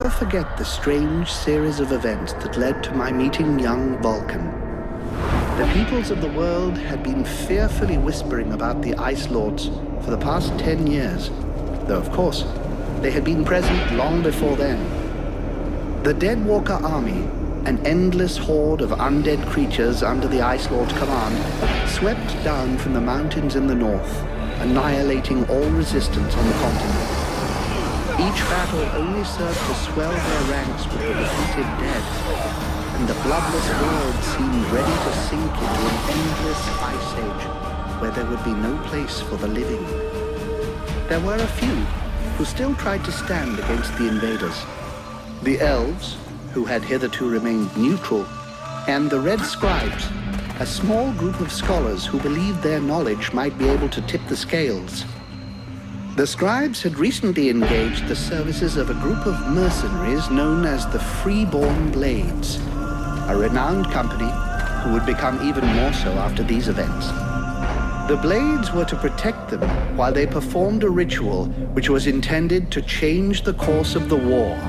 never forget the strange series of events that led to my meeting young Vulcan. The peoples of the world had been fearfully whispering about the Ice Lords for the past 10 years, though of course, they had been present long before then. The Deadwalker army, an endless horde of undead creatures under the Ice Lord's command, swept down from the mountains in the north, annihilating all resistance on the continent. Each battle only served to swell their ranks with the defeated dead, and the bloodless world seemed ready to sink into an endless ice age where there would be no place for the living. There were a few who still tried to stand against the invaders. The elves, who had hitherto remained neutral, and the red scribes, a small group of scholars who believed their knowledge might be able to tip the scales. The scribes had recently engaged the services of a group of mercenaries known as the Freeborn Blades, a renowned company who would become even more so after these events. The Blades were to protect them while they performed a ritual which was intended to change the course of the war.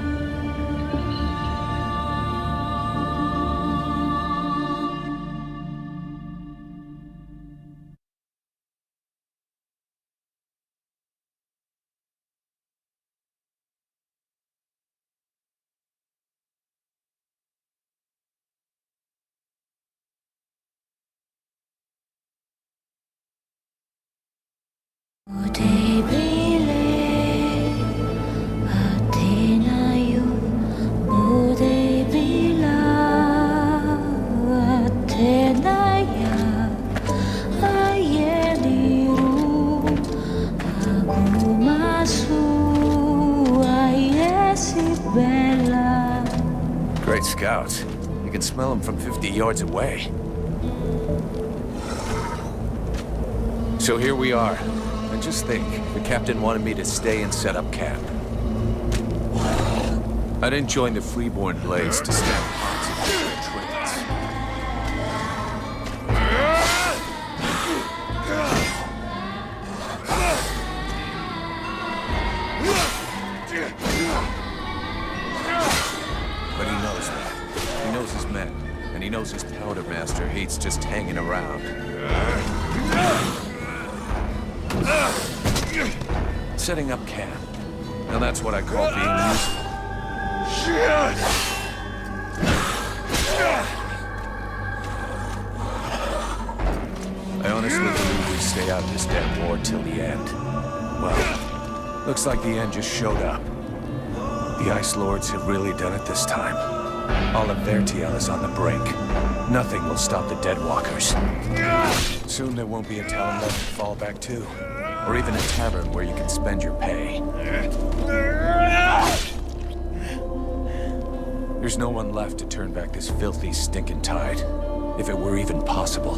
Great scouts. You can smell them from 50 yards away. So here we are. And just think, the captain wanted me to stay and set up camp. I didn't join the Freeborn Blades to stand opposite their traits. But he knows that. He knows his men. And he knows his Powdermaster hates just hanging around. Setting up camp. Now that's what I call being useful. I honestly believe we stay out of this damn war till the end. Well, looks like the end just showed up. The Ice Lords have really done it this time. All of Vertiel is on the brink. Nothing will stop the Deadwalkers. Soon there won't be a town left to fall back to. Or even a tavern where you can spend your pay. There's no one left to turn back this filthy, stinking tide. If it were even possible.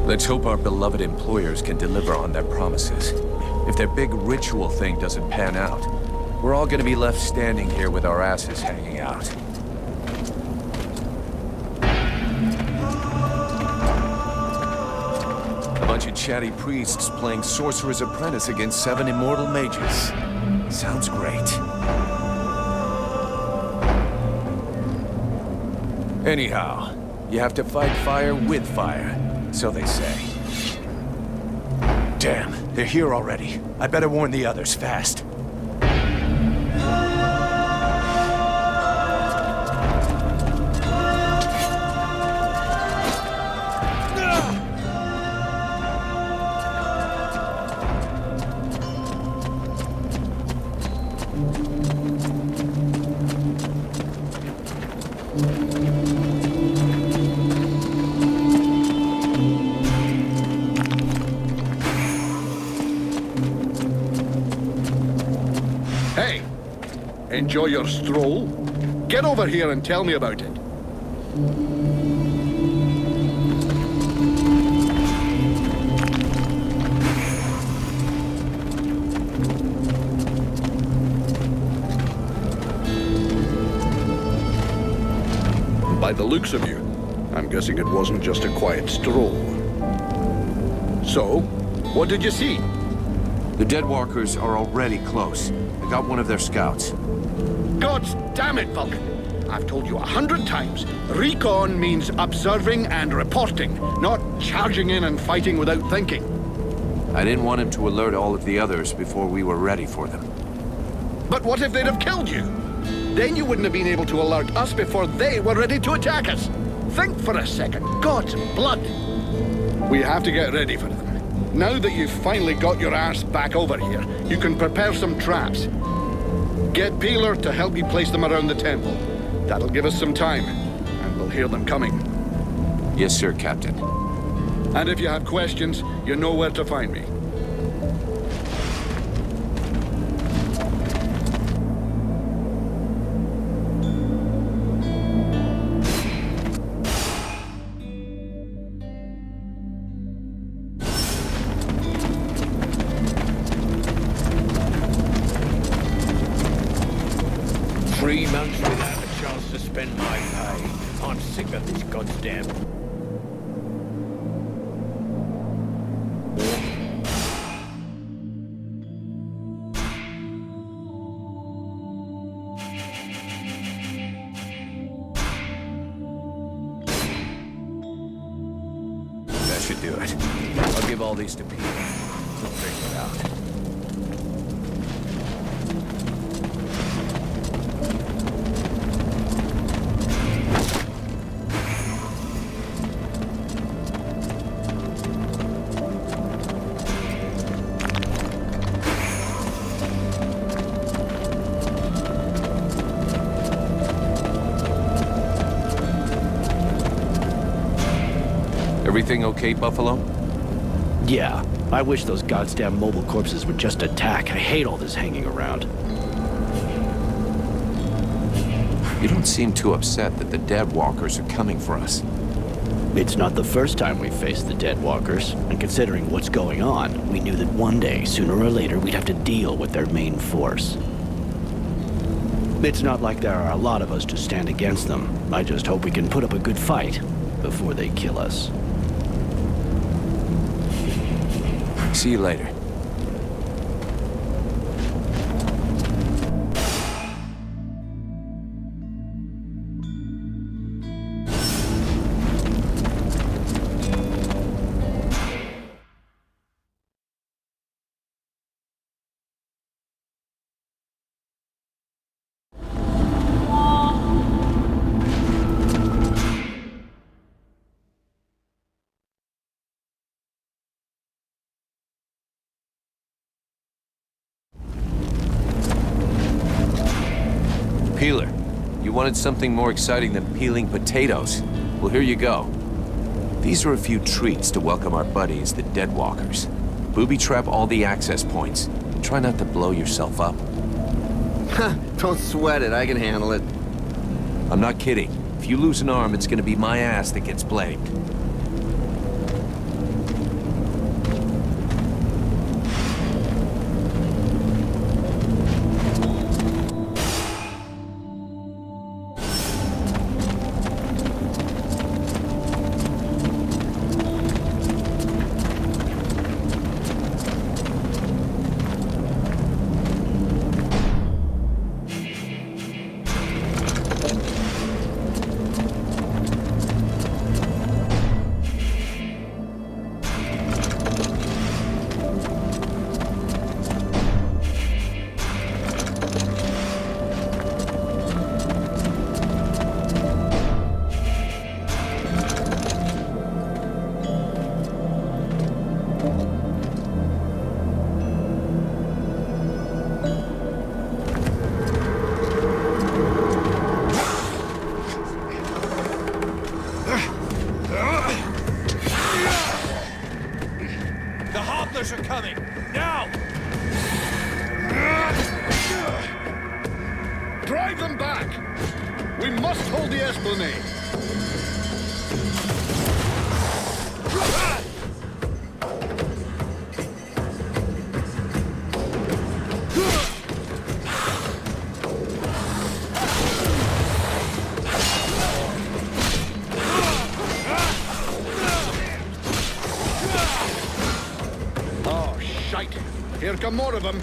Let's hope our beloved employers can deliver on their promises. If their big ritual thing doesn't pan out, we're all gonna be left standing here with our asses hanging out. A bunch of chatty priests playing Sorcerer's Apprentice against 7 immortal mages. Sounds great. Anyhow, you have to fight fire with fire, so they say. Damn, they're here already. I better warn the others fast. Hey, enjoy your stroll? Get over here and tell me about it. By the looks of you, I'm guessing it wasn't just a quiet stroll. So, what did you see? The Deadwalkers are already close. I got one of their scouts. God damn it, Vulcan! I've told you 100 times, recon means observing and reporting, not charging in and fighting without thinking. I didn't want him to alert all of the others before we were ready for them. But what if they'd have killed you? Then you wouldn't have been able to alert us before they were ready to attack us. Think for a second. God's blood. We have to get ready for them. Now that you've finally got your arse back over here, you can prepare some traps. Get Peeler to help you place them around the temple. That'll give us some time, and we'll hear them coming. Yes, sir, Captain. And if you have questions, you know where to find me. Without a chance to spend my pay. I'm sick of this goddamn... That should do it. I'll give all these to Pete. He'll figure it out. Everything okay, Buffalo? Yeah, I wish those goddamn mobile corpses would just attack. I hate all this hanging around. You don't seem too upset that the Deadwalkers are coming for us. It's not the first time we've faced the Deadwalkers, and considering what's going on, we knew that one day, sooner or later, we'd have to deal with their main force. It's not like there are a lot of us to stand against them. I just hope we can put up a good fight before they kill us. See you later. Peeler, you wanted something more exciting than peeling potatoes. Well, here you go. These are a few treats to welcome our buddies, the Deadwalkers. Booby trap all the access points. Try not to blow yourself up. Don't sweat it, I can handle it. I'm not kidding. If you lose an arm, it's gonna be my ass that gets blamed. Are coming! Now! Drive them back! We must hold the Esplanade! Here welcome more of them.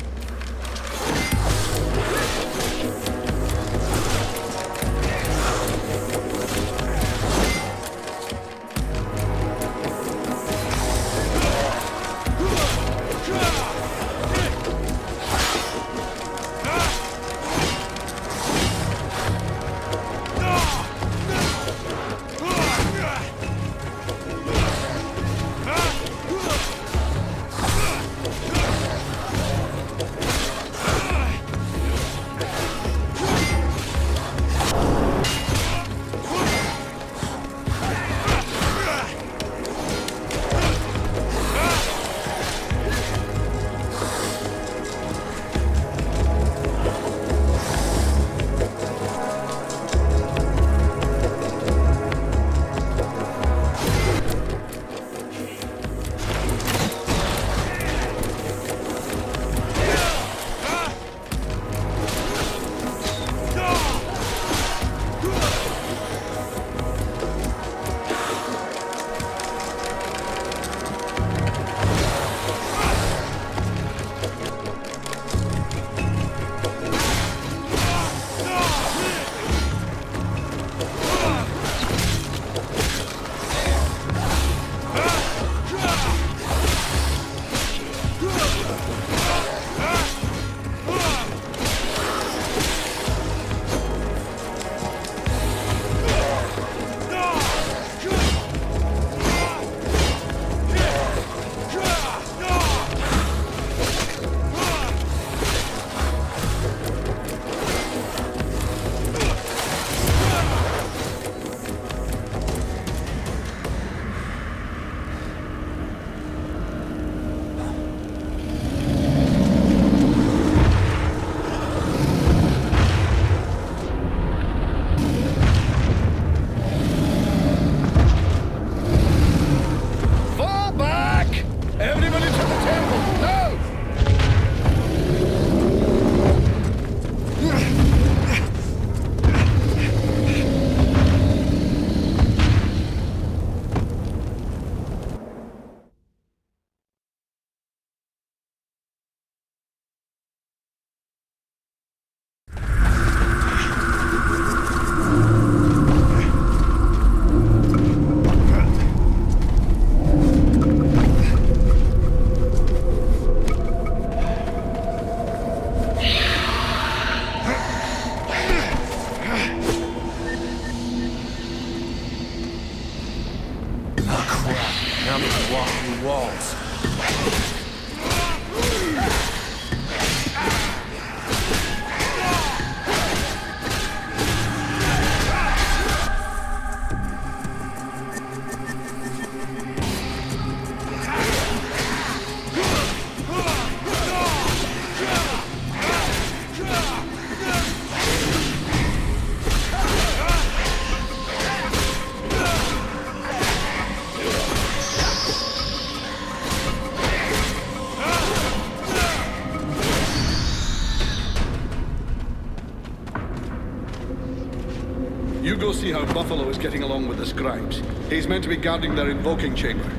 You go see how Buffalo is getting along with the scribes. He's meant to be guarding their invoking chamber.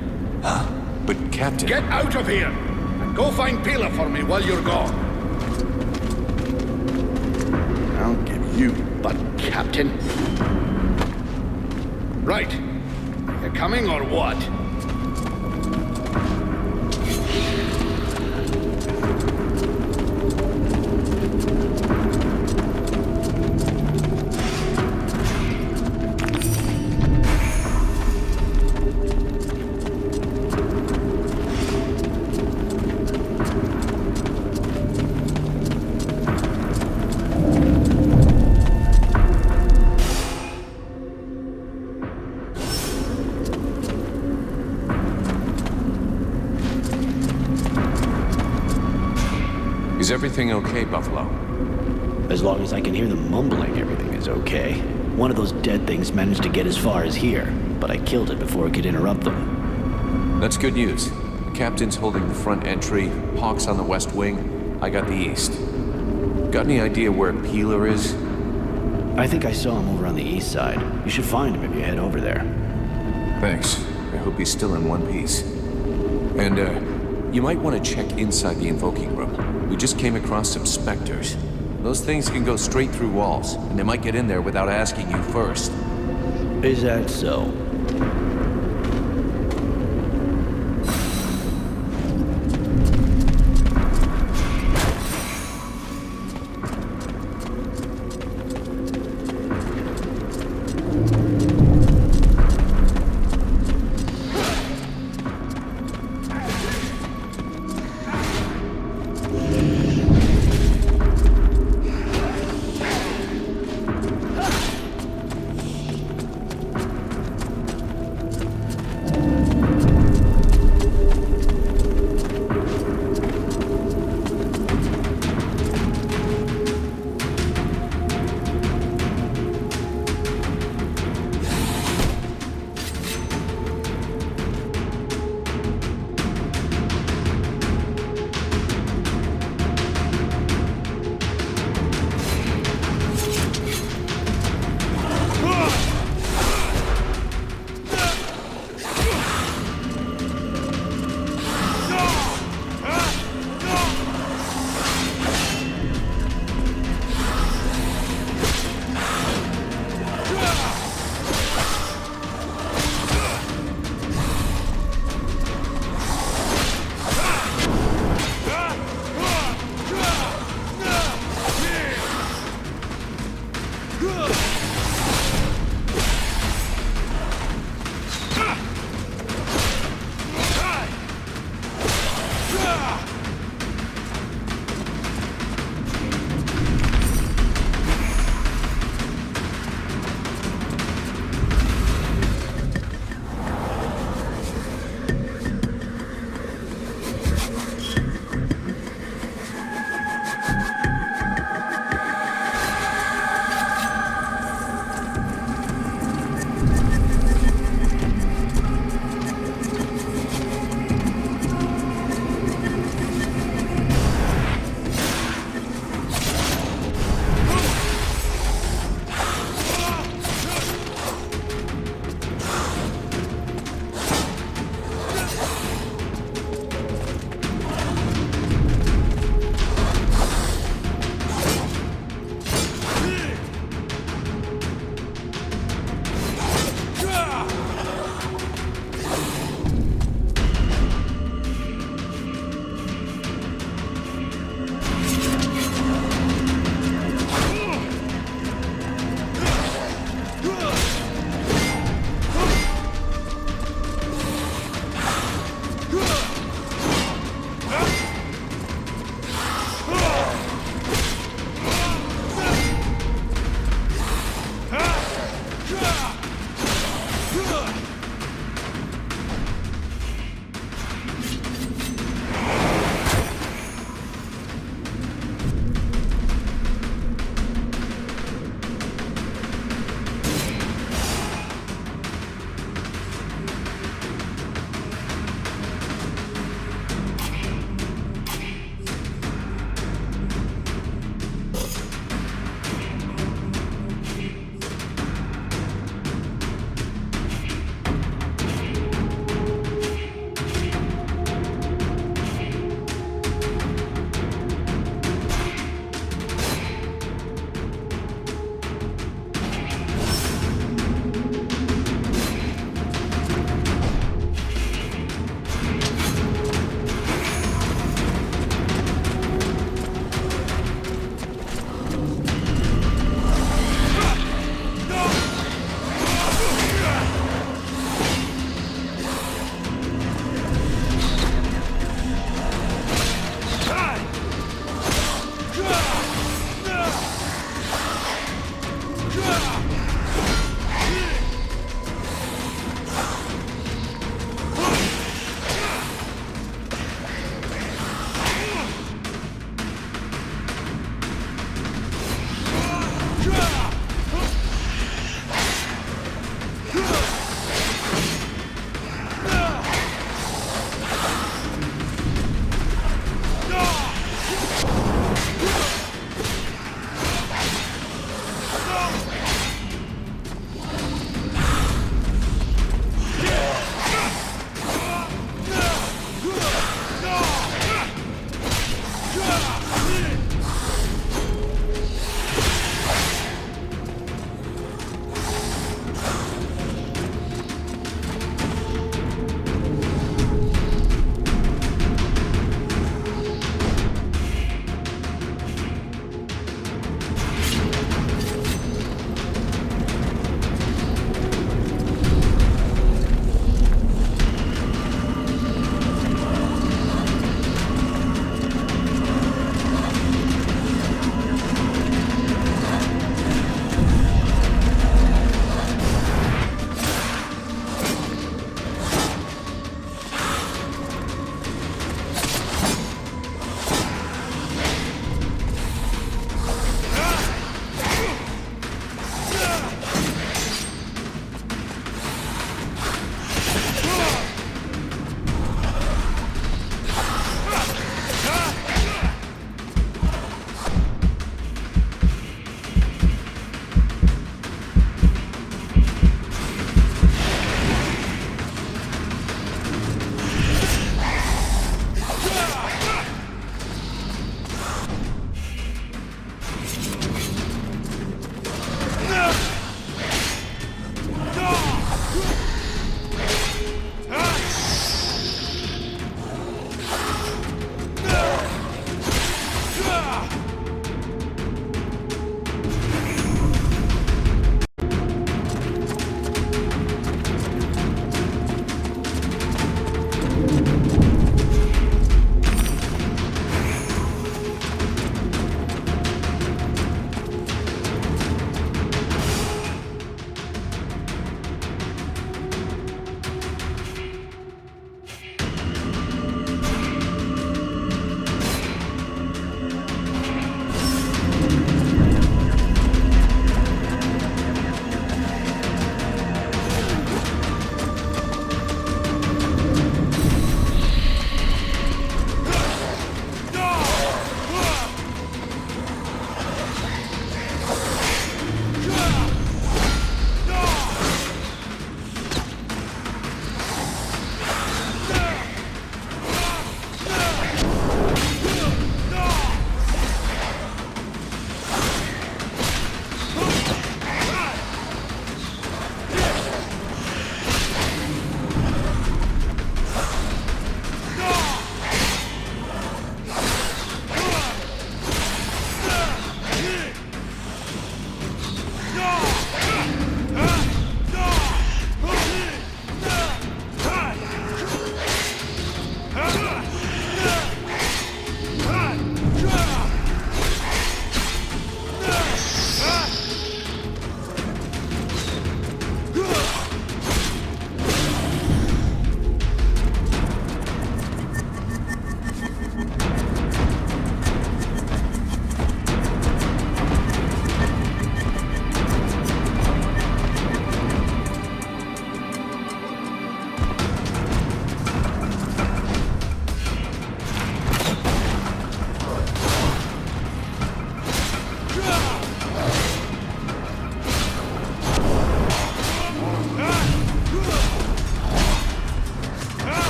Huh? But Captain... Get out of here! And go find Pila for me while you're gone. I'll give you butt, Captain. Right. You coming or what? Is everything okay, Buffalo? As long as I can hear them mumbling, everything is okay. One of those dead things managed to get as far as here, but I killed it before it could interrupt them. That's good news. The captain's holding the front entry, Hawk's on the west wing, I got the east. Got any idea where Peeler is? I think I saw him over on the east side. You should find him if you head over there. Thanks. I hope he's still in one piece. And, you might want to check inside the invoking room. We just came across some specters. Those things can go straight through walls, and they might get in there without asking you first. Is that so?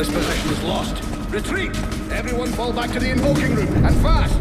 This position is lost. Retreat! Everyone fall back to the invoking room, and fast!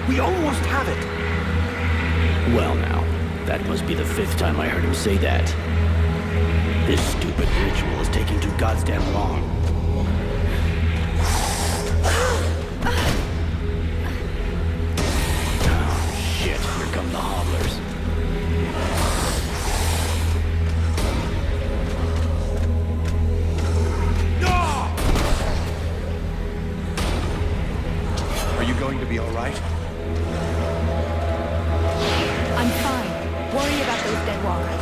We almost have it! Well now, that must be the 5th time I heard him say that. This stupid ritual is taking too goddamn long. Oh, shit, here come the hobblers. Are you going to be all right? I'm fine. Worry about those dead walkers.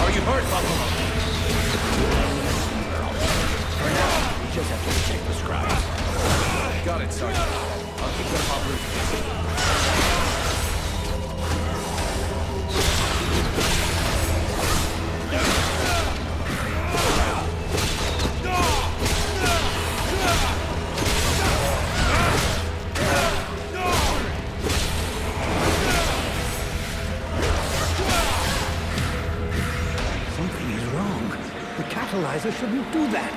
Are you hurt, Buffalo? For now, we just have to protect the scribes. Got it, Sergeant. I'll keep them en route. Something is wrong. The catalyzer shouldn't do that.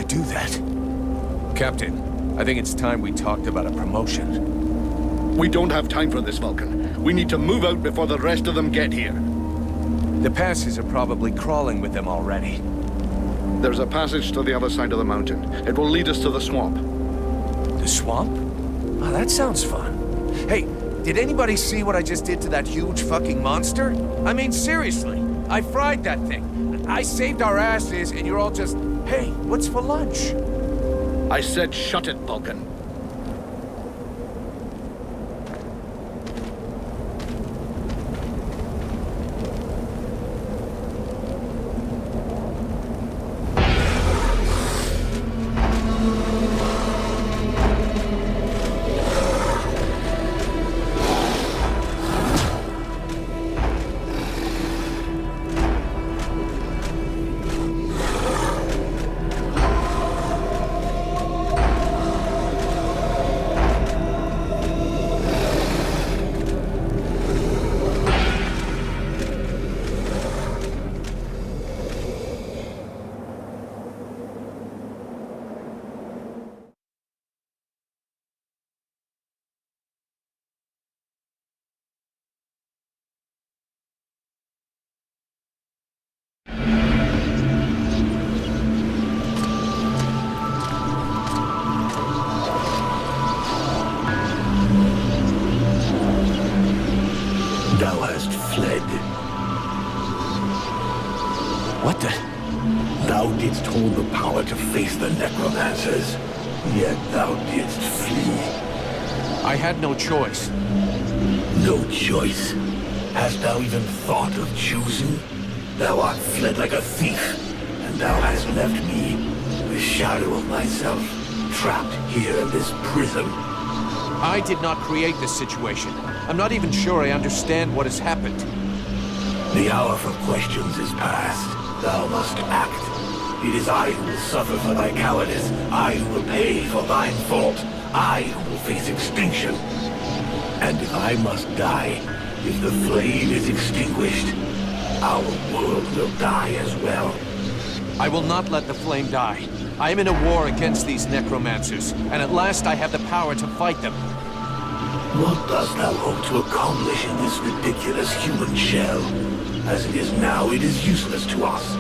do that? Captain, I think it's time we talked about a promotion. We don't have time for this, Vulcan. We need to move out before the rest of them get here. The passes are probably crawling with them already. There's a passage to the other side of the mountain. It will lead us to the swamp. The swamp? Oh, that sounds fun. Hey, did anybody see what I just did to that huge fucking monster? I mean, seriously, I fried that thing. I saved our asses, and you're all just, hey, what's for lunch? I said shut it, Vulcan. Thou hast fled. What the? Thou didst hold the power to face the necromancers, yet thou didst flee. I had no choice. No choice. Hast thou even thought of choosing? Thou art fled like a thief, and thou hast left me, the shadow of myself, trapped here in this prison. I did not create this situation. I'm not even sure I understand what has happened. The hour for questions is past. Thou must act. It is I who will suffer for thy cowardice. I who will pay for thine fault. I who will face extinction. And if I must die, if the flame is extinguished, our world will die as well. I will not let the flame die. I am in a war against these necromancers, and at last I have the power to fight them. What dost thou hope to accomplish in this ridiculous human shell? As it is now, it is useless to us.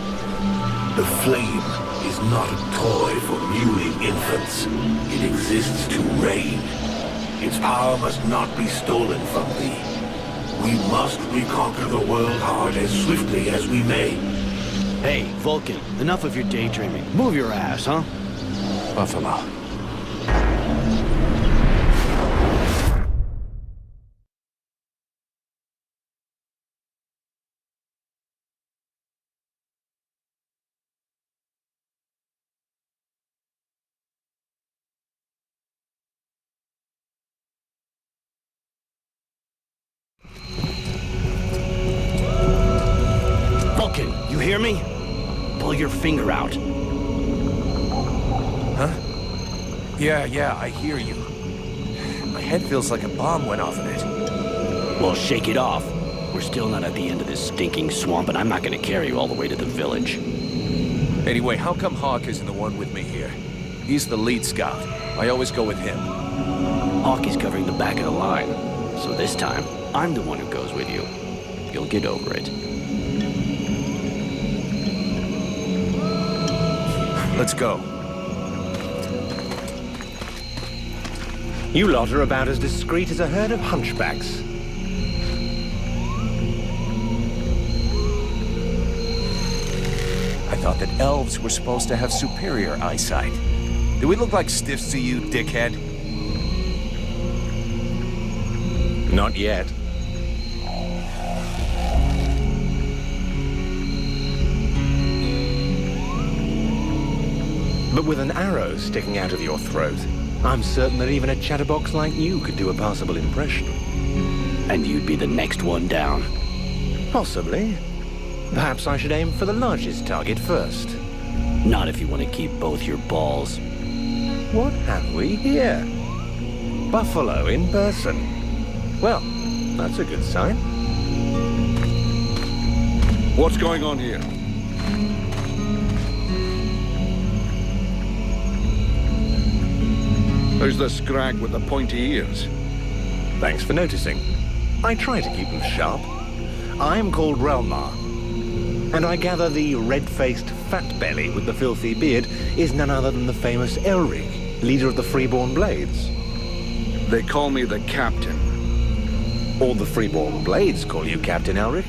The flame is not a toy for mewing infants. It exists to reign. Its power must not be stolen from thee. We must reconquer the world heart as swiftly as we may. Hey, Vulcan, enough of your daydreaming. Move your ass, huh? Buffalo. Vulcan, you hear me? Pull your finger out. Huh? Yeah, I hear you. My head feels like a bomb went off in it. Well, shake it off. We're still not at the end of this stinking swamp, and I'm not gonna carry you all the way to the village. Anyway, how come Hawk isn't the one with me here? He's the lead scout. I always go with him. Hawk is covering the back of the line, so this time, I'm the one who goes with you. You'll get over it. Let's go. You lot are about as discreet as a herd of hunchbacks. I thought that elves were supposed to have superior eyesight. Do we look like stiffs to you, dickhead? Not yet. But with an arrow sticking out of your throat, I'm certain that even a chatterbox like you could do a passable impression. And you'd be the next one down. Possibly. Perhaps I should aim for the largest target first. Not if you want to keep both your balls. What have we here? Buffalo in person. Well, that's a good sign. What's going on here? Who's the scrag with the pointy ears? Thanks for noticing. I try to keep them sharp. I am called Relmar, and I gather the red-faced fat belly with the filthy beard is none other than the famous Elric, leader of the Freeborn Blades. They call me the Captain. All the Freeborn Blades call you Captain Elric.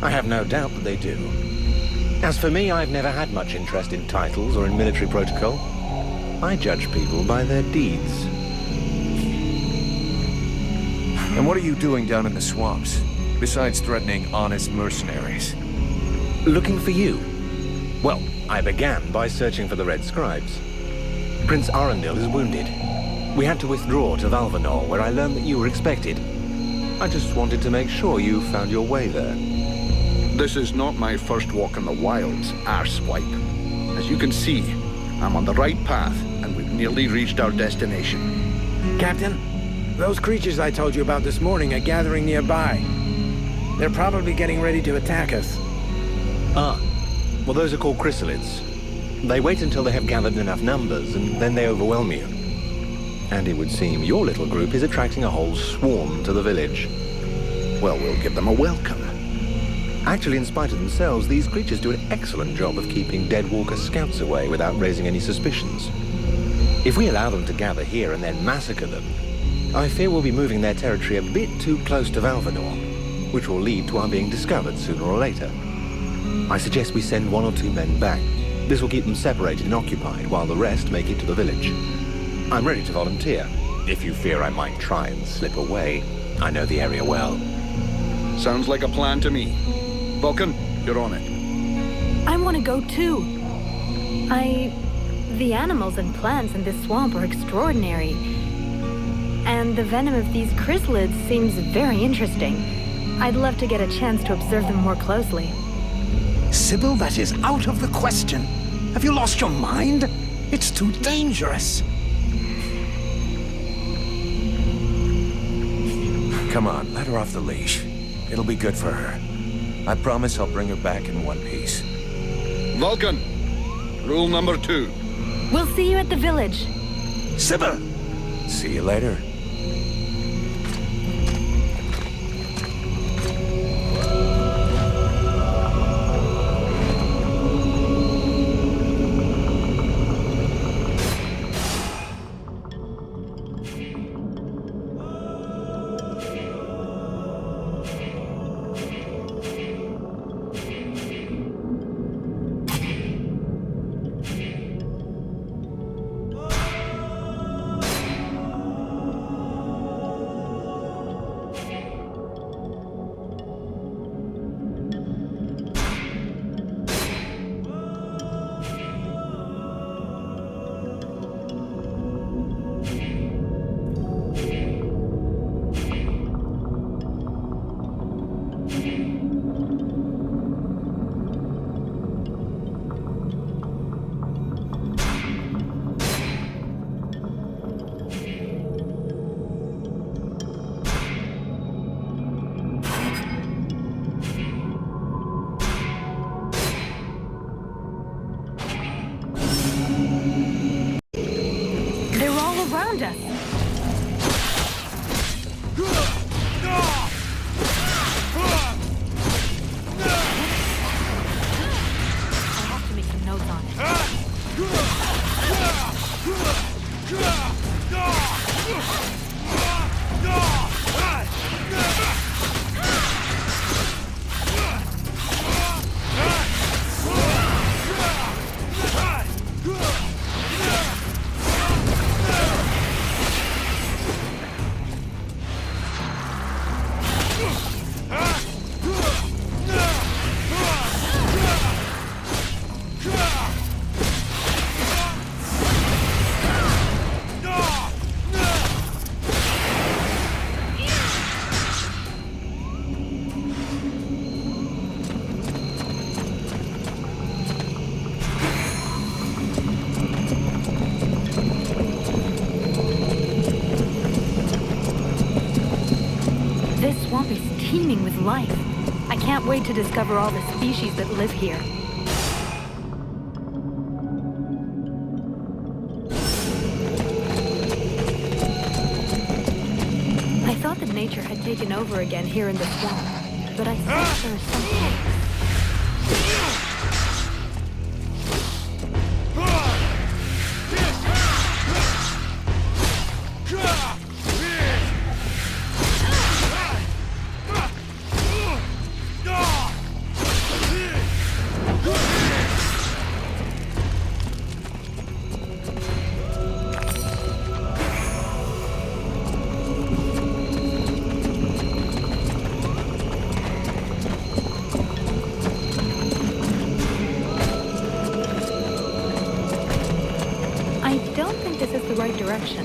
I have no doubt that they do. As for me, I've never had much interest in titles or in military protocol. I judge people by their deeds. And what are you doing down in the swamps, besides threatening honest mercenaries? Looking for you. Well, I began by searching for the Red Scribes. Prince Arundel is wounded. We had to withdraw to Valvanor, where I learned that you were expected. I just wanted to make sure you found your way there. This is not my first walk in the wilds, arsewipe. As you can see, I'm on the right path, and we've nearly reached our destination. Captain, those creatures I told you about this morning are gathering nearby. They're probably getting ready to attack us. Ah, well, those are called chrysalids. They wait until they have gathered enough numbers, and then they overwhelm you. And it would seem your little group is attracting a whole swarm to the village. Well, we'll give them a welcome. Actually, in spite of themselves, these creatures do an excellent job of keeping Deadwalker scouts away without raising any suspicions. If we allow them to gather here and then massacre them, I fear we'll be moving their territory a bit too close to Valvanor, which will lead to our being discovered sooner or later. I suggest we send 1 or 2 men back. This will keep them separated and occupied while the rest make it to the village. I'm ready to volunteer, if you fear I might try and slip away. I know the area well. Sounds like a plan to me. Vulcan, you're on it. I want to go too. The animals and plants in this swamp are extraordinary. And the venom of these chrysalids seems very interesting. I'd love to get a chance to observe them more closely. Sybil, that is out of the question. Have you lost your mind? It's too dangerous. Come on, let her off the leash. It'll be good for her. I promise I'll bring her back in one piece. Vulcan, rule number 2. We'll see you at the village. Sybil! See you later. Teeming with life. I can't wait to discover all the species that live here. taken over again here in the swamp, but I sense there is something. I don't think this is the right direction.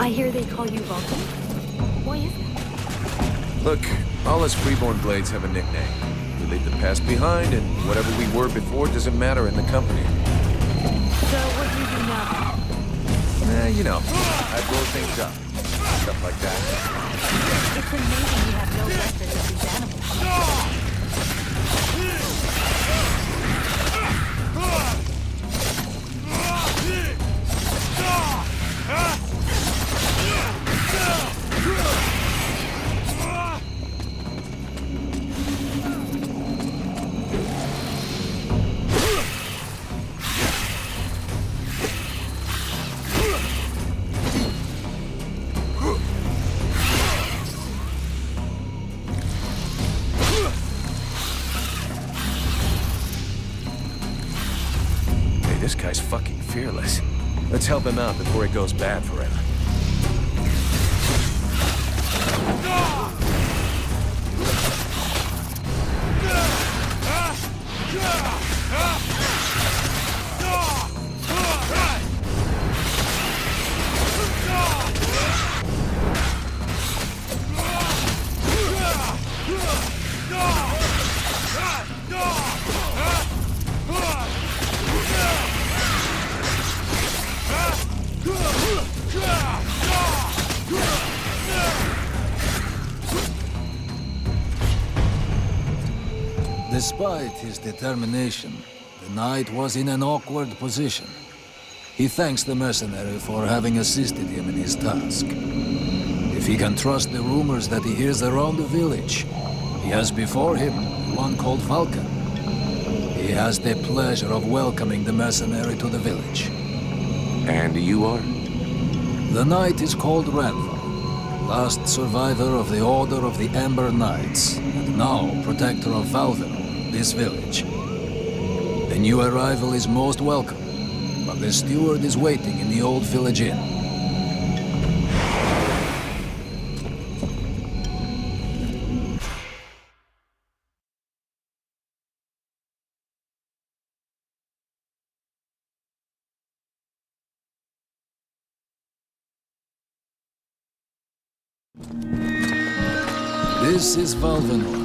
I hear they call you Vulcan. Why is that? Look, all us freeborn blades have a nickname. We leave the past behind, and whatever we were before doesn't matter in the company. So what do you do now? You know, I blow things up. Stuff like that. It's amazing you have no record of these animals. This guy's fucking fearless. Let's help him out before it goes bad forever. Despite his determination, the knight was in an awkward position. He thanks the mercenary for having assisted him in his task. If he can trust the rumors that he hears around the village, he has before him one called Vulcan. He has the pleasure of welcoming the mercenary to the village. And you are? The knight is called Ranthal, last survivor of the Order of the Ember Knights, and now protector of Valvin, this village. The new arrival is most welcome, but the steward is waiting in the old village inn. This is Valvenor.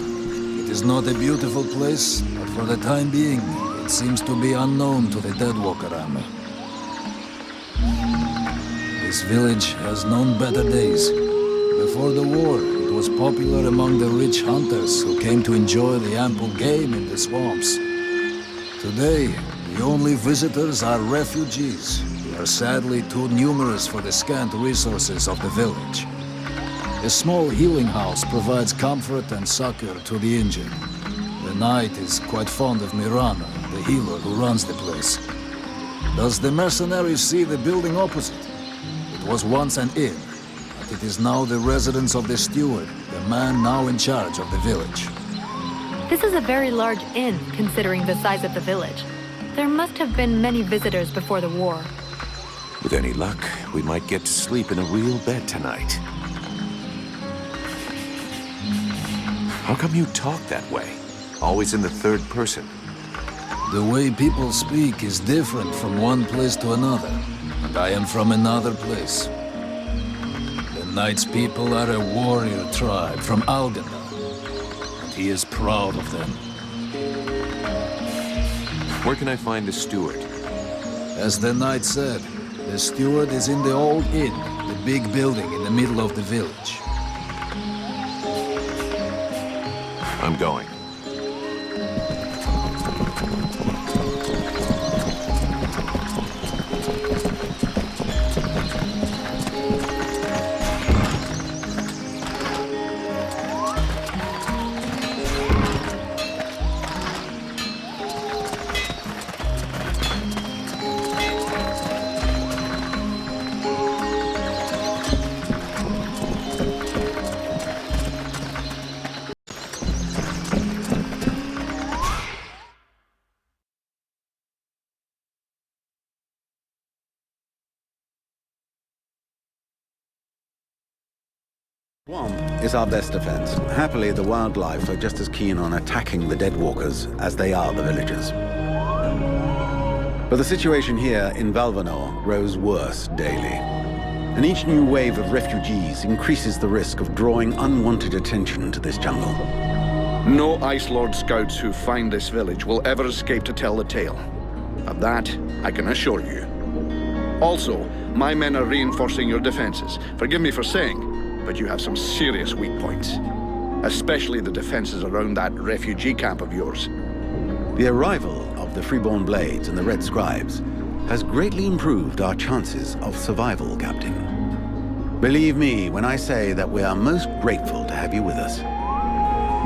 It is not a beautiful place, but for the time being, it seems to be unknown to the Deadwalker army. This village has known better days. Before the war, it was popular among the rich hunters who came to enjoy the ample game in the swamps. Today, the only visitors are refugees, who are sadly too numerous for the scant resources of the village. A small healing house provides comfort and succor to the injured. The knight is quite fond of Mirana, the healer who runs the place. Does the mercenary see the building opposite? It was once an inn, but it is now the residence of the steward, the man now in charge of the village. This is a very large inn, considering the size of the village. There must have been many visitors before the war. With any luck, we might get to sleep in a real bed tonight. How come you talk that way? Always in the third person. The way people speak is different from one place to another, and I am from another place. The knight's people are a warrior tribe from Alganda, and he is proud of them. Where can I find the steward? As the knight said, the steward is in the old inn, the big building in the middle of the village. I'm going. Swamp is our best defense. Happily, the wildlife are just as keen on attacking the Deadwalkers as they are the villagers. But the situation here in Valvenor grows worse daily. And each new wave of refugees increases the risk of drawing unwanted attention to this jungle. No Ice Lord scouts who find this village will ever escape to tell the tale. Of that, I can assure you. Also, my men are reinforcing your defenses. Forgive me for saying, but you have some serious weak points. Especially the defenses around that refugee camp of yours. The arrival of the Freeborn Blades and the Red Scribes has greatly improved our chances of survival, Captain. Believe me when I say that we are most grateful to have you with us.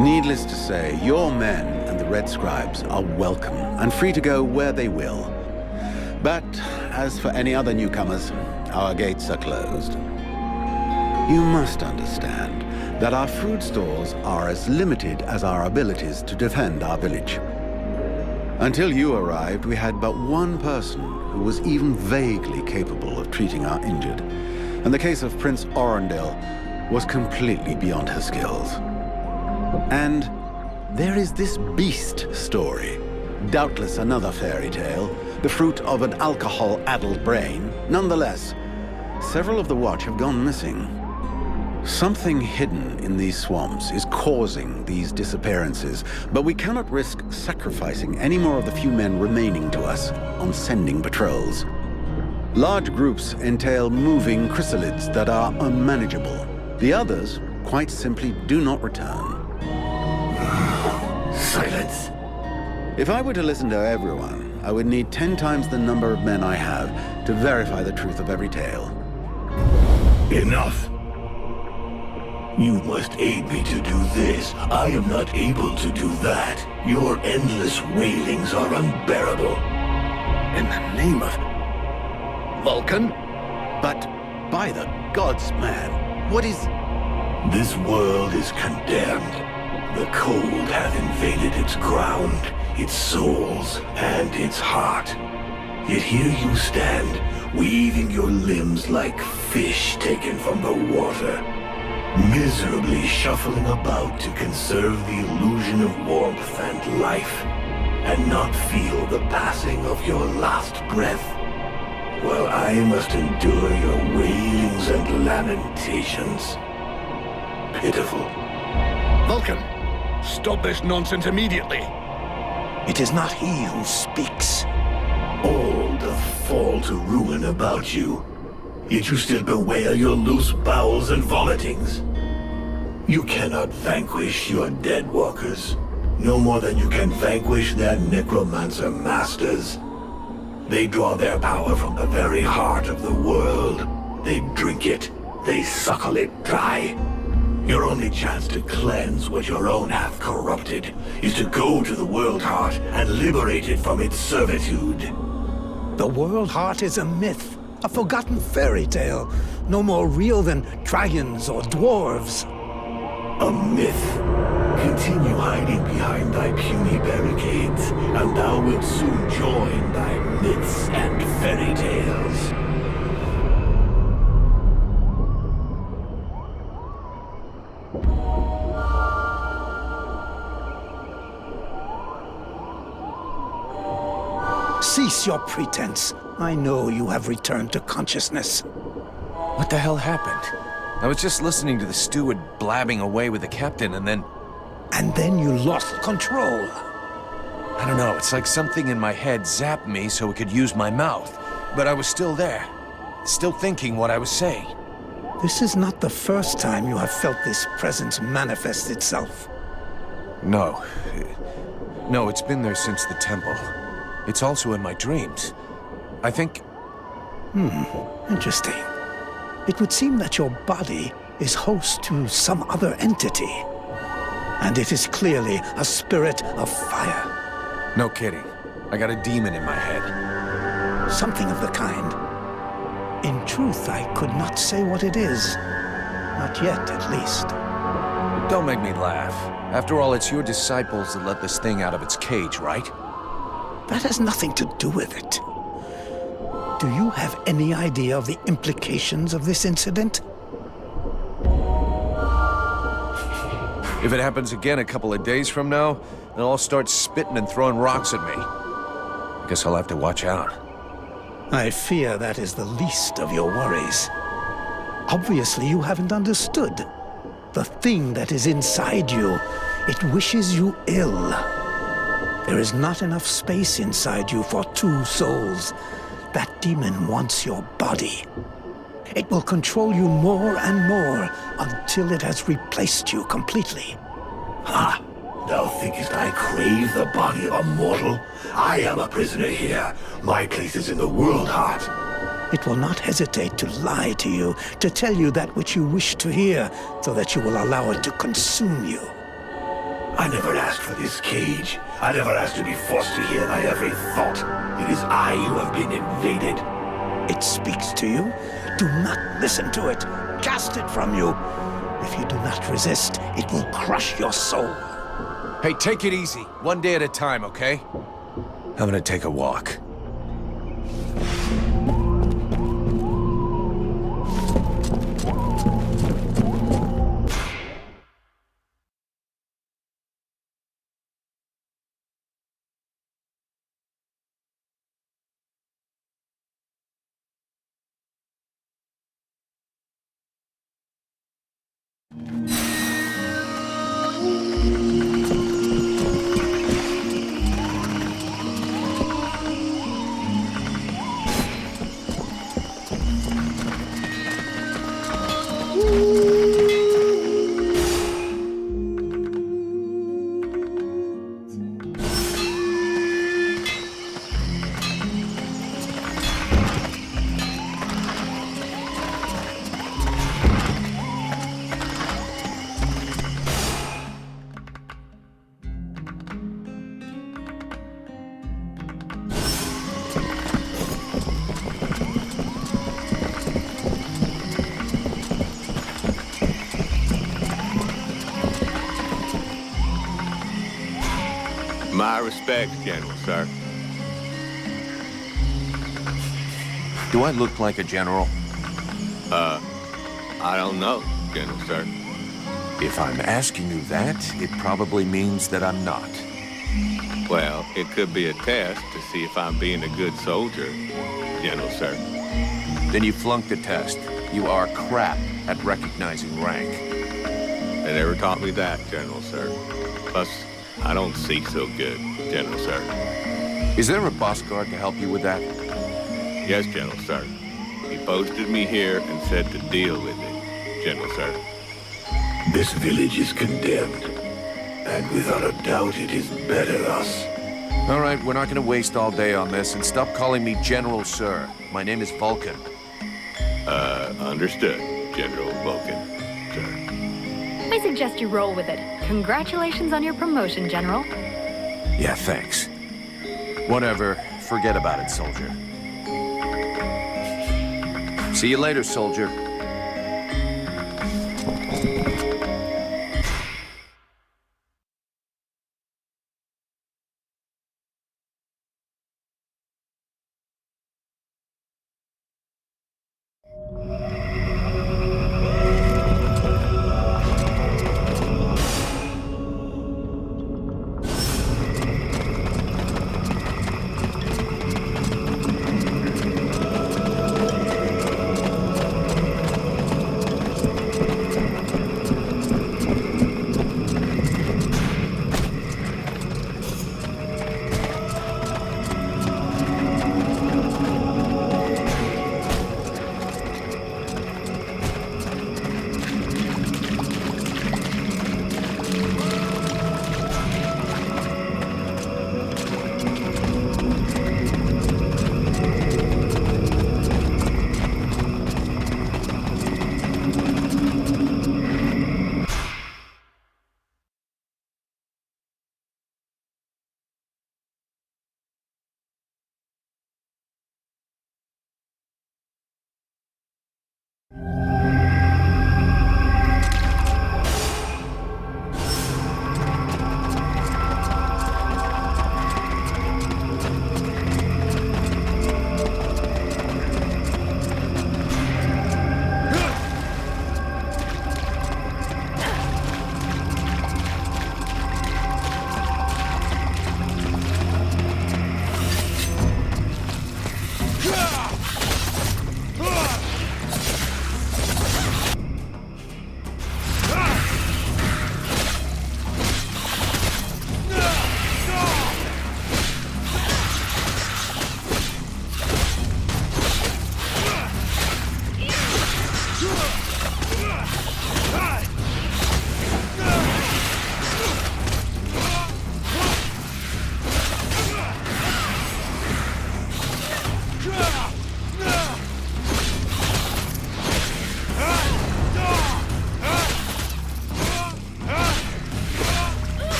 Needless to say, your men and the Red Scribes are welcome and free to go where they will. But as for any other newcomers, our gates are closed. You must understand that our food stores are as limited as our abilities to defend our village. Until you arrived, we had but one person who was even vaguely capable of treating our injured, and the case of Prince Orondale was completely beyond her skills. And there is this beast story, doubtless another fairy tale, the fruit of an alcohol-addled brain. Nonetheless, several of the Watch have gone missing. Something hidden in these swamps is causing these disappearances, but we cannot risk sacrificing any more of the few men remaining to us on sending patrols. Large groups entail moving chrysalids that are unmanageable. The others, quite simply, do not return. Silence. If I were to listen to everyone, I would need 10 times the number of men I have to verify the truth of every tale. Enough. You must aid me to do this. I am not able to do that. Your endless wailings are unbearable. In the name of Vulcan? But by the gods, man, what is... This world is condemned. The cold hath invaded its ground, its souls, and its heart. Yet here you stand, weaving your limbs like fish taken from the water, miserably shuffling about to conserve the illusion of warmth and life, and not feel the passing of your last breath, while I must endure your wailings and lamentations. Pitiful. Vulcan, stop this nonsense immediately. It is not he who speaks. All doth fall to ruin about you, yet you still bewail your loose bowels and vomitings. You cannot vanquish your dead walkers, no more than you can vanquish their necromancer masters. They draw their power from the very heart of the world. They drink it, they suckle it dry. Your only chance to cleanse what your own hath corrupted is to go to the World Heart and liberate it from its servitude. The World Heart is a myth, a forgotten fairy tale, no more real than dragons or dwarves. A myth. Continue hiding behind thy puny barricades, and thou wilt soon join thy myths and fairy tales. Cease your pretense. I know you have returned to consciousness. What the hell happened? I was just listening to the steward blabbing away with the captain, and then... And then you lost control. I don't know, it's like something in my head zapped me so it could use my mouth. But I was still there, still thinking what I was saying. This is not the first time you have felt this presence manifest itself. No. No, it's been there since the temple. It's also in my dreams. I think... Interesting. It would seem that your body is host to some other entity. And it is clearly a spirit of fire. No kidding. I got a demon in my head. Something of the kind. In truth, I could not say what it is. Not yet, at least. Don't make me laugh. After all, it's your disciples that let this thing out of its cage, right? That has nothing to do with it. Do you have any idea of the implications of this incident? If it happens again a couple of days from now, they'll all start spitting and throwing rocks at me. I guess I'll have to watch out. I fear that is the least of your worries. Obviously, you haven't understood. The thing that is inside you, it wishes you ill. There is not enough space inside you for two souls. That demon wants your body. It will control you more and more until it has replaced you completely. Ha! Thou thinkest I crave the body of a mortal? I am a prisoner here. My place is in the world heart. It will not hesitate to lie to you, to tell you that which you wish to hear, so that you will allow it to consume you. I never asked for this cage. I never asked to be forced to hear thy every thought. It is I who have been invaded. It speaks to you. Do not listen to it. Cast it from you. If you do not resist, it will crush your soul. Hey, take it easy. One day at a time, okay? I'm gonna take a walk. My respects, General, sir. Do I look like a general? I don't know, General, sir. If I'm asking you that, it probably means that I'm not. Well, it could be a test to see if I'm being a good soldier, General, sir. Then you flunked the test. You are crap at recognizing rank. They never taught me that, General, sir. Plus, I don't see so good, General, sir. Is there a boss guard to help you with that? Yes, General, sir. He posted me here and said to deal with it, General, sir. This village is condemned, and without a doubt it is better thus. All right, we're not going to waste all day on this, and stop calling me General, sir. My name is Vulcan. Understood, General Vulcan, sir. I suggest you roll with it. Congratulations on your promotion, General. Yeah, thanks. Whatever. Forget about it, soldier. See you later, soldier.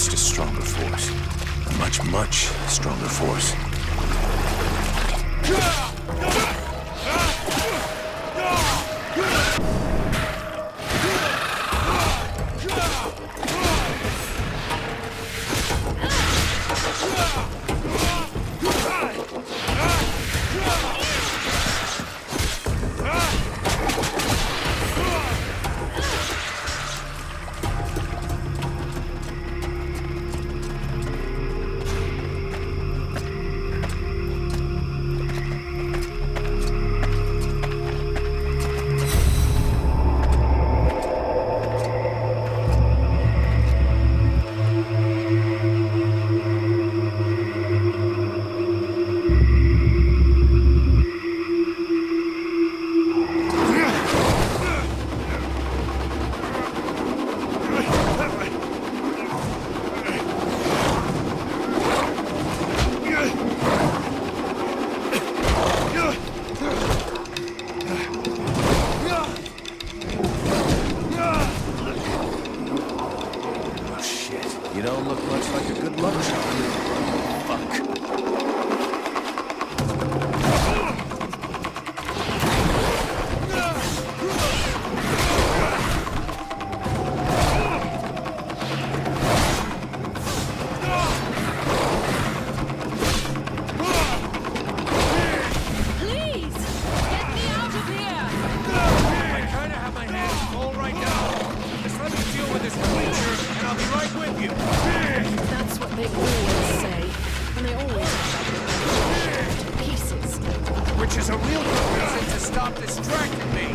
against a stronger force. A much, much stronger force. You don't look much like a good luck charm. Fuck. Please! Get me out of here! I kinda have my hands full right now. Just let me deal with this creature, and I'll be right with you. That's what they always say. And they always end up in pieces. Which is a real good reason to stop distracting me.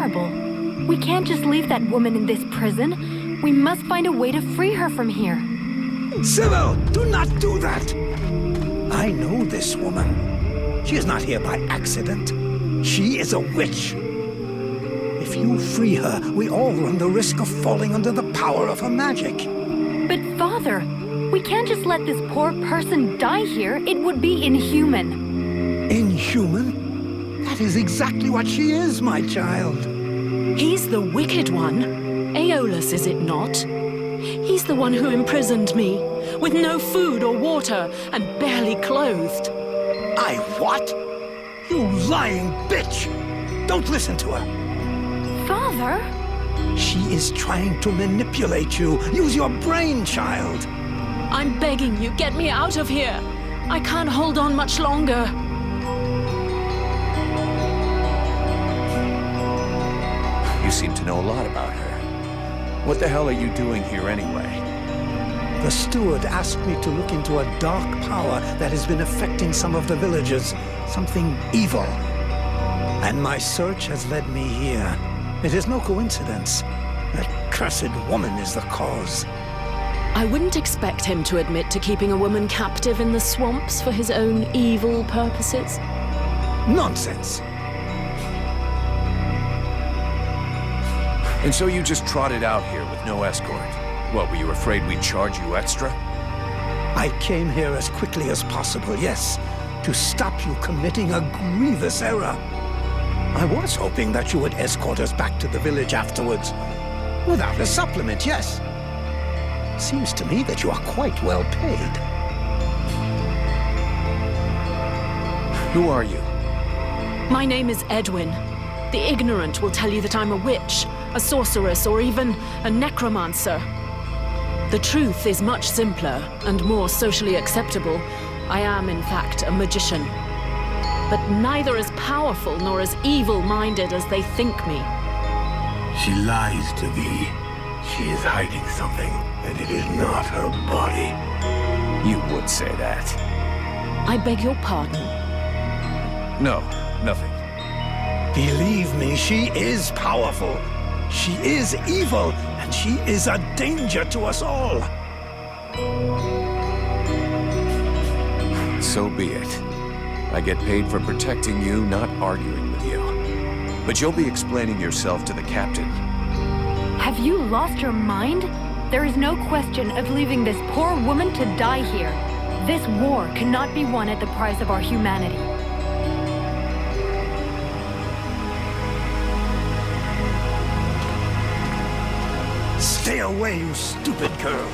horrible. We can't just leave that woman in this prison. We must find a way to free her from here. Sybil, do not do that! I know this woman. She is not here by accident. She is a witch. If you free her, we all run the risk of falling under the power of her magic. But Father, we can't just let this poor person die here. It would be inhuman. Inhuman? That is exactly what she is, my child. He's the wicked one. Aeolus, is it not? He's the one who imprisoned me, with no food or water, and barely clothed. I what? You lying bitch! Don't listen to her. Father? She is trying to manipulate you. Use your brain, child. I'm begging you, get me out of here. I can't hold on much longer. You seem to know a lot about her. What the hell are you doing here anyway? The steward asked me to look into a dark power that has been affecting some of the villagers. Something evil. And my search has led me here. It is no coincidence. That cursed woman is the cause. I wouldn't expect him to admit to keeping a woman captive in the swamps for his own evil purposes. Nonsense. And so you just trotted out here with no escort? What, were you afraid we'd charge you extra? I came here as quickly as possible, yes, to stop you committing a grievous error. I was hoping that you would escort us back to the village afterwards. Without a supplement, yes. Seems to me that you are quite well paid. Who are you? My name is Edwin. The ignorant will tell you that I'm a witch, a sorceress, or even a necromancer. The truth is much simpler and more socially acceptable. I am, in fact, a magician. But neither as powerful nor as evil-minded as they think me. She lies to thee. She is hiding something, and it is not her body. You would say that. I beg your pardon. No, nothing. Believe me, she is powerful. She is evil, and she is a danger to us all. So be it. I get paid for protecting you, not arguing with you. But you'll be explaining yourself to the captain. Have you lost your mind? There is no question of leaving this poor woman to die here. This war cannot be won at the price of our humanity. Stay away, you stupid girl.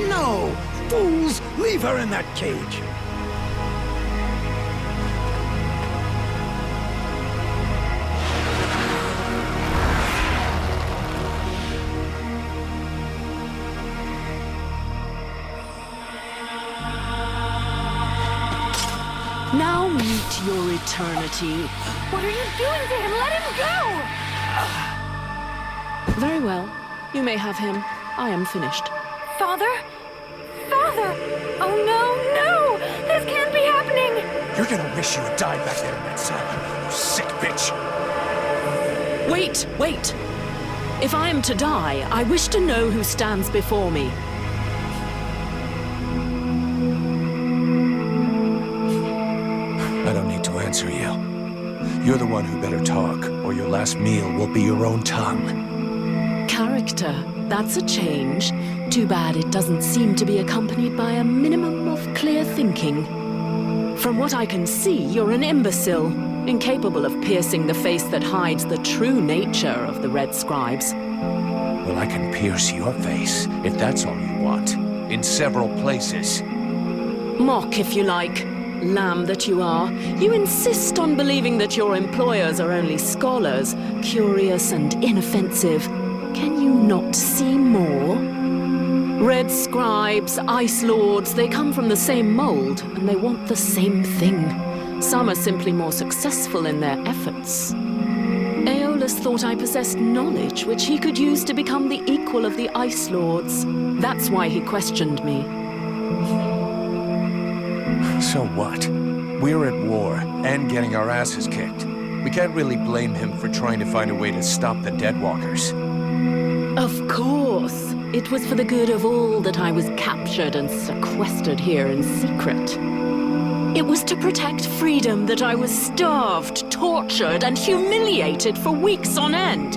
No! Fools! Leave her in that cage! Now meet your eternity. What are you doing to him? Let him go! Very well. You may have him. I am finished. Father? Father! Oh no, no! This can't be happening! You're gonna wish you had died back there in that cell, you sick bitch! Wait, wait! If I am to die, I wish to know who stands before me. I don't need to answer you. You're the one who better talk, or your last meal will be your own tongue. Character. That's a change. Too bad it doesn't seem to be accompanied by a minimum of clear thinking. From what I can see, you're an imbecile, incapable of piercing the face that hides the true nature of the Red Scribes. Well, I can pierce your face, if that's all you want, in several places. Mock, if you like. Lamb that you are. You insist on believing that your employers are only scholars, curious and inoffensive. Can you not see more? Red Scribes, Ice Lords, they come from the same mold, and they want the same thing. Some are simply more successful in their efforts. Aeolus thought I possessed knowledge which he could use to become the equal of the Ice Lords. That's why he questioned me. So what? We're at war, and getting our asses kicked. We can't really blame him for trying to find a way to stop the Deadwalkers. Of course. It was for the good of all that I was captured and sequestered here in secret. It was to protect freedom that I was starved, tortured, and humiliated for weeks on end.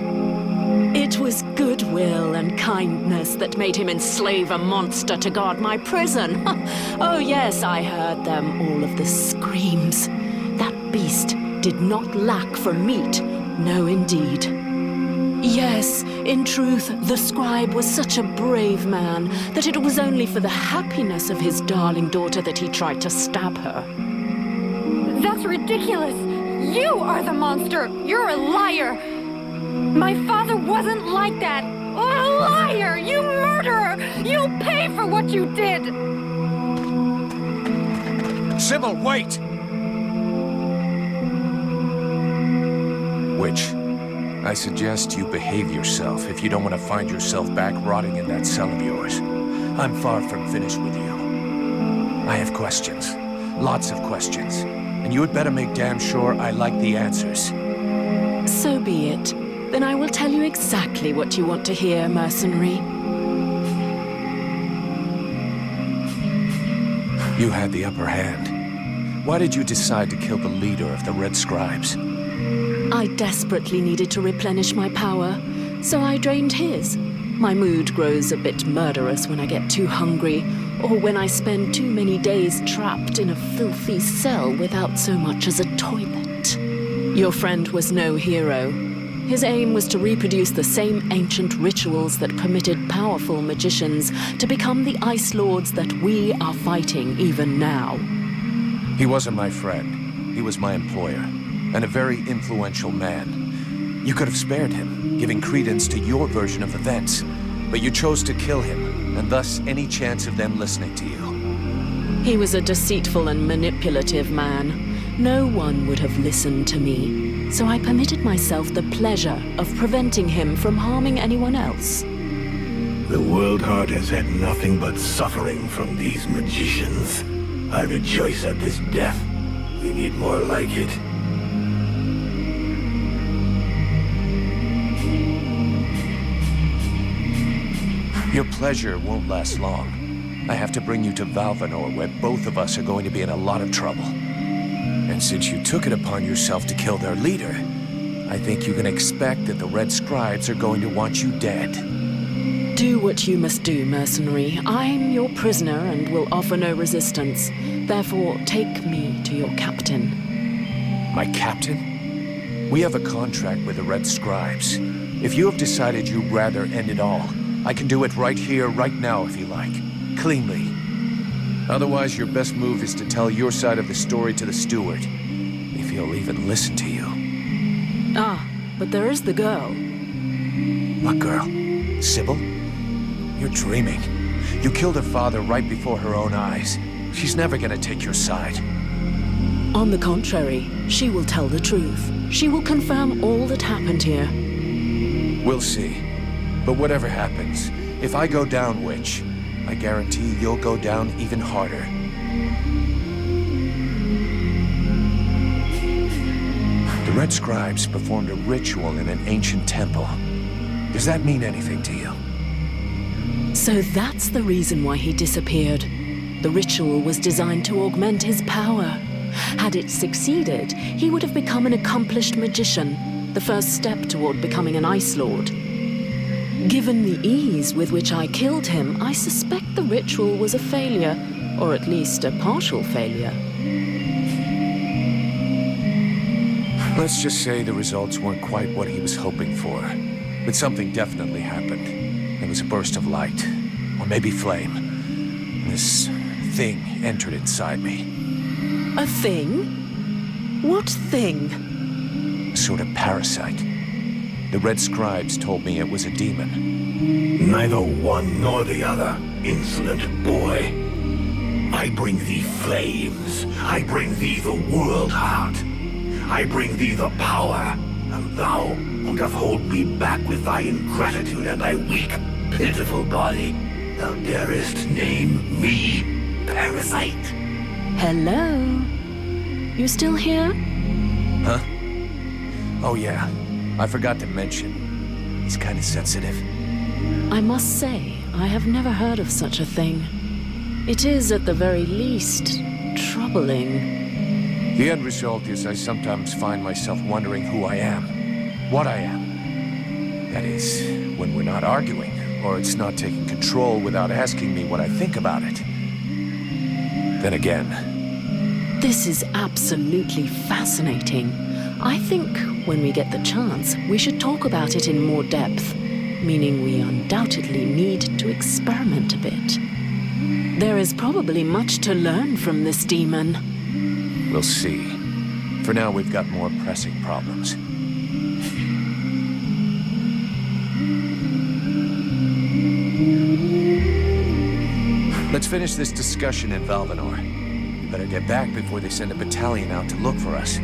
It was goodwill and kindness that made him enslave a monster to guard my prison. Oh yes, I heard them, all of the screams. That beast did not lack for meat. No, indeed. Yes, in truth, the scribe was such a brave man that it was only for the happiness of his darling daughter that he tried to stab her. That's ridiculous! You are the monster! You're a liar! My father wasn't like that! Oh, a liar! You murderer! You'll pay for what you did! Sybil, wait! Witch, I suggest you behave yourself if you don't want to find yourself back rotting in that cell of yours. I'm far from finished with you. I have questions. Lots of questions. And you had better make damn sure I like the answers. So be it. Then I will tell you exactly what you want to hear, mercenary. You had the upper hand. Why did you decide to kill the leader of the Red Scribes? I desperately needed to replenish my power, so I drained his. My mood grows a bit murderous when I get too hungry, or when I spend too many days trapped in a filthy cell without so much as a toilet. Your friend was no hero. His aim was to reproduce the same ancient rituals that permitted powerful magicians to become the Ice Lords that we are fighting even now. He wasn't my friend. He was my employer, and a very influential man. You could have spared him, giving credence to your version of events, but you chose to kill him, and thus any chance of them listening to you. He was a deceitful and manipulative man. No one would have listened to me, so I permitted myself the pleasure of preventing him from harming anyone else. The World Heart has had nothing but suffering from these magicians. I rejoice at this death. We need more like it. Your pleasure won't last long. I have to bring you to Valvanor, where both of us are going to be in a lot of trouble. And since you took it upon yourself to kill their leader, I think you can expect that the Red Scribes are going to want you dead. Do what you must do, mercenary. I'm your prisoner and will offer no resistance. Therefore, take me to your captain. My captain? We have a contract with the Red Scribes. If you have decided you'd rather end it all, I can do it right here, right now, if you like. Cleanly. Otherwise, your best move is to tell your side of the story to the steward. If he'll even listen to you. Ah, but there is the girl. What girl? Sybil? You're dreaming. You killed her father right before her own eyes. She's never gonna take your side. On the contrary, she will tell the truth. She will confirm all that happened here. We'll see. But whatever happens, if I go down, Witch, I guarantee you'll go down even harder. The Red Scribes performed a ritual in an ancient temple. Does that mean anything to you? So that's the reason why he disappeared. The ritual was designed to augment his power. Had it succeeded, he would have become an accomplished magician, the first step toward becoming an Ice Lord. Given the ease with which I killed him, I suspect the ritual was a failure, or at least a partial failure. Let's just say the results weren't quite what he was hoping for. But something definitely happened. There was a burst of light, or maybe flame. This thing entered inside me. A thing? What thing? A sort of parasite. The Red Scribes told me it was a demon. Neither one nor the other, insolent boy. I bring thee flames. I bring thee the World Heart. I bring thee the power, and thou doth hold me back with thy ingratitude and thy weak, pitiful body. Thou darest name me parasite. Hello? still here? Huh? Oh yeah, I forgot to mention. He's kind of sensitive. I must say, I have never heard of such a thing. It is, at the very least, troubling. The end result is I sometimes find myself wondering who I am, what I am. That is, when we're not arguing, or it's not taking control without asking me what I think about it. Then again... This is absolutely fascinating. I think, when we get the chance, we should talk about it in more depth, meaning we undoubtedly need to experiment a bit. There is probably much to learn from this demon. We'll see. For now, we've got more pressing problems. Let's finish this discussion in Valvanor. Better get back before they send a battalion out to look for us.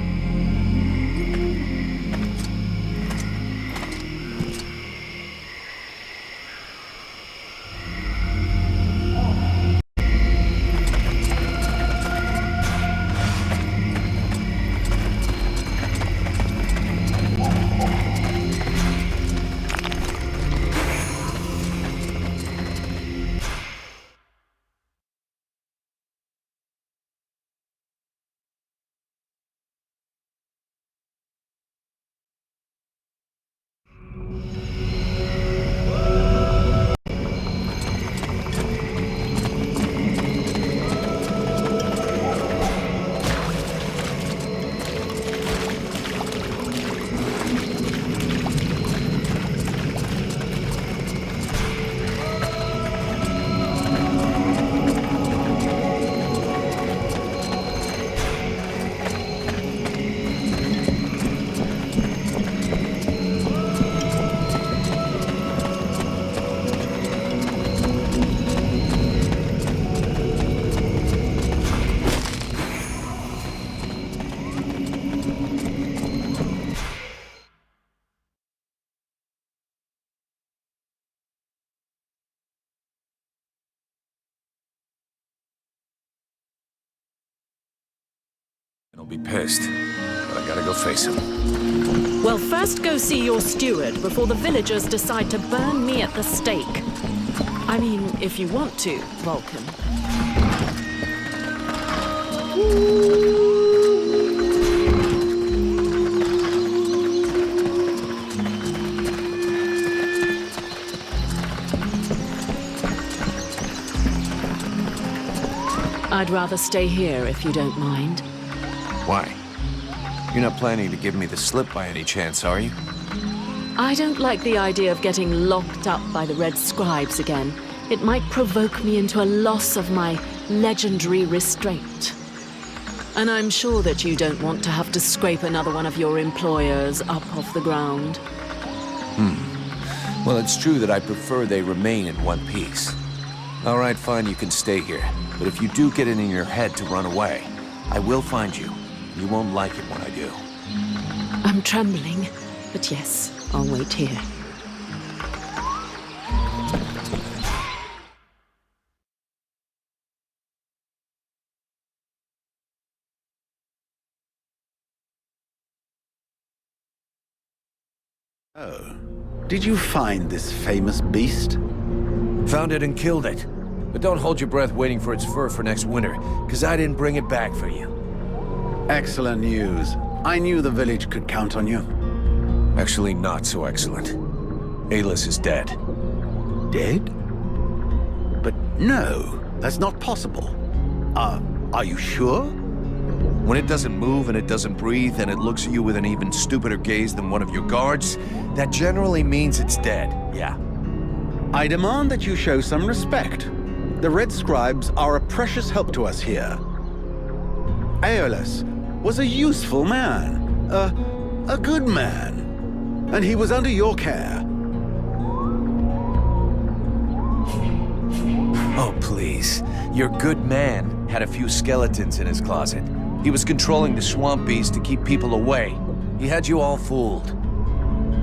He'll be pissed, but I gotta go face him. Well, first go see your steward before the villagers decide to burn me at the stake. I mean, if you want to, Vulcan. I'd rather stay here if you don't mind. Why? You're not planning to give me the slip by any chance, are you? I don't like the idea of getting locked up by the Red Scribes again. It might provoke me into a loss of my legendary restraint. And I'm sure that you don't want to have to scrape another one of your employers up off the ground. Well, it's true that I prefer they remain in one piece. All right, fine, you can stay here. But if you do get it in your head to run away, I will find you. You won't like it when I do. I'm trembling, but yes, I'll wait here. Oh. Did you find this famous beast? Found it and killed it. But don't hold your breath waiting for its fur for next winter, because I didn't bring it back for you. Excellent news. I knew the village could count on you. Actually, not so excellent. Alis is dead. Dead? But no, that's not possible. Are you sure? When it doesn't move and it doesn't breathe and it looks at you with an even stupider gaze than one of your guards, that generally means it's dead, yeah. I demand that you show some respect. The Red Scribes are a precious help to us here. Aeolus was a useful man, a good man, and he was under your care. Oh, please. Your good man had a few skeletons in his closet. He was controlling the swamp bees to keep people away. He had you all fooled.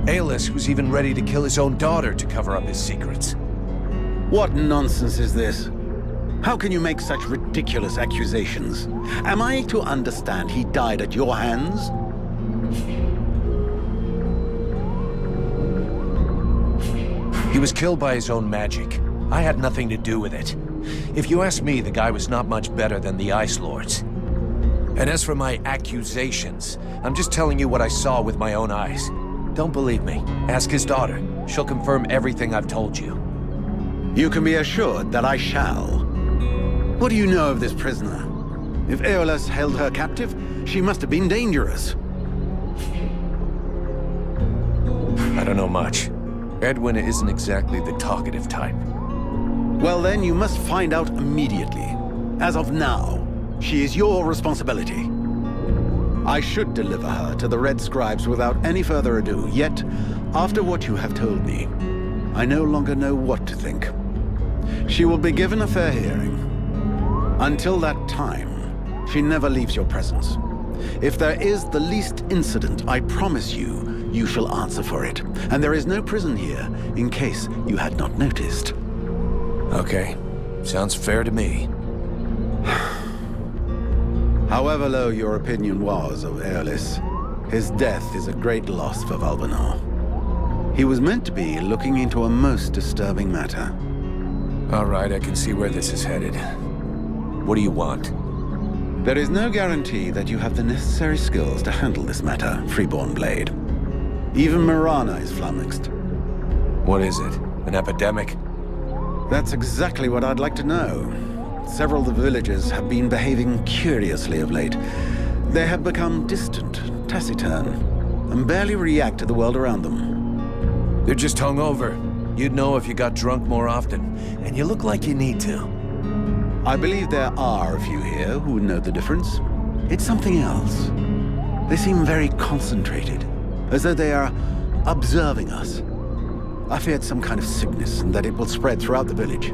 Aeolus was even ready to kill his own daughter to cover up his secrets. What nonsense is this? How can you make such ridiculous ridiculous accusations? Am I to understand he died at your hands? He was killed by his own magic. I had nothing to do with it. If you ask me, the guy was not much better than the Ice Lords. And as for my accusations, I'm just telling you what I saw with my own eyes. Don't believe me. Ask his daughter. She'll confirm everything I've told you. You can be assured that I shall. What do you know of this prisoner? If Aeolus held her captive, she must have been dangerous. I don't know much. Edwin isn't exactly the talkative type. Well then, you must find out immediately. As of now, she is your responsibility. I should deliver her to the Red Scribes without any further ado, yet, after what you have told me, I no longer know what to think. She will be given a fair hearing. Until that time, she never leaves your presence. If there is the least incident, I promise you, you shall answer for it. And there is no prison here, in case you had not noticed. Okay. Sounds fair to me. However low your opinion was of Aeolus, his death is a great loss for Valvanor. He was meant to be looking into a most disturbing matter. All right, I can see where this is headed. What do you want? There is no guarantee that you have the necessary skills to handle this matter, Freeborn Blade. Even Mirana is flummoxed. What is it? An epidemic? That's exactly what I'd like to know. Several of the villagers have been behaving curiously of late. They have become distant, taciturn, and barely react to the world around them. They're just hungover. You'd know if you got drunk more often, and you look like you need to. I believe there are a few here who would know the difference. It's something else. They seem very concentrated, as though they are observing us. I feared some kind of sickness and that it will spread throughout the village.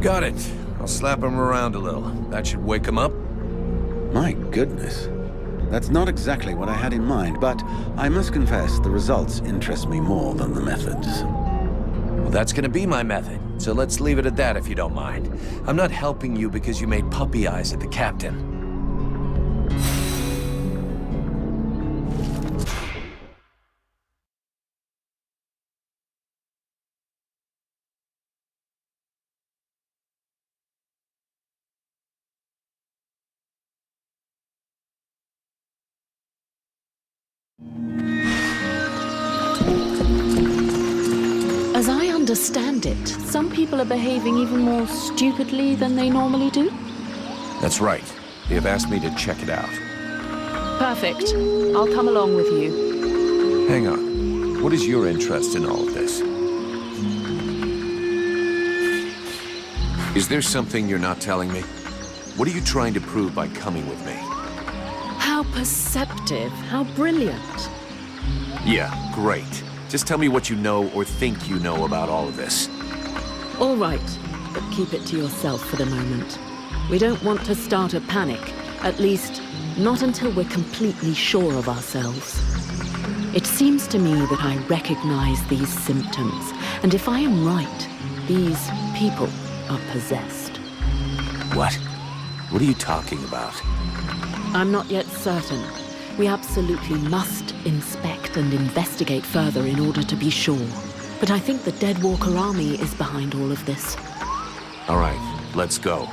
Got it. I'll slap him around a little. That should wake him up. My goodness. That's not exactly what I had in mind, but I must confess the results interest me more than the methods. Well, that's gonna be my method, so let's leave it at that if you don't mind. I'm not helping you because you made puppy eyes at the captain. As I understand it, some people are behaving even more stupidly than they normally do? That's right. They have asked me to check it out. Perfect. I'll come along with you. Hang on. What is your interest in all of this? Is there something you're not telling me? What are you trying to prove by coming with me? How perceptive, how brilliant. Yeah, great. Just tell me what you know or think you know about all of this. All right, but keep it to yourself for the moment. We don't want to start a panic, at least not until we're completely sure of ourselves. It seems to me that I recognize these symptoms, and if I am right, these people are possessed. What? What are you talking about? I'm not yet certain. We absolutely must inspect and investigate further in order to be sure. But I think the Deadwalker army is behind all of this. All right, let's go.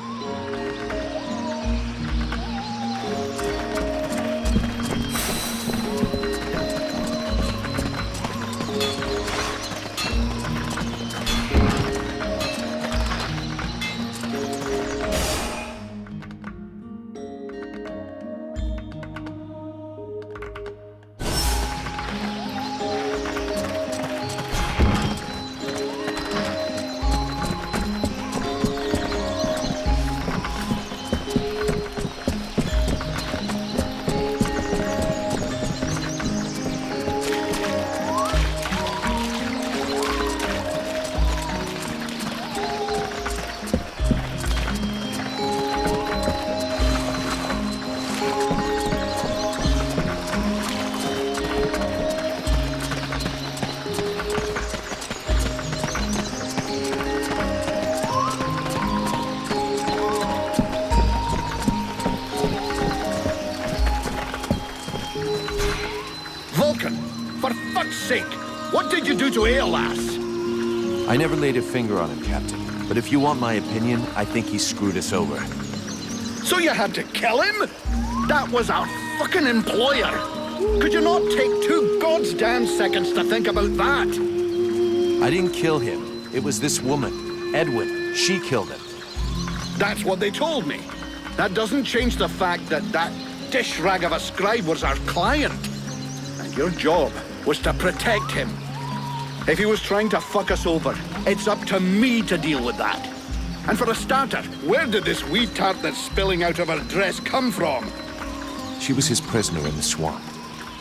sake! What did you do to Aeolas? I never laid a finger on him, Captain. But if you want my opinion, I think he screwed us over. So you had to kill him? That was our fucking employer! Could you not take 2 goddamn seconds to think about that? I didn't kill him. It was this woman, Edwin. She killed him. That's what they told me. That doesn't change the fact that that dish rag of a scribe was our client. And your job was to protect him. If he was trying to fuck us over, it's up to me to deal with that. And for a starter, where did this wee tart that's spilling out of her dress come from? She was his prisoner in the swamp.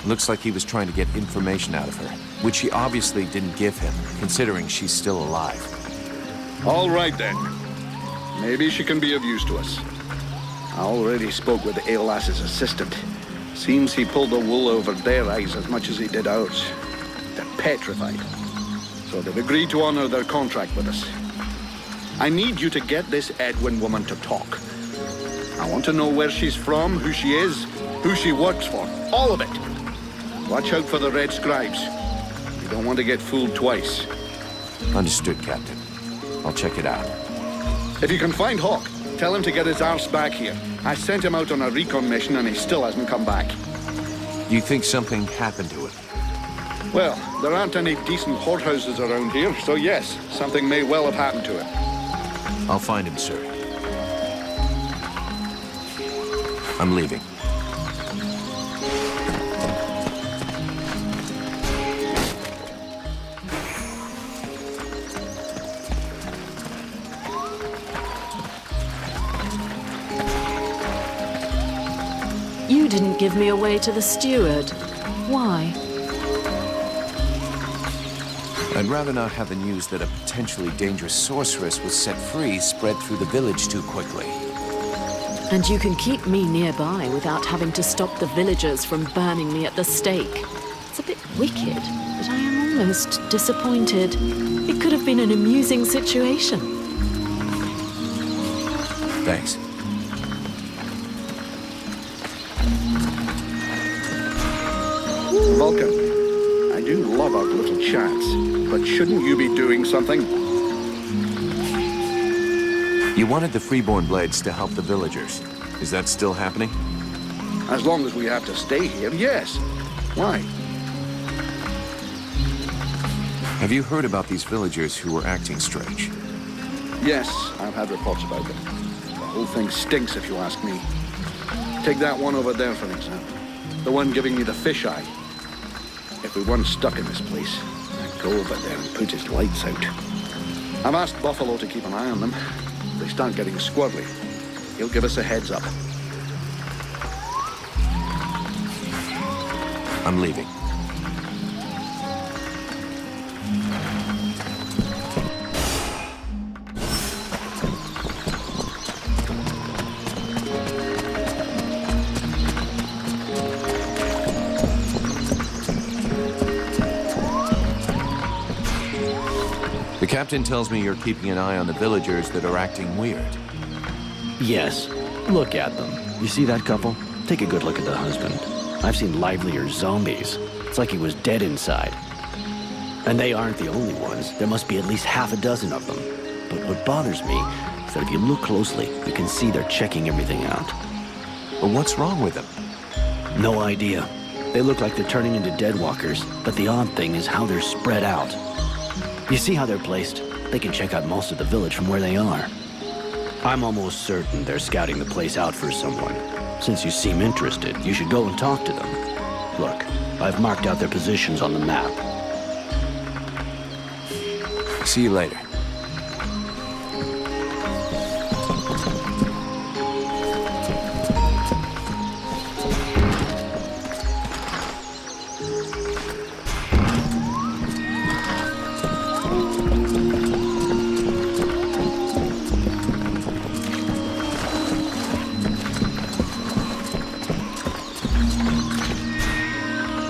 Looks like he was trying to get information out of her, which he obviously didn't give him, considering she's still alive. All right then. Maybe she can be of use to us. I already spoke with Aeolas's assistant. Seems he pulled the wool over their eyes as much as he did ours. They're petrified. So they've agreed to honor their contract with us. I need you to get this Edwin woman to talk. I want to know where she's from, who she is, who she works for. All of it. Watch out for the red scribes. You don't want to get fooled twice. Understood, Captain. I'll check it out. If you can find Hawk, tell him to get his arse back here. I sent him out on a recon mission and he still hasn't come back. You think something happened to him? Well, there aren't any decent whorehouses around here, so yes, something may well have happened to him. I'll find him, sir. I'm leaving. You didn't give me away to the steward. Why? I'd rather not have the news that a potentially dangerous sorceress was set free spread through the village too quickly. And you can keep me nearby without having to stop the villagers from burning me at the stake. It's a bit wicked, but I am almost disappointed. It could have been an amusing situation. Thanks. Vulcan, I do love our little chats, but shouldn't you be doing something? You wanted the Freeborn Blades to help the villagers. Is that still happening? As long as we have to stay here, yes. Why? Have you heard about these villagers who were acting strange? Yes, I've had reports about them. The whole thing stinks if you ask me. Take that one over there, for example. The one giving me the fisheye. If we weren't stuck in this place, I'd go over there and put his lights out. I've asked Buffalo to keep an eye on them. If they start getting squirrely, he'll give us a heads up. I'm leaving. The captain tells me you're keeping an eye on the villagers that are acting weird. Yes. Look at them. You see that couple? Take a good look at the husband. I've seen livelier zombies. It's like he was dead inside. And they aren't the only ones. There must be at least half a dozen of them. But what bothers me is that if you look closely, you can see they're checking everything out. But what's wrong with them? No idea. They look like they're turning into deadwalkers, but the odd thing is how they're spread out. You see how they're placed? They can check out most of the village from where they are. I'm almost certain they're scouting the place out for someone. Since you seem interested, you should go and talk to them. Look, I've marked out their positions on the map. See you later.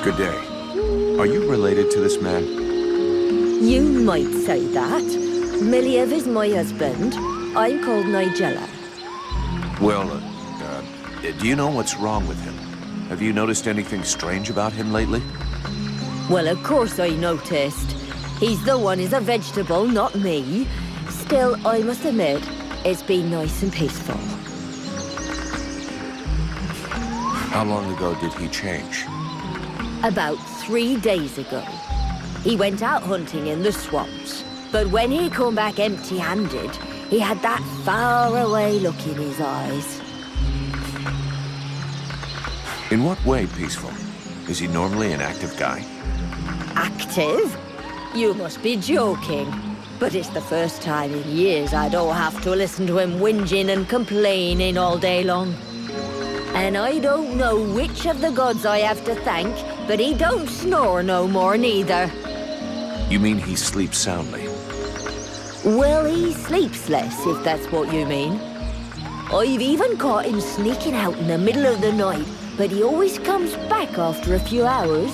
Good day. Are you related to this man? You might say that. Miliev is my husband. I'm called Nigella. Well, do you know what's wrong with him? Have you noticed anything strange about him lately? Well, of course I noticed. He's the one who's a vegetable, not me. Still, I must admit, it's been nice and peaceful. How long ago did he change? About 3 days ago. He went out hunting in the swamps. But when he come back empty-handed, he had that far-away look in his eyes. In what way peaceful? Is he normally an active guy? Active? You must be joking. But it's the first time in years I don't have to listen to him whinging and complaining all day long. And I don't know which of the gods I have to thank, but he don't snore no more neither. You mean he sleeps soundly? Well, he sleeps less, if that's what you mean. I've even caught him sneaking out in the middle of the night, but he always comes back after a few hours.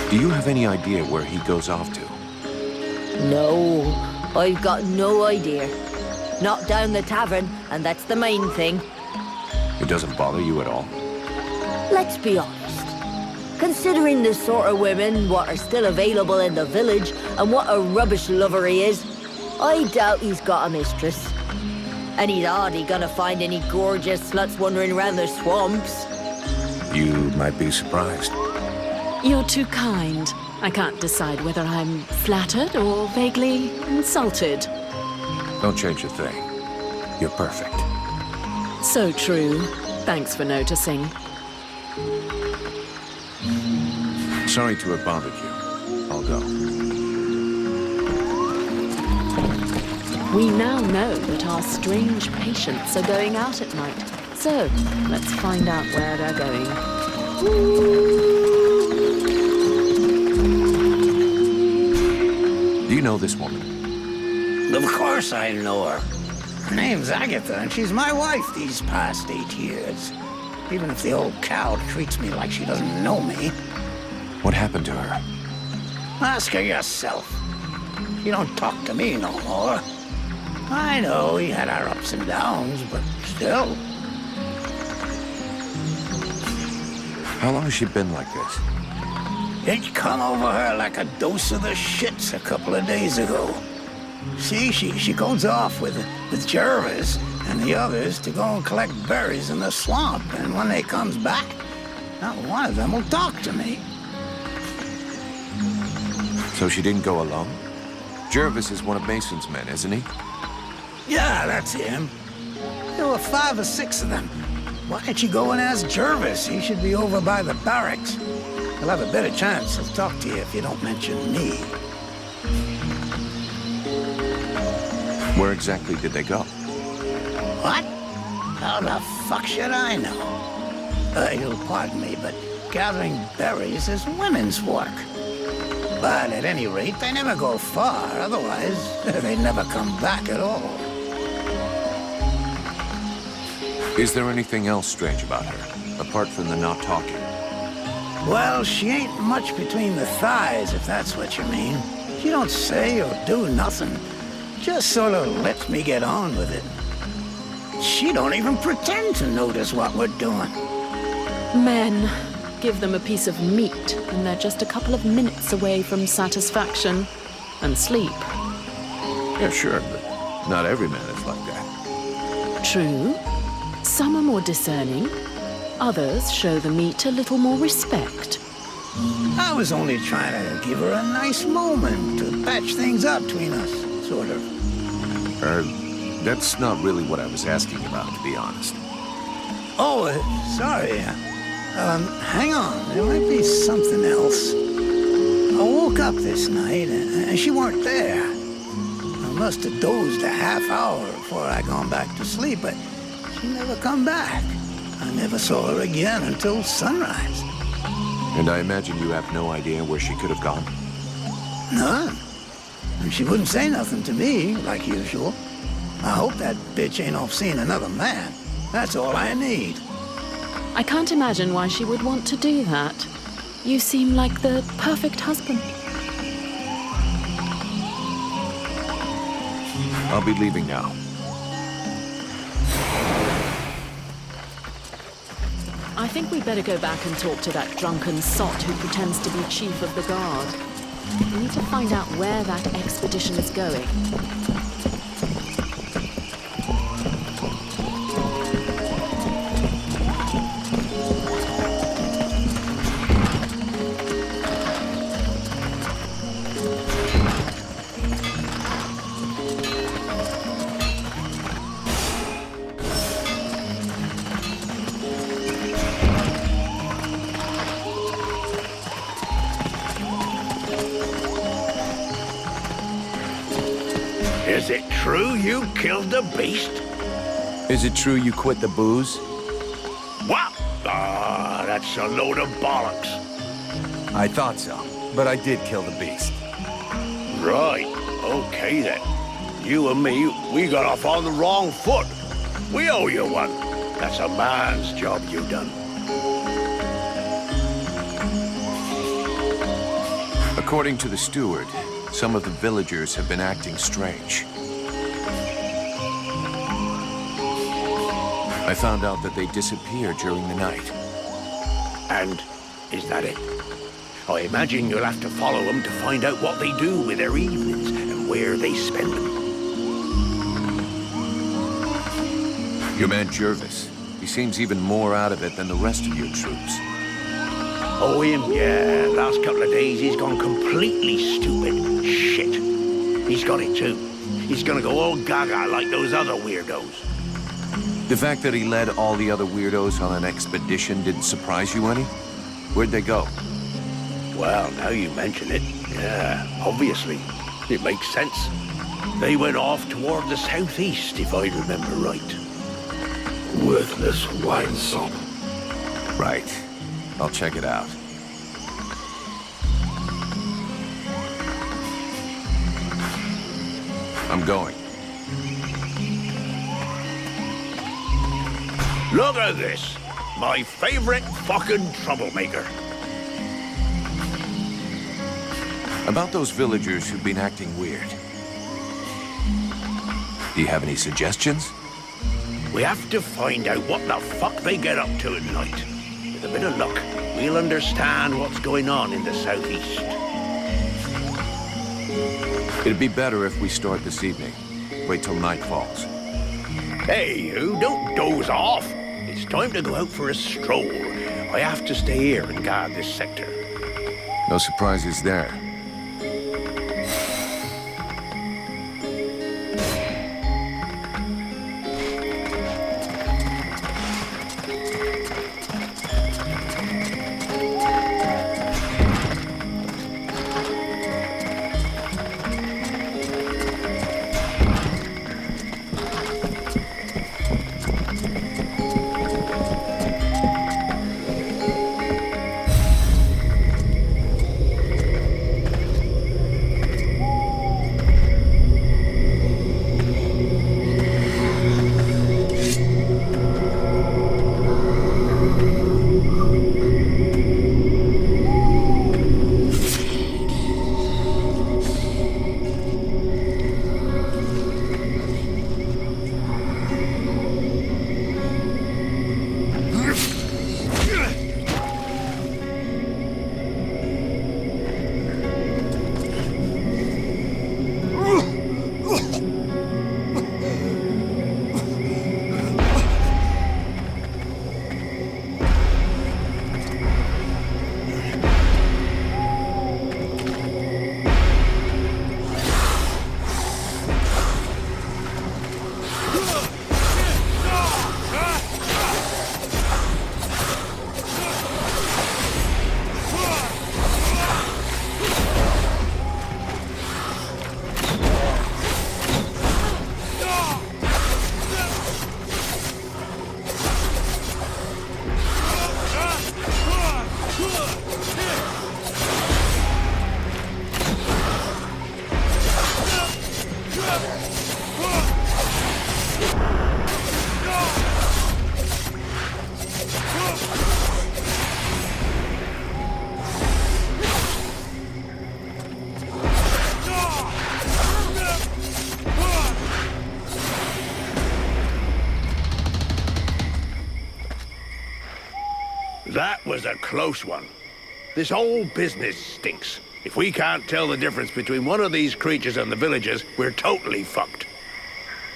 Do you have any idea where he goes off to? No, I've got no idea. Not down the tavern, and that's the main thing. It doesn't bother you at all? Let's be honest. Considering the sort of women what are still available in the village and what a rubbish lover he is, I doubt he's got a mistress. And he's hardly gonna find any gorgeous sluts wandering around the swamps. You might be surprised. You're too kind. I can't decide whether I'm flattered or vaguely insulted. Don't change a thing. You're perfect. So true. Thanks for noticing. Sorry to have bothered you. I'll go. We now know that our strange patients are going out at night. So, let's find out where they're going. Do you know this woman? Of course I know her. Her name's Agatha, and she's my wife these past 8 years. Even if the old cow treats me like she doesn't know me. What happened to her? Ask her yourself. She don't talk to me no more. I know he had our ups and downs, but still. How long has she been like this? It come over her like a dose of the shits a couple of days ago. See, she goes off with Jervis and the others to go and collect berries in the swamp, and when they comes back, not one of them will talk to me. So she didn't go alone? Jervis is one of Mason's men, isn't he? Yeah, that's him. There were 5 or 6 of them. Why don't you go and ask Jervis? He should be over by the barracks. He'll have a better chance to talk to you if you don't mention me. Where exactly did they go? What? How the fuck should I know? You'll pardon me, but gathering berries is women's work. But at any rate, they never go far. Otherwise, they never come back at all. Is there anything else strange about her, apart from the not talking? Well, she ain't much between the thighs, if that's what you mean. She don't say or do nothing. Just sort of lets me get on with it. She don't even pretend to notice what we're doing. Men. Give them a piece of meat, and they're just a couple of minutes away from satisfaction and sleep. Yeah, sure, but not every man is like that. True. Some are more discerning. Others show the meat a little more respect. I was only trying to give her a nice moment to patch things up between us, sort of. That's not really what I was asking about, to be honest. Oh, sorry. Hang on. There might be something else. I woke up this night, and she weren't there. I must have dozed a half hour before I gone back to sleep, but she never come back. I never saw her again until sunrise. And I imagine you have no idea where she could have gone? None. And she wouldn't say nothing to me, like usual. I hope that bitch ain't off seeing another man. That's all I need. I can't imagine why she would want to do that. You seem like the perfect husband. I'll be leaving now. I I think we better go back and talk to that drunken sot who pretends to be chief of the guard. We need to find out where that expedition is going. Is it true you killed the beast? Is it true you quit the booze? What? Ah, that's a load of bollocks. I thought so, but I did kill the beast. Right. Okay then. You and me, we got off on the wrong foot. We owe you one. That's a man's job you done. According to the steward, some of the villagers have been acting strange. I found out that they disappeared during the night. And is that it? I imagine you'll have to follow them to find out what they do with their evenings and where they spend them. Your man Jervis, he seems even more out of it than the rest of your troops. Oh, him? Yeah. Last couple of days, he's gone completely stupid. Shit. He's got it too. He's gonna go all gaga like those other weirdos. The fact that he led all the other weirdos on an expedition didn't surprise you any? Where'd they go? Well, now you mention it, yeah, obviously. It makes sense. They went off toward the southeast, if I remember right. Worthless winesop. Right. I'll check it out. I'm going. Look at this. My favorite fucking troublemaker. About those villagers who've been acting weird. Do you have any suggestions? We have to find out what the fuck they get up to at night. With a bit of luck, we'll understand what's going on in the southeast. It'd be better if we start this evening. Wait till night falls. Hey, you, don't doze off. It's time to go out for a stroll. I have to stay here and guard this sector. No surprises there. That was a close one. This whole business stinks. If we can't tell the difference between one of these creatures and the villagers, we're totally fucked.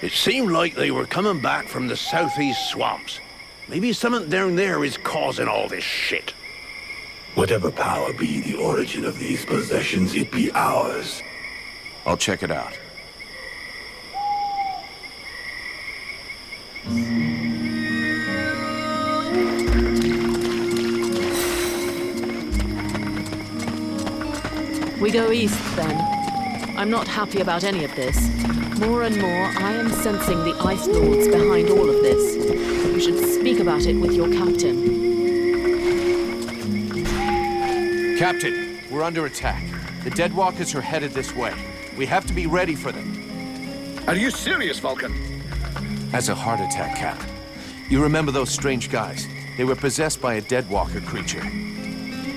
It seemed like they were coming back from the southeast swamps. Maybe something down there is causing all this shit. Whatever power be the origin of these possessions, it be ours. I'll check it out. We go east, then. I'm not happy about any of this. More and more, I am sensing the Ice Lords behind all of this. You should speak about it with your captain. Captain, we're under attack. The Deadwalkers are headed this way. We have to be ready for them. Are you serious, Vulcan? As a heart attack, Cap. You remember those strange guys? They were possessed by a Deadwalker creature.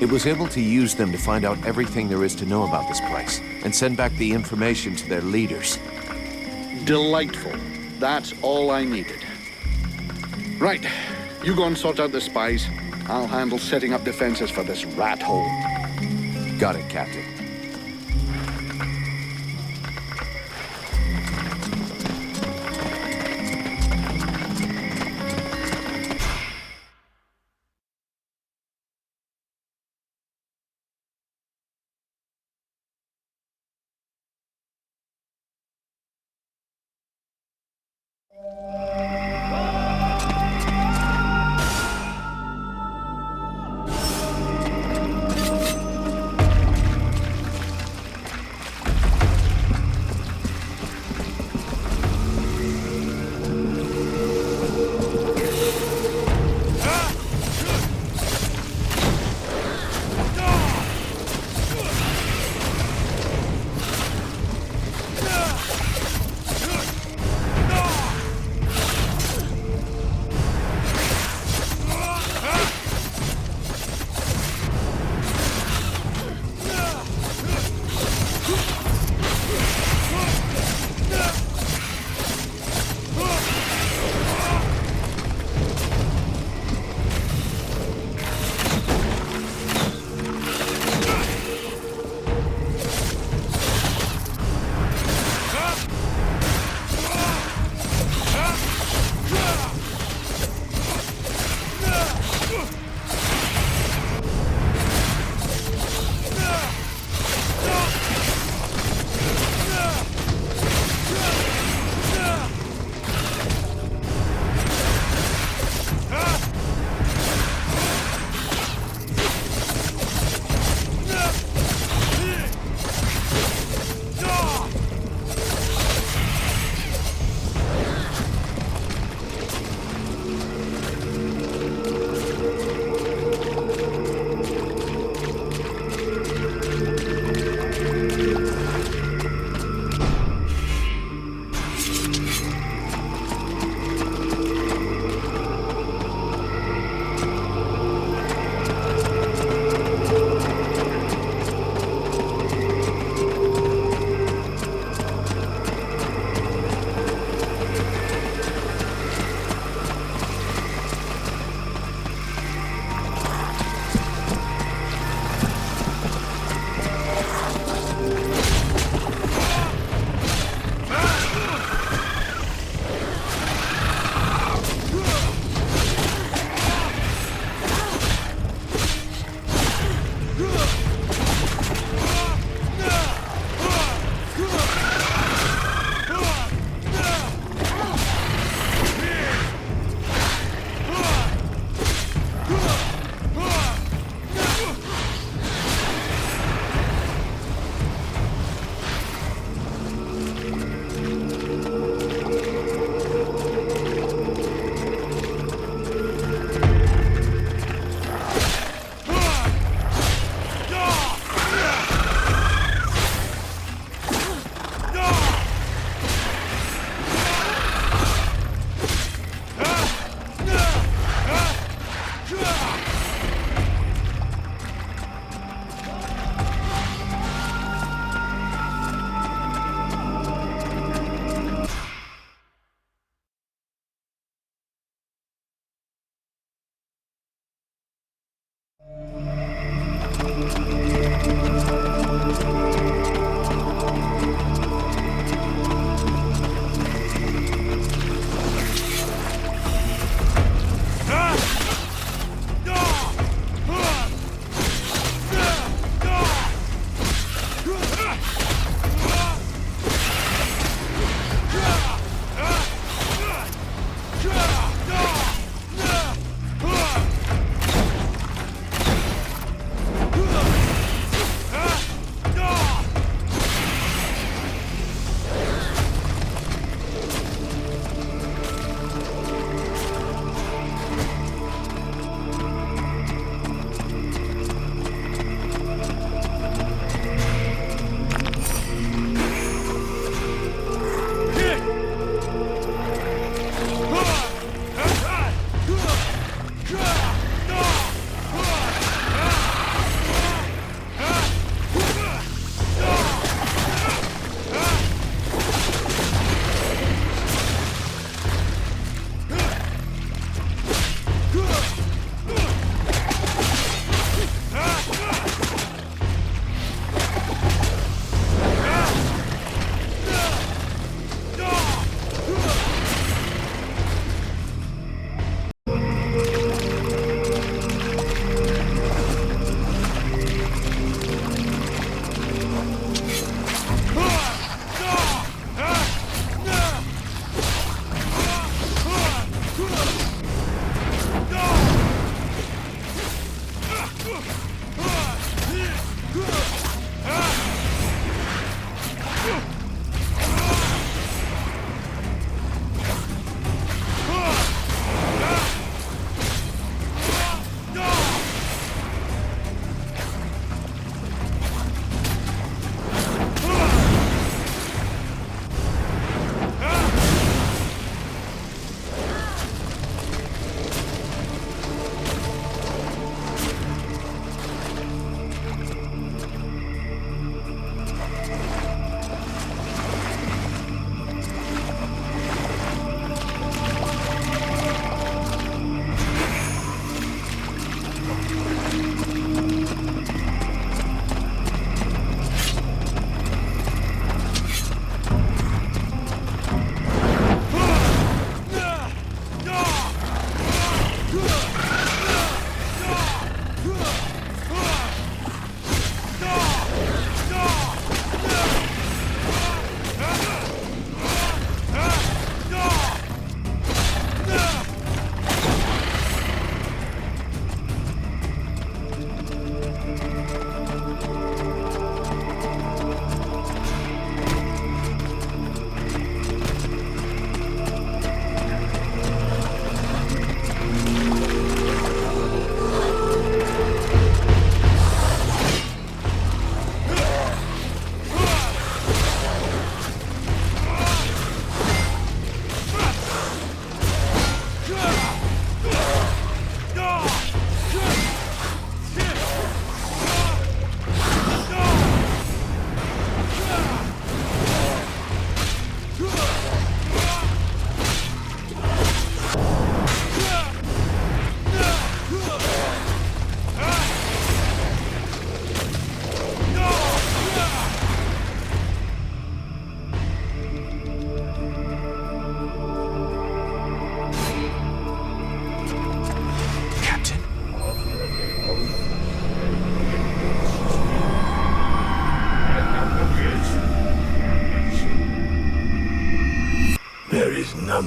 It was able to use them to find out everything there is to know about this place, and send back the information to their leaders. Delightful. That's all I needed. Right. You go and sort out the spies. I'll handle setting up defenses for this rat hole. Got it, Captain.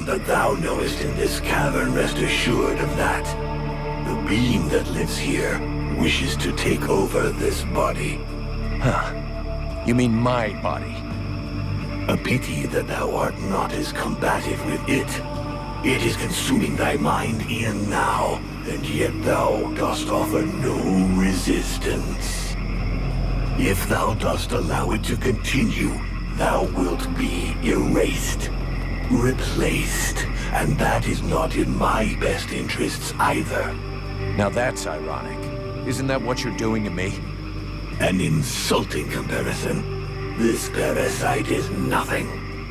that thou knowest in this cavern, rest assured of that. The being that lives here wishes to take over this body. Huh. You mean my body? A pity that thou art not as combative with it. It is consuming thy mind e'en now, and yet thou dost offer no resistance. If thou dost allow it to continue, thou wilt be erased, replaced, and that is not in my best interests either. Now that's ironic. Isn't that what you're doing to me? An insulting comparison. This parasite is nothing.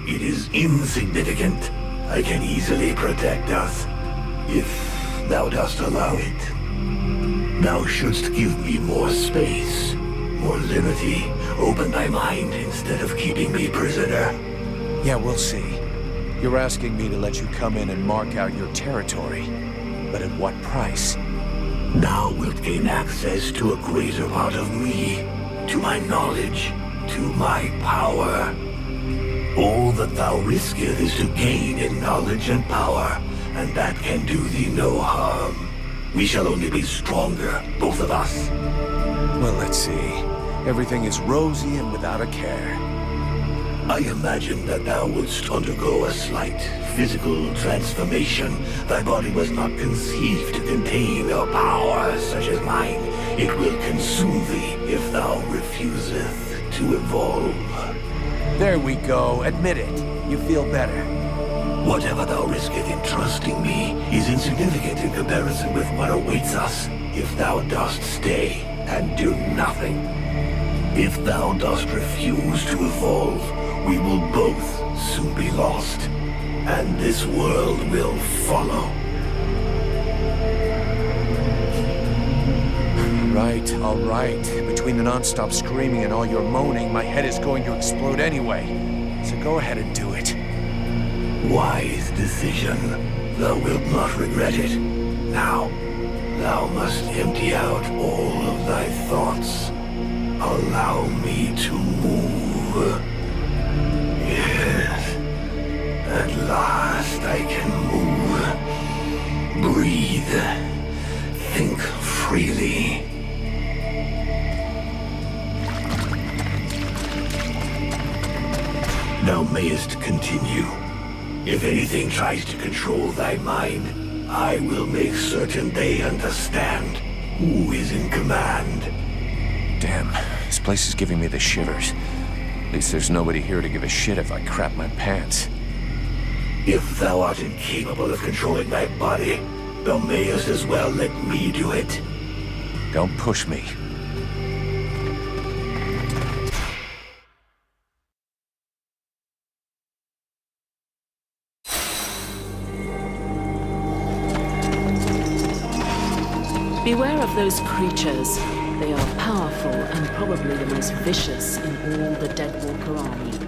It is insignificant. I can easily protect us, if thou dost allow it. Thou shouldst give me more space, more liberty. Open thy mind instead of keeping me prisoner. Yeah, we'll see. You're asking me to let you come in and mark out your territory. But at what price? Thou wilt gain access to a greater part of me, to my knowledge, to my power. All that thou risketh is to gain in knowledge and power, and that can do thee no harm. We shall only be stronger, both of us. Well, let's see. Everything is rosy and without a care. I imagine that thou wouldst undergo a slight physical transformation. Thy body was not conceived to contain a power such as mine. It will consume thee if thou refuseth to evolve. There we go. Admit it. You feel better. Whatever thou risketh in trusting me is insignificant in comparison with what awaits us if thou dost stay and do nothing. If thou dost refuse to evolve, we will both soon be lost, and this world will follow. Right, all right. Between the non-stop screaming and all your moaning, my head is going to explode anyway. So go ahead and do it. Wise decision. Thou wilt not regret it. Now, thou must empty out all of thy thoughts. Allow me to move. Yes. At last I can move. Breathe. Think freely. Thou mayest continue. If anything tries to control thy mind, I will make certain they understand who is in command. Damn, this place is giving me the shivers. At least there's nobody here to give a shit if I crap my pants. If thou art incapable of controlling thy body, thou mayest as well let me do it. Don't push me. Beware of those creatures. They are powerful and probably the most vicious in all the Deadwalker army.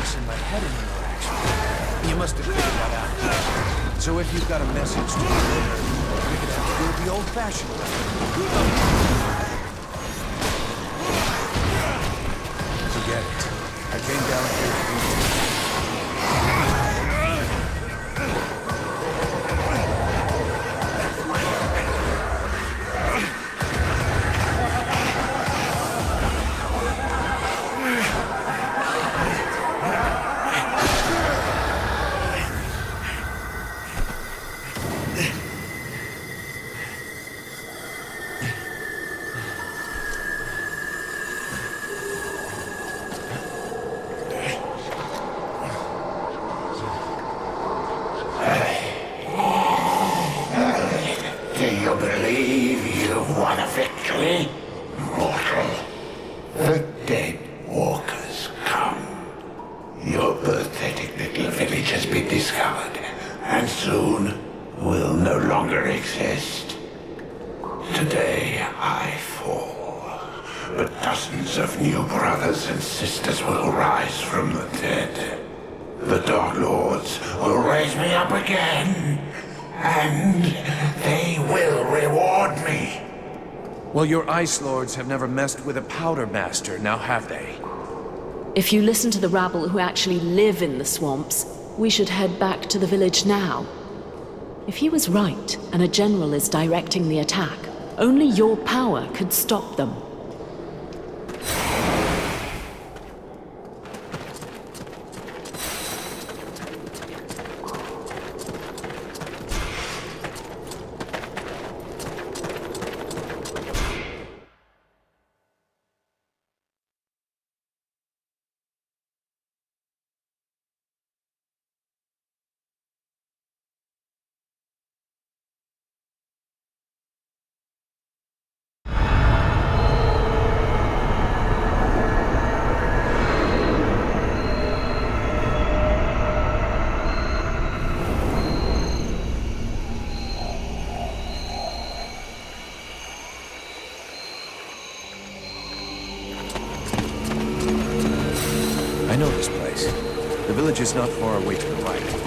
voice in my head anymore, actually. You must have figured that out. So if you've got a message to deliver, you're gonna have to do it the old-fashioned way. Forget it. I came down here to do Do you believe you've won a victory, mortal? The dead walkers come. Your pathetic little village has been discovered, and soon will no longer exist. Today I fall, but dozens of new brothers and sisters will rise from the dead. The Dark Lords will raise me up again, and they will reward me. Well, your Ice Lords have never messed with a Powdermaster, now have they? If you listen to the rabble who actually live in the swamps, we should head back to the village now. If he was right, and a general is directing the attack, only your power could stop them. I know this place. The village is not far away to the right.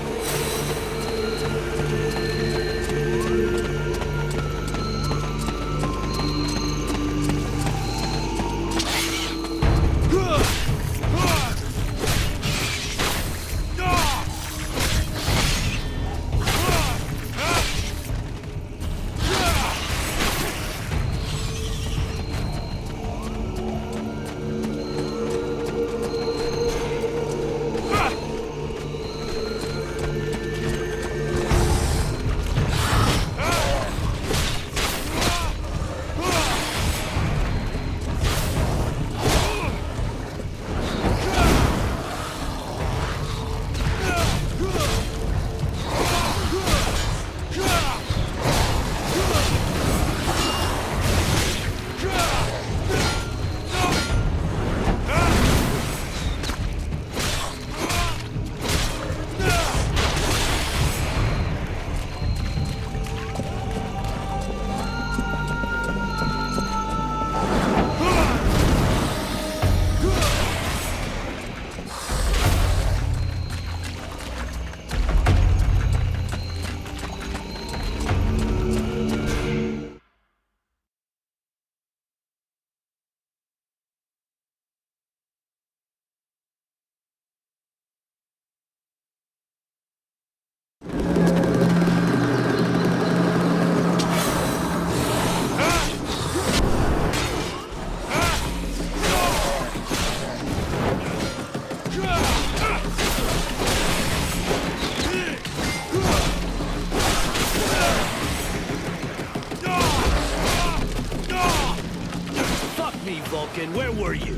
Where were you?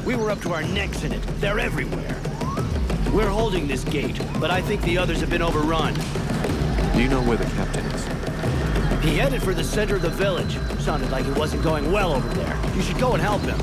We were up to our necks in it. They're everywhere. We're holding this gate, but I think the others have been overrun. Do you know where the captain is? He headed for the center of the village. Sounded like it wasn't going well over there. You should go and help him.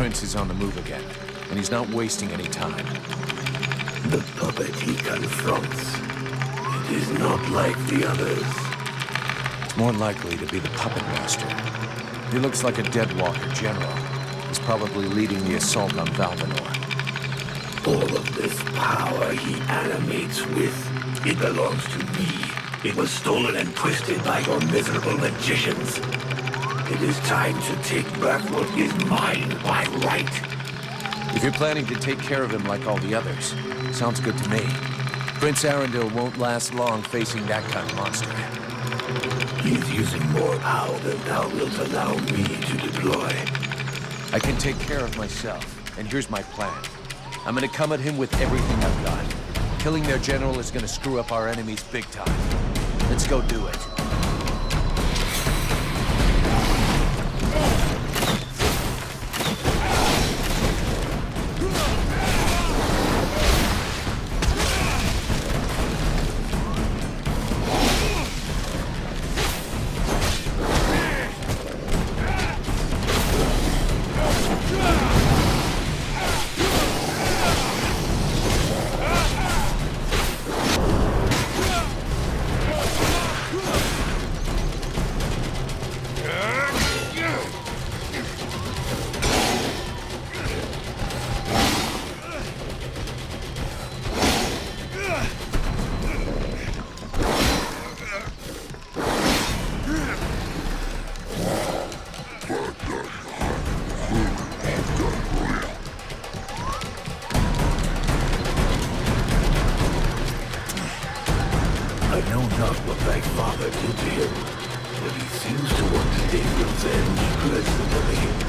Prince is on the move again, and he's not wasting any time. The puppet he confronts. It is not like the others. It's more likely to be the puppet master. He looks like a Deadwalker general. He's probably leading the assault on Valvanor. All of this power he animates with, it belongs to me. It was stolen and twisted by your miserable magicians. It is time to take back what is mine by right. If you're planning to take care of him like all the others, sounds good to me. Prince Arundel won't last long facing that kind of monster. He's using more power than thou wilt allow me to deploy. I can take care of myself, and here's my plan. I'm gonna come at him with everything I've got. Killing their general is gonna screw up our enemies big time. Let's go do it. I know not what thy father did to him, but he seems to want to take revenge personally.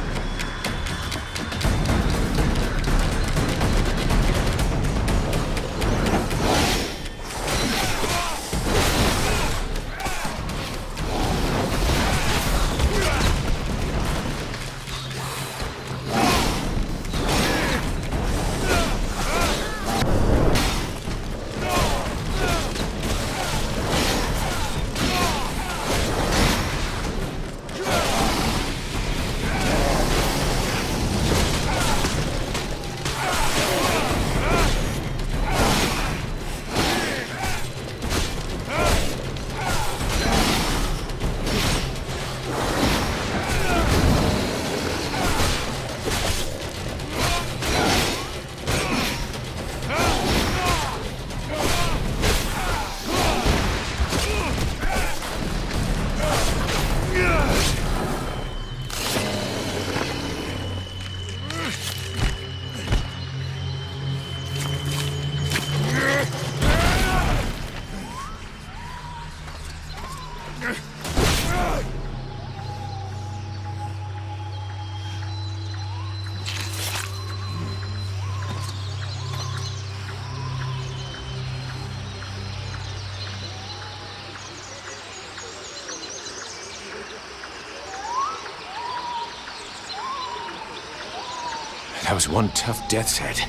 That was one tough death's head,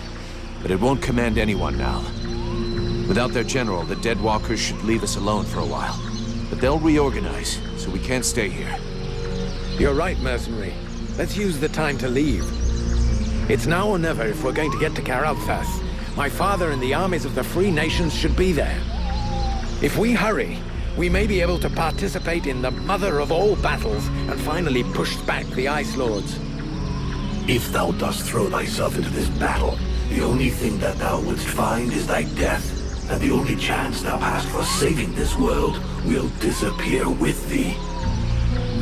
but it won't command anyone now. Without their general, the Deadwalkers should leave us alone for a while. But they'll reorganize, so we can't stay here. You're right, mercenary. Let's use the time to leave. It's now or never if we're going to get to Karalthas. My father and the armies of the Free Nations should be there. If we hurry, we may be able to participate in the mother of all battles and finally push back the Ice Lords. If thou dost throw thyself into this battle, the only thing that thou wouldst find is thy death, and the only chance thou hast for saving this world will disappear with thee.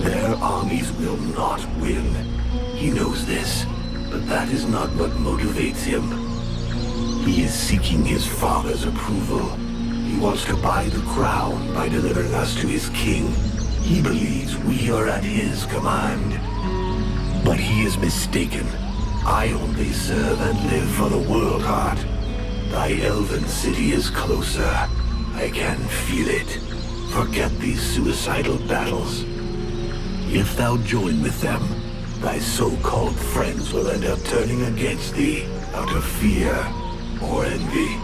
Their armies will not win. He knows this, but that is not what motivates him. He is seeking his father's approval. He wants to buy the crown by delivering us to his king. He believes we are at his command. But he is mistaken. I only serve and live for the World Heart. Thy elven city is closer. I can feel it. Forget these suicidal battles. If thou join with them, thy so-called friends will end up turning against thee out of fear or envy.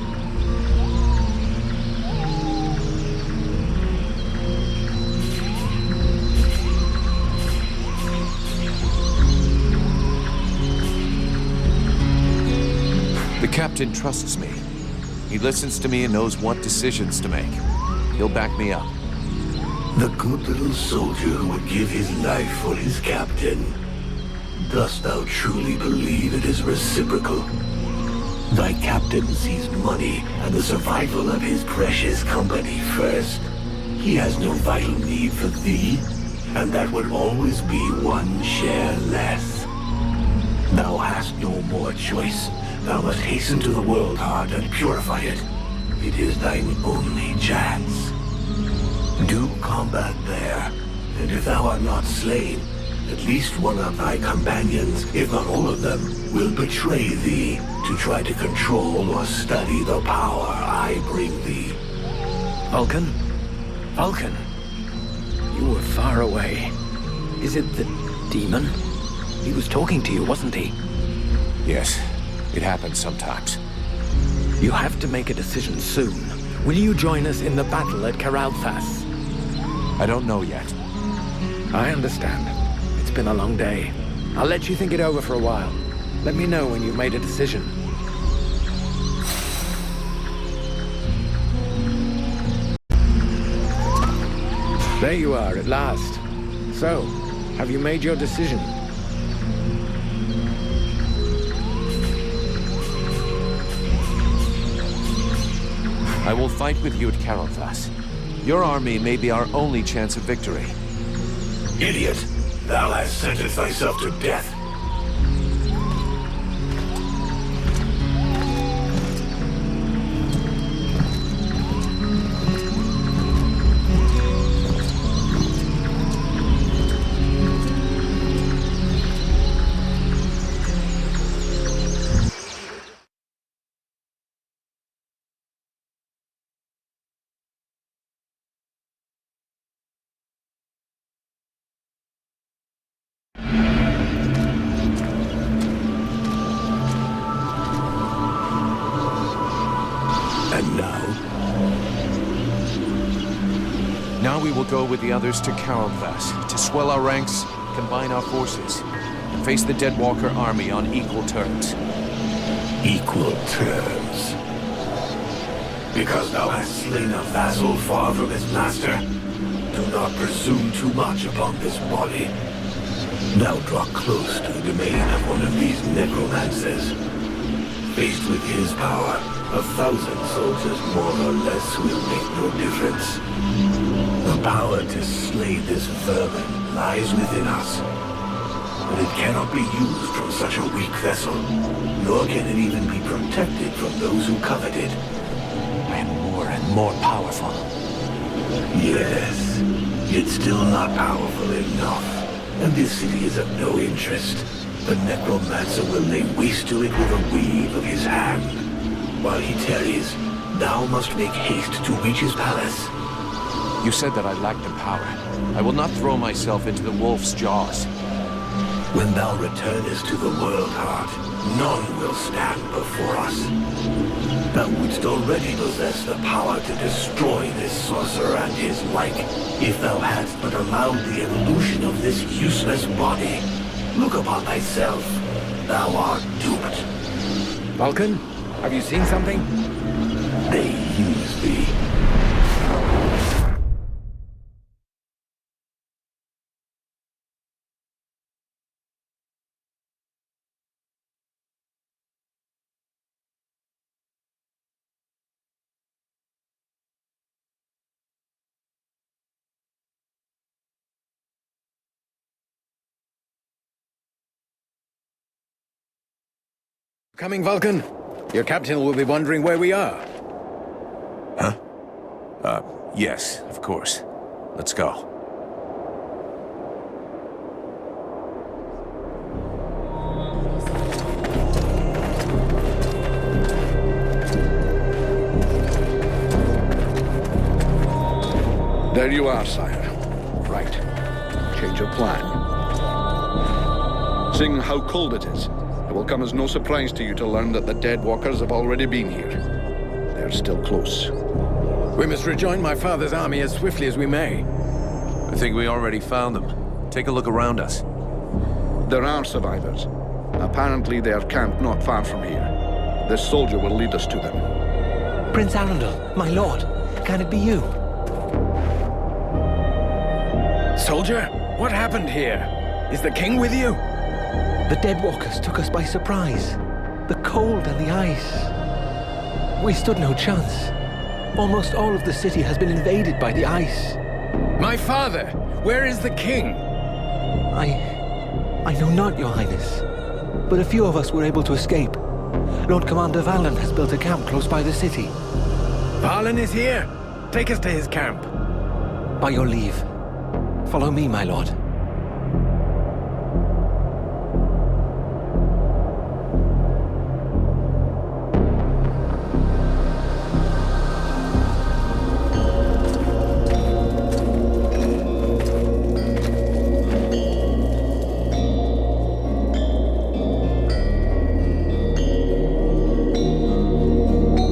captain trusts me. He listens to me and knows what decisions to make. He'll back me up. The good little soldier who would give his life for his captain. Dost thou truly believe it is reciprocal? Thy captain sees money and the survival of his precious company first. He has no vital need for thee, and that would always be one share less. Thou hast no more choice. Thou must hasten to the world heart and purify it. It is thine only chance. Do combat there, and if thou art not slain, at least one of thy companions, if not all of them, will betray thee to try to control or study the power I bring thee. Vulcan? Vulcan? You were far away. Is it the demon? He was talking to you, wasn't he? Yes, it happens sometimes. You have to make a decision soon. Will you join us in the battle at Karalthas? I don't know yet. I understand. It's been a long day. I'll let you think it over for a while. Let me know when you've made a decision. There you are, at last. So, have you made your decision? I will fight with you at Karalthas. Your army may be our only chance of victory. Idiot! Thou hast sentenced thyself to death. Now we will go with the others to Karalthas, to swell our ranks, combine our forces, and face the Deadwalker army on equal terms. Equal terms? Because thou hast slain a vassal far from his master, do not presume too much upon this body. Now draw close to the domain of one of these necromancers. Faced with his power, 1,000 soldiers more or less will make no difference. The power to slay this vermin lies within us. But it cannot be used from such a weak vessel, nor can it even be protected from those who covet it. I am more and more powerful. Yes, yet still not powerful enough. And this city is of no interest. The necromancer will lay waste to it with a wave of his hand. While he tarries, thou must make haste to reach his palace. You said that I lacked the power. I will not throw myself into the wolf's jaws. When thou returnest to the world heart, none will stand before us. Thou wouldst already possess the power to destroy this sorcerer and his like, if thou hadst but allowed the evolution of this useless body. Look upon thyself. Thou art duped. Vulcan, have you seen something? They use thee. Coming, Vulcan? Your captain will be wondering where we are. Huh? Yes, of course. Let's go. There you are, sire. Right. Change of plan. Seeing how cold it is, it will come as no surprise to you to learn that the Deadwalkers have already been here. They're still close. We must rejoin my father's army as swiftly as we may. I think we already found them. Take a look around us. There are survivors. Apparently they are camped not far from here. This soldier will lead us to them. Prince Arundel, my lord, can it be you? Soldier, what happened here? Is the king with you? The Deadwalkers took us by surprise. The cold and the ice. We stood no chance. Almost all of the city has been invaded by the ice. My father, where is the king? I know not, Your Highness. But a few of us were able to escape. Lord Commander Valen has built a camp close by the city. Valen is here. Take us to his camp. By your leave. Follow me, my lord.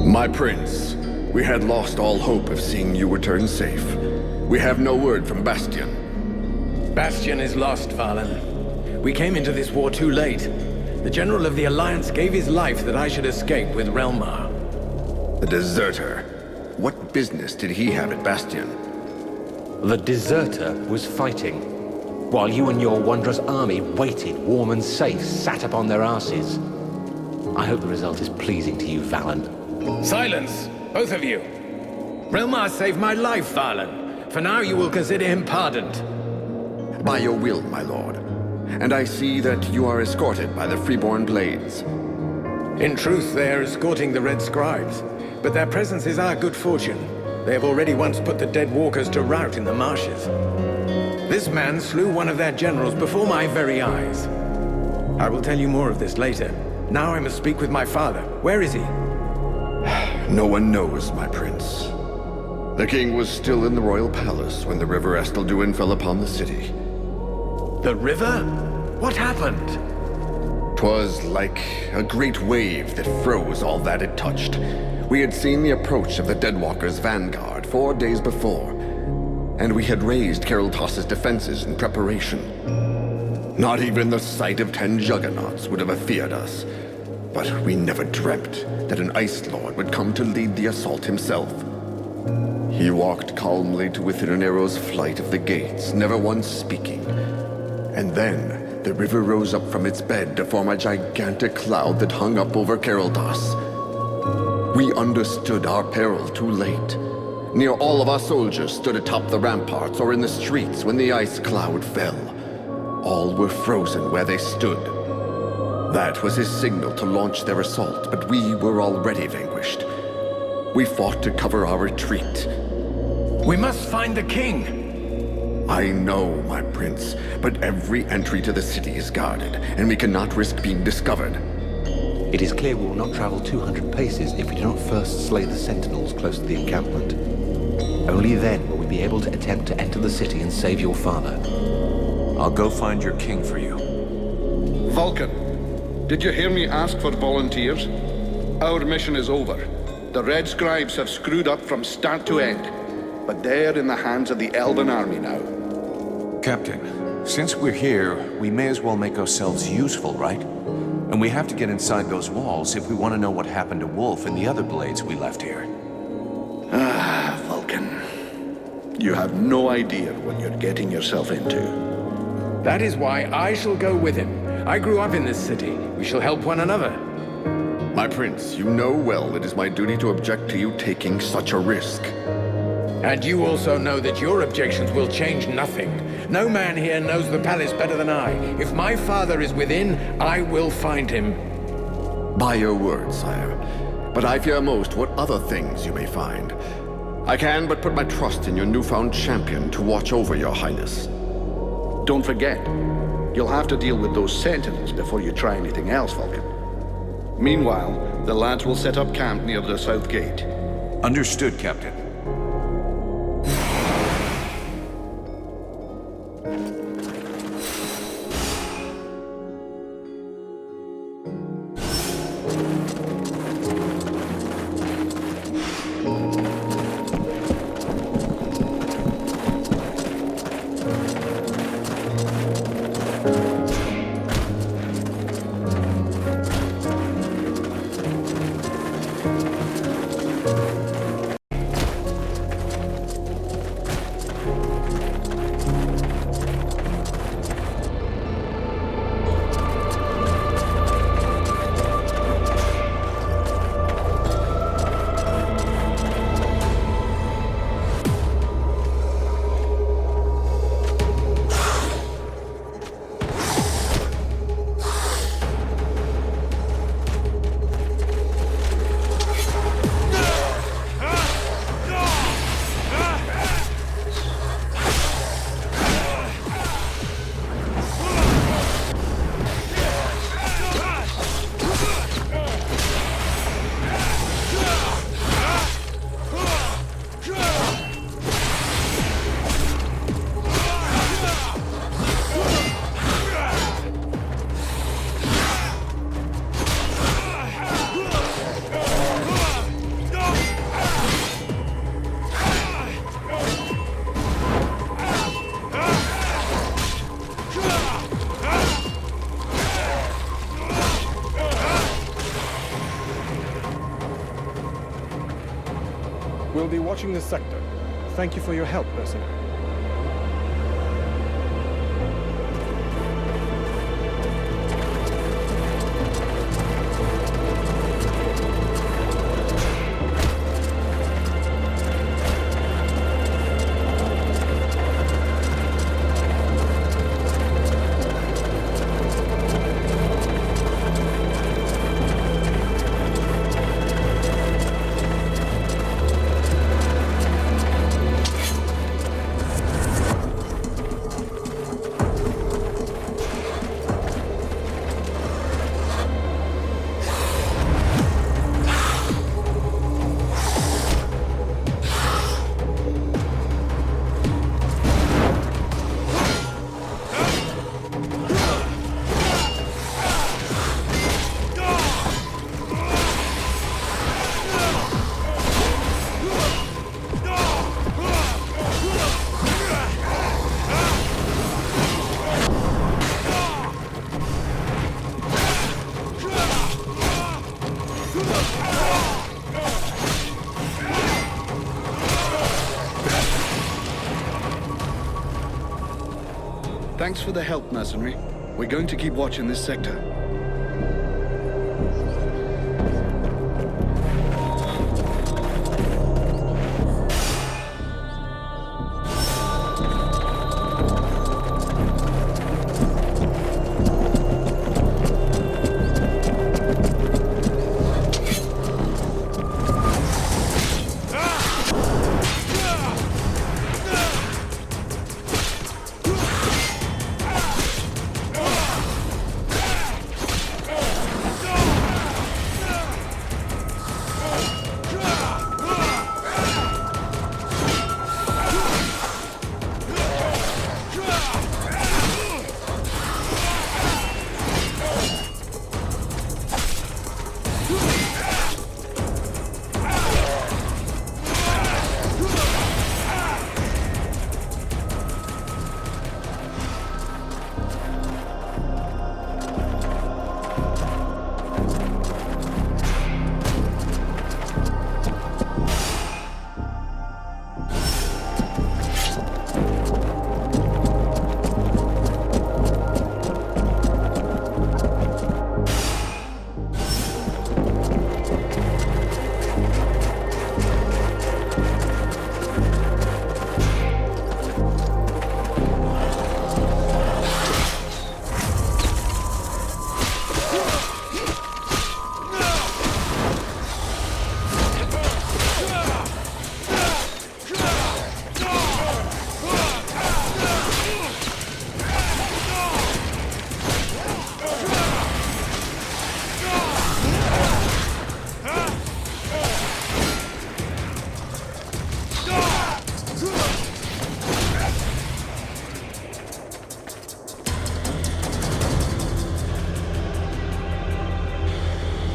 My prince, we had lost all hope of seeing you return safe. We have no word from Bastion. Bastion is lost, Valen. We came into this war too late. The General of the Alliance gave his life that I should escape with Relmar. The deserter. What business did he have at Bastion? The deserter was fighting, while you and your wondrous army waited, warm and safe, sat upon their asses. I hope the result is pleasing to you, Valen. Silence, both of you. Relmar saved my life, Valen. For now you will consider him pardoned. By your will, my lord. And I see that you are escorted by the Freeborn Blades. In truth, they are escorting the Red Scribes, but their presence is our good fortune. They have already once put the Dead Walkers to rout in the marshes. This man slew one of their generals before my very eyes. I will tell you more of this later. Now I must speak with my father. Where is he? No one knows, my prince. The king was still in the royal palace when the river Estelduin fell upon the city. The river? What happened? 'Twas like a great wave that froze all that it touched. We had seen the approach of the Deadwalkers' vanguard 4 days before, and we had raised Keraltos' defenses in preparation. Not even the sight of 10 juggernauts would have feared us. But we never dreamt that an Ice Lord would come to lead the assault himself. He walked calmly to within an arrow's flight of the gates, never once speaking. And then the river rose up from its bed to form a gigantic cloud that hung up over Keraltos. We understood our peril too late. Near all of our soldiers stood atop the ramparts or in the streets when the ice cloud fell. All were frozen where they stood. That was his signal to launch their assault, but we were already vanquished. We fought to cover our retreat. We must find the king! I know, my prince, but every entry to the city is guarded, and we cannot risk being discovered. It is clear we will not travel 200 paces if we do not first slay the sentinels close to the encampment. Only then will we be able to attempt to enter the city and save your father. I'll go find your king for you. Vulcan, did you hear me ask for volunteers? Our mission is over. The Red Scribes have screwed up from start to end, but they're in the hands of the Elven army now. Captain, since we're here, we may as well make ourselves useful, right? And we have to get inside those walls if we want to know what happened to Wolf and the other blades we left here. Ah, Vulcan. You have no idea what you're getting yourself into. That is why I shall go with him. I grew up in this city. We shall help one another. My prince, you know well it is my duty to object to you taking such a risk. And you also know that your objections will change nothing. No man here knows the palace better than I. If my father is within, I will find him. By your word, sire. But I fear most what other things you may find. I can but put my trust in your newfound champion to watch over your highness. Don't forget, you'll have to deal with those sentinels before you try anything else, Vulcan. Meanwhile, the lads will set up camp near the south gate. Understood, Captain. will be watching this sector. Thank you for your help, mercenary. Thanks for the help, mercenary. We're going to keep watching this sector.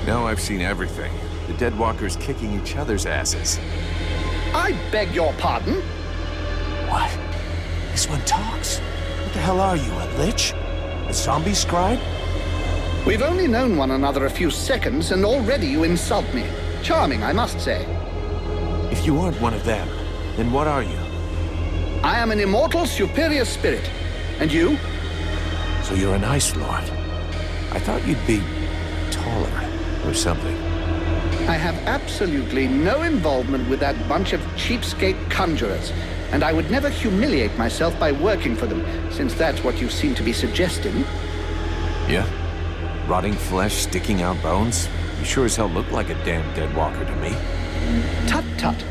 Now I've seen everything. The Deadwalkers kicking each other's asses. I beg your pardon? What? This one talks. What the hell are you, a lich? A zombie scribe? We've only known one another a few seconds, and already you insult me. Charming, I must say. If you aren't one of them, then what are you? I am an immortal superior spirit. And you? So you're an Ice Lord. I thought you'd be taller or something. I have absolutely no involvement with that bunch of cheapskate conjurers, and I would never humiliate myself by working for them, since that's what you seem to be suggesting. Yeah? Rotting flesh, sticking out bones? You sure as hell look like a damn Deadwalker to me. Tut tut.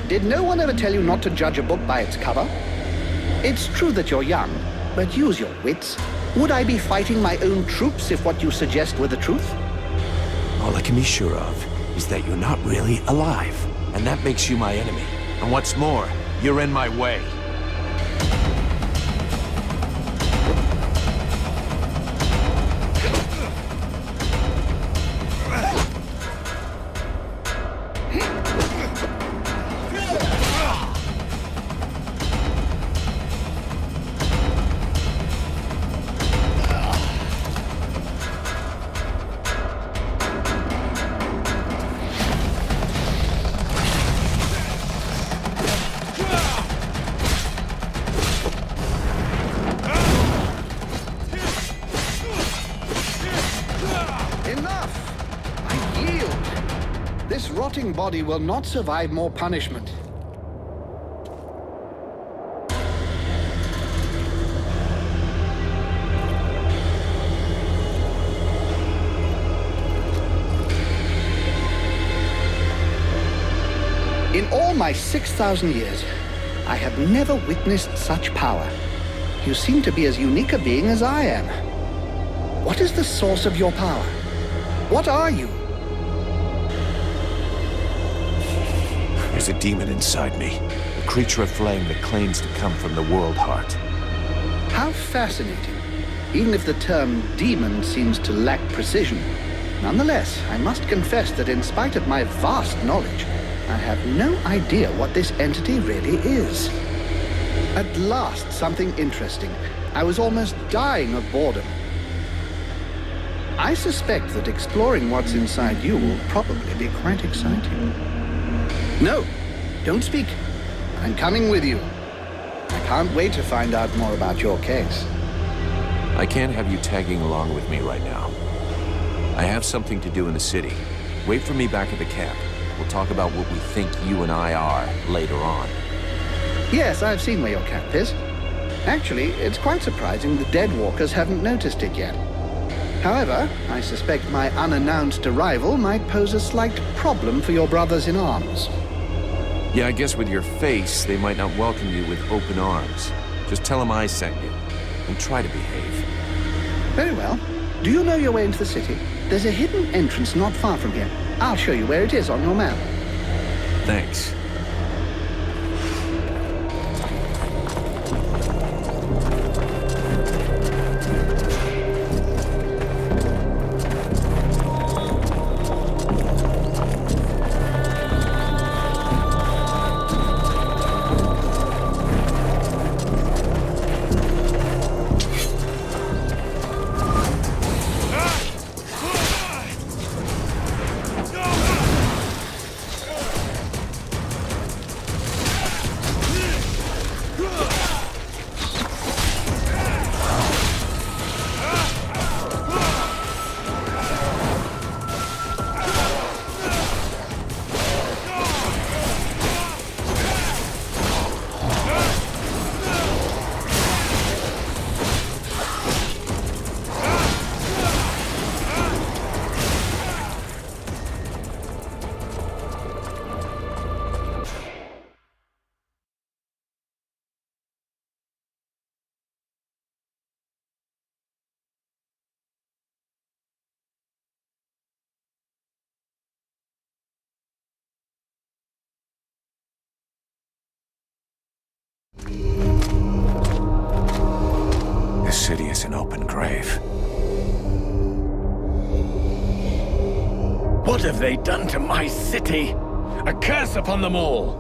Did no one ever tell you not to judge a book by its cover? It's true that you're young, but use your wits. Would I be fighting my own troops if what you suggest were the truth? All I can be sure of is that you're not really alive. And that makes you my enemy. And what's more, you're in my way. This rotting body will not survive more punishment. In all my 6,000 years, I have never witnessed such power. You seem to be as unique a being as I am. What is the source of your power? What are you? There's a demon inside me. A creature of flame that claims to come from the world heart. How fascinating. Even if the term demon seems to lack precision. Nonetheless, I must confess that in spite of my vast knowledge, I have no idea what this entity really is. At last, something interesting. I was almost dying of boredom. I suspect that exploring what's inside you will probably be quite exciting. No, don't speak. I'm coming with you. I can't wait to find out more about your case. I can't have you tagging along with me right now. I have something to do in the city. Wait for me back at the camp. We'll talk about what we think you and I are later on. Yes, I've seen where your camp is. Actually, it's quite surprising the Deadwalkers haven't noticed it yet. However, I suspect my unannounced arrival might pose a slight problem for your brothers in arms. Yeah, I guess with your face, they might not welcome you with open arms. Just tell them I sent you, and try to behave. Very well. Do you know your way into the city? There's a hidden entrance not far from here. I'll show you where it is on your map. Thanks. This city is an open grave. What have they done to my city? A curse upon them all!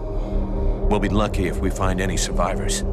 We'll be lucky if we find any survivors.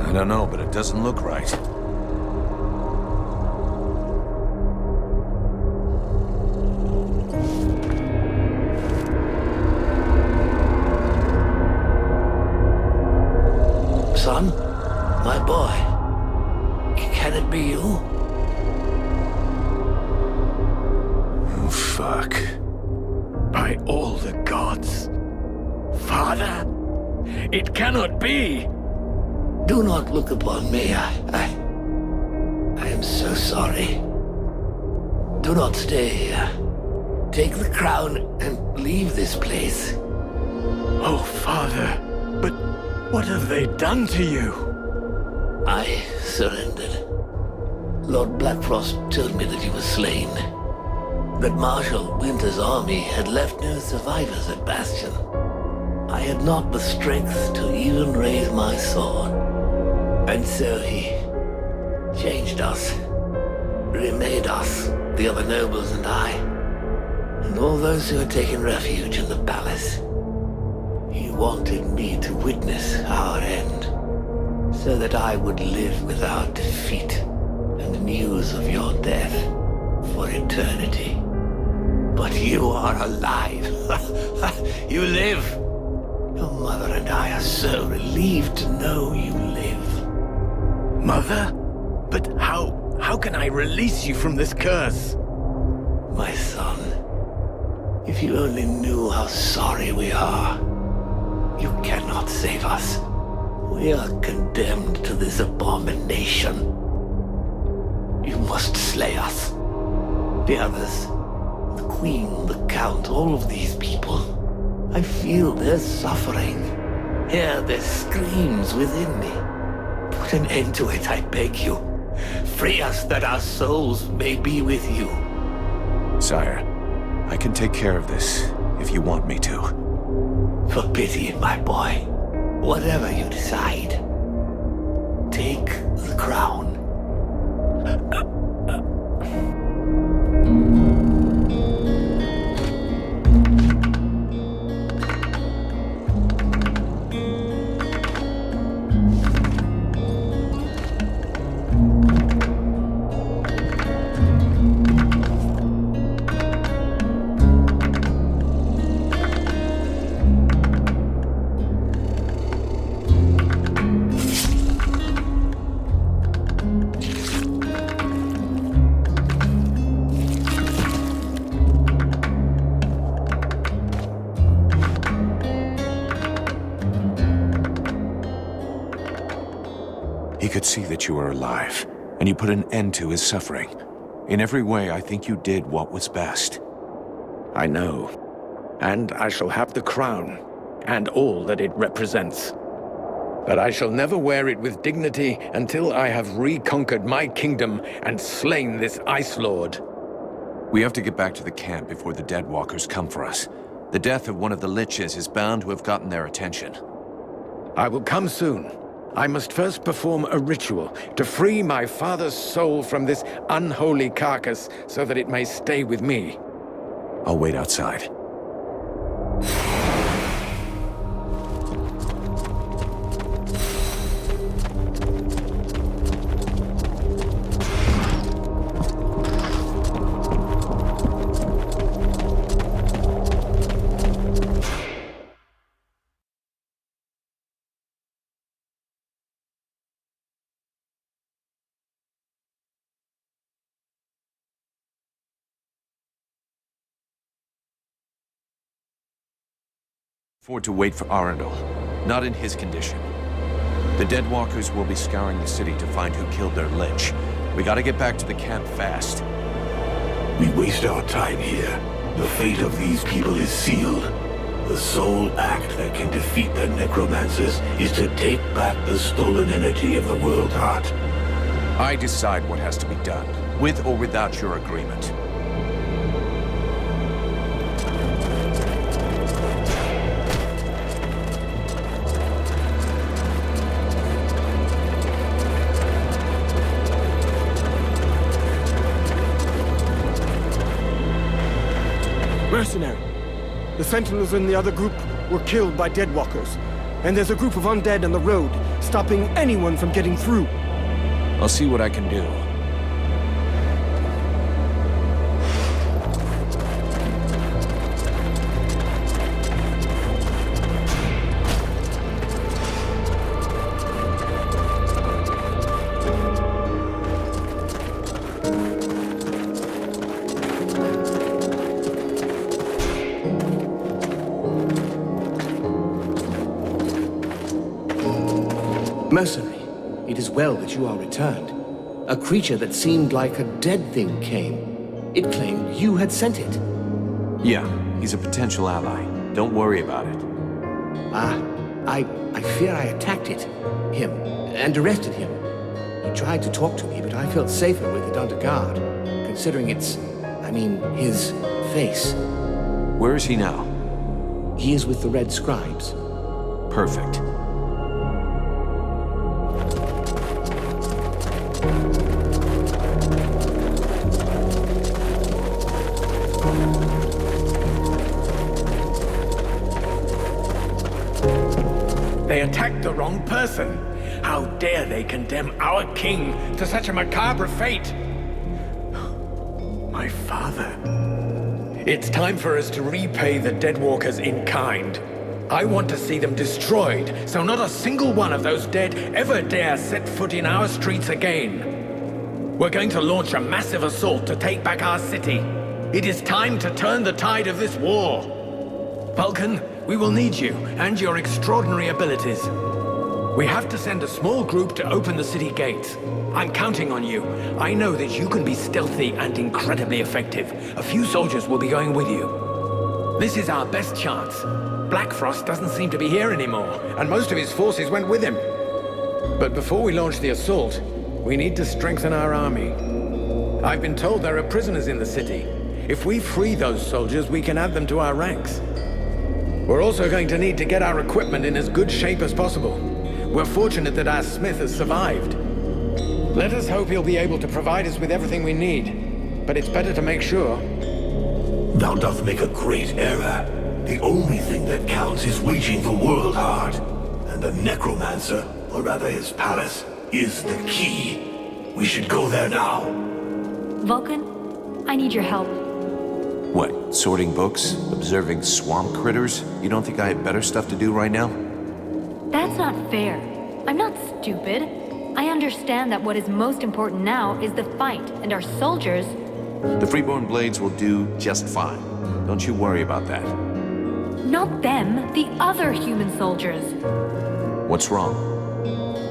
I don't know, but it doesn't look right. Son? My boy? Can it be you? Oh, fuck. By all the gods. Father? It cannot be! Do not look upon me. I am so sorry. Do not stay here. Take the crown and leave this place. Oh, Father. But what have they done to you? I surrendered. Lord Blackfrost told me that he was slain. That Marshal Winter's army had left no survivors at Bastion. I had not the strength to even raise my sword. And so he changed us, remade us, the other nobles and I, and all those who had taken refuge in the palace. He wanted me to witness our end, so that I would live without defeat and news of your death for eternity. But you are alive. You live. Your mother and I are so relieved to know you live. Mother? But how can I release you from this curse? My son, if you only knew how sorry we are. You cannot save us. We are condemned to this abomination. You must slay us. The others, the Queen, the Count, all of these people. I feel their suffering. Hear their screams within me. Put an end to it, I beg you. Free us that our souls may be with you. Sire, I can take care of this if you want me to. For pity, my boy. Whatever you decide. Take the crown. He could see that you were alive, and you put an end to his suffering. In every way, I think you did what was best. I know. And I shall have the crown, and all that it represents. But I shall never wear it with dignity until I have reconquered my kingdom and slain this Ice Lord. We have to get back to the camp before the Deadwalkers come for us. The death of one of the Liches is bound to have gotten their attention. I will come soon. I must first perform a ritual to free my father's soul from this unholy carcass so that it may stay with me. I'll wait outside. Afford to wait for Arundel. Not in his condition. The Deadwalkers will be scouring the city to find who killed their Lich. We gotta get back to the camp fast. We waste our time here. The fate of these people is sealed. The sole act that can defeat the necromancers is to take back the stolen energy of the World Heart. I decide what has to be done, with or without your agreement. Mercenary. The Sentinels in the other group were killed by Deadwalkers. And there's a group of undead on the road, stopping anyone from getting through. I'll see what I can do. Mercenary, it is well that you are returned. A creature that seemed like a dead thing came. It claimed you had sent it. Yeah, he's a potential ally. Don't worry about it. I fear I attacked him, and arrested him. He tried to talk to me, but I felt safer with it under guard, considering his face. Where is he now? He is with the Red Scribes. Perfect. They attacked the wrong person. How dare they condemn our king to such a macabre fate? My father. It's time for us to repay the Deadwalkers in kind. I want to see them destroyed, so not a single one of those dead ever dare set foot in our streets again. We're going to launch a massive assault to take back our city. It is time to turn the tide of this war. Vulcan, we will need you and your extraordinary abilities. We have to send a small group to open the city gates. I'm counting on you. I know that you can be stealthy and incredibly effective. A few soldiers will be going with you. This is our best chance. Blackfrost doesn't seem to be here anymore, and most of his forces went with him. But before we launch the assault, we need to strengthen our army. I've been told there are prisoners in the city. If we free those soldiers, we can add them to our ranks. We're also going to need to get our equipment in as good shape as possible. We're fortunate that our smith has survived. Let us hope he'll be able to provide us with everything we need. But it's better to make sure. Thou dost make a great error. The only thing that counts is waging the world hard. And the necromancer, or rather his palace, is the key. We should go there now. Vulcan, I need your help. What, sorting books? Observing swamp critters? You don't think I have better stuff to do right now? That's not fair. I'm not stupid. I understand that what is most important now is the fight, and our soldiers... The Freeborn Blades will do just fine. Don't you worry about that. Not them, the other human soldiers. What's wrong?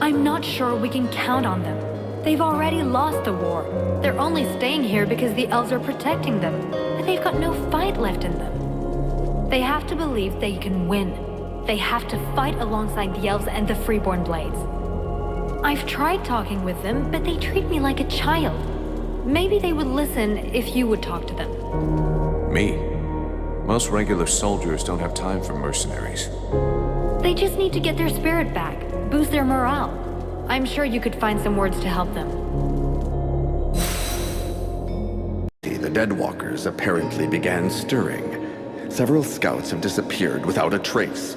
I'm not sure we can count on them. They've already lost the war. They're only staying here because the elves are protecting them, and they've got no fight left in them. They have to believe they can win. They have to fight alongside the elves and the Freeborn Blades. I've tried talking with them, but they treat me like a child. Maybe they would listen if you would talk to them. Me? Most regular soldiers don't have time for mercenaries. They just need to get their spirit back, boost their morale. I'm sure you could find some words to help them. The Deadwalkers apparently began stirring. Several scouts have disappeared without a trace.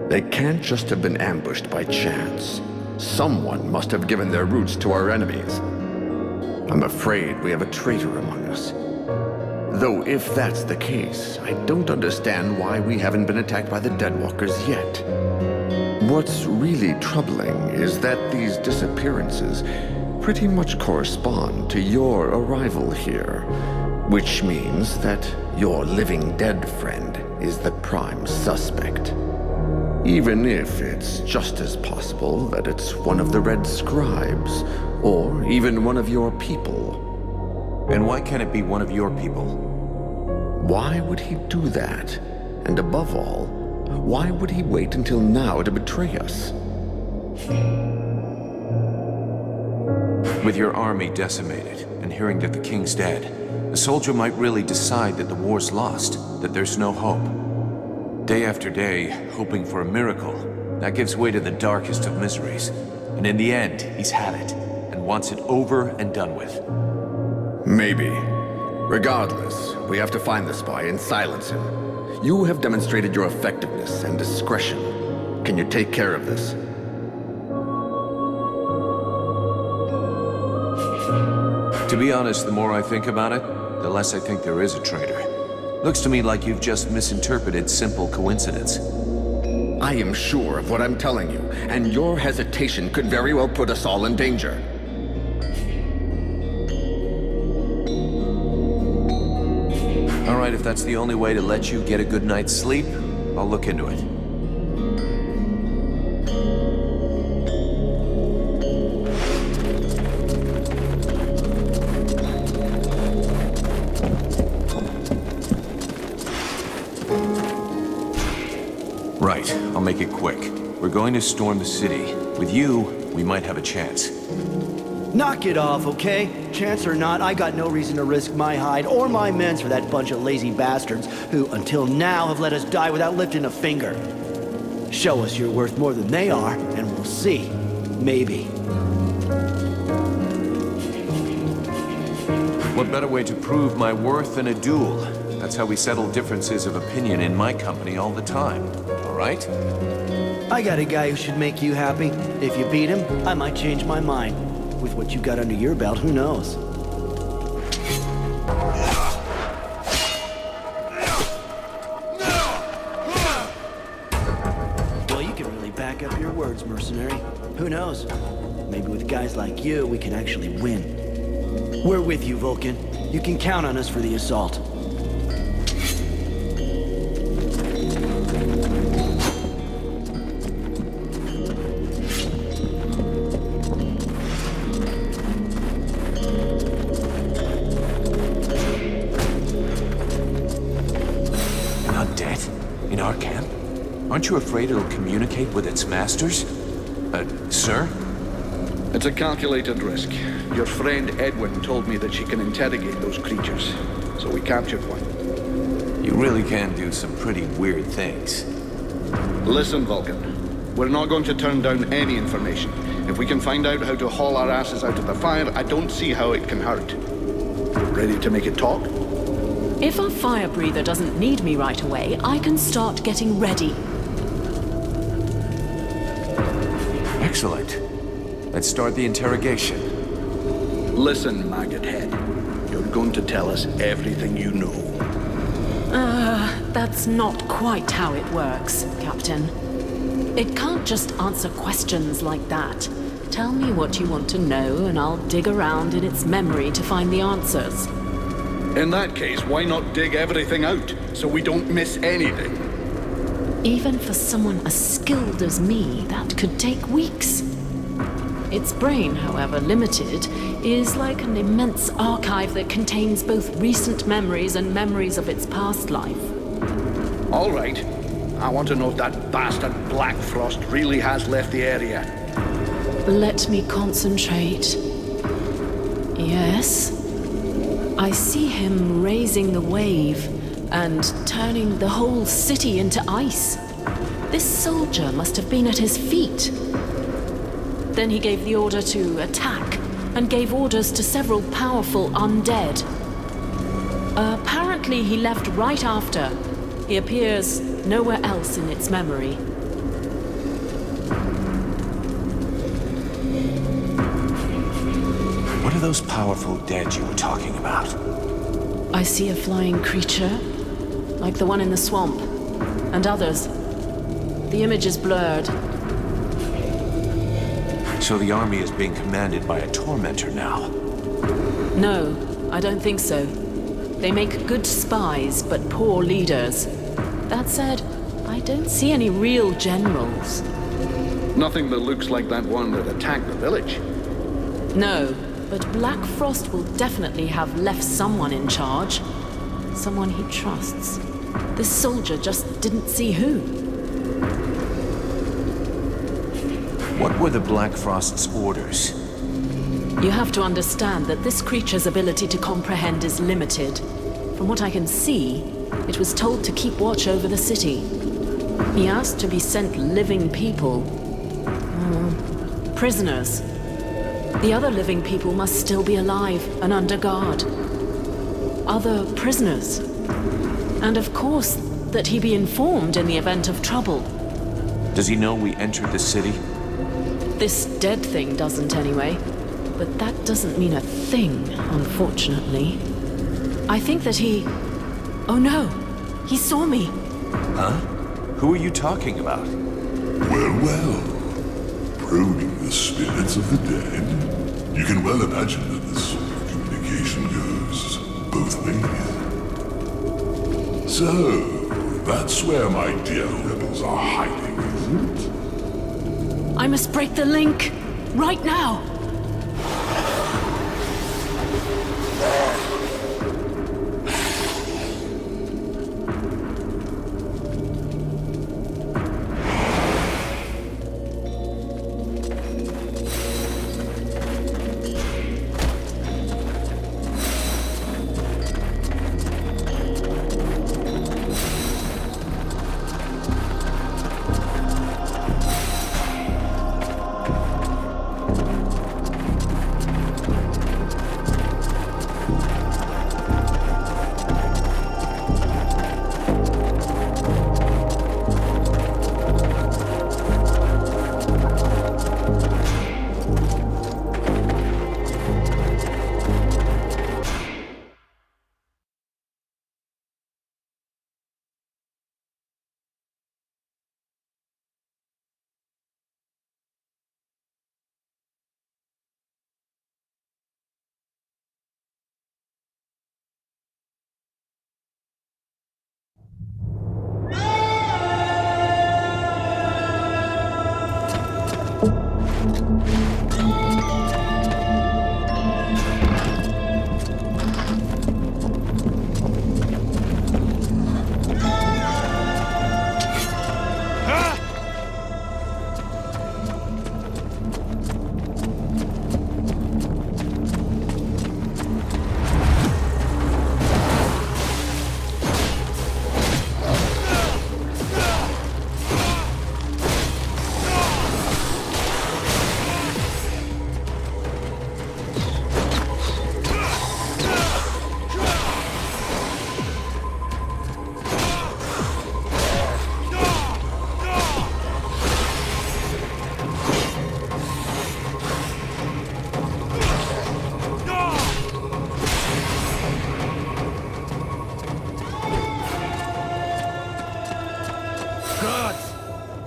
They can't just have been ambushed by chance. Someone must have given their roots to our enemies. I'm afraid we have a traitor among us. Though if that's the case, I don't understand why we haven't been attacked by the Deadwalkers yet. What's really troubling is that these disappearances pretty much correspond to your arrival here, which means that your living dead friend is the prime suspect. Even if it's just as possible that it's one of the Red Scribes, or even one of your people. And why can't it be one of your people? Why would he do that? And above all, why would he wait until now to betray us? With your army decimated, and hearing that the king's dead, a soldier might really decide that the war's lost, that there's no hope. Day after day, hoping for a miracle, that gives way to the darkest of miseries. And in the end, he's had it, and wants it over and done with. Maybe. Regardless, we have to find the spy and silence him. You have demonstrated your effectiveness and discretion. Can you take care of this? To be honest, the more I think about it, the less I think there is a traitor. Looks to me like you've just misinterpreted simple coincidence. I am sure of what I'm telling you, and your hesitation could very well put us all in danger. All right, if that's the only way to let you get a good night's sleep, I'll look into it. Right, I'll make it quick. We're going to storm the city. With you, we might have a chance. Knock it off, okay? Chance or not, I got no reason to risk my hide or my men's for that bunch of lazy bastards who, until now, have let us die without lifting a finger. Show us you're worth more than they are, and we'll see. Maybe. What better way to prove my worth than a duel? That's how we settle differences of opinion in my company all the time. All right? I got a guy who should make you happy. If you beat him, I might change my mind. With what you got under your belt, who knows? Well, you can really back up your words, mercenary. Who knows? Maybe with guys like you, we can actually win. We're with you, Vulcan. You can count on us for the assault. Aren't you afraid it'll communicate with its masters? Sir? It's a calculated risk. Your friend Edwin told me that she can interrogate those creatures, so we captured one. You really can do some pretty weird things. Listen, Vulcan. We're not going to turn down any information. If we can find out how to haul our asses out of the fire, I don't see how it can hurt. Ready to make it talk? If our fire breather doesn't need me right away, I can start getting ready. Excellent. Let's start the interrogation. Listen, maggot head. You're going to tell us everything you know. That's not quite how it works, Captain. It can't just answer questions like that. Tell me what you want to know, and I'll dig around in its memory to find the answers. In that case, why not dig everything out, so we don't miss anything? Even for someone as skilled as me, that could take weeks. Its brain, however limited, is like an immense archive that contains both recent memories and memories of its past life. All right. I want to know if that bastard Black Frost really has left the area. Let me concentrate. Yes. I see him raising the wave and turning the whole city into ice. This soldier must have been at his feet. Then he gave the order to attack and gave orders to several powerful undead. Apparently he left right after. He appears nowhere else in its memory. What are those powerful dead you were talking about? I see a flying creature, like the one in the swamp, and others. The image is blurred. So the army is being commanded by a tormentor now? No, I don't think so. They make good spies, but poor leaders. That said, I don't see any real generals. Nothing that looks like that one that attacked the village. No, but Black Frost will definitely have left someone in charge. Someone he trusts. This soldier just didn't see who. What were the Black Frost's orders? You have to understand that this creature's ability to comprehend is limited. From what I can see, it was told to keep watch over the city. He asked to be sent living people. Prisoners. The other living people must still be alive and under guard. Other prisoners. And of course, that he be informed in the event of trouble. Does he know we entered the city? This dead thing doesn't anyway. but that doesn't mean a thing, unfortunately. I think that he... Oh no! He saw me! Huh? Who are you talking about? Well. Probing the spirits of the dead. You can well imagine that this sort of communication goes both ways. So, that's where my dear rebels are hiding, isn't it? I must break the link! Right now!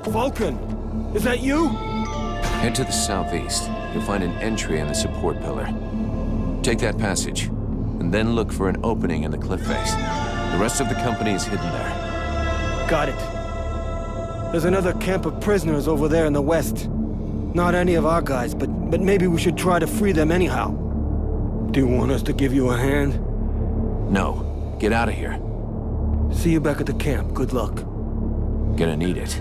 Vulcan! Is that you? Head to the southeast. You'll find an entry in the support pillar. Take that passage, and then look for an opening in the cliff face. The rest of the company is hidden there. Got it. There's another camp of prisoners over there in the west. Not any of our guys, but maybe we should try to free them anyhow. Do you want us to give you a hand? No. Get out of here. See you back at the camp. Good luck. Gonna need it.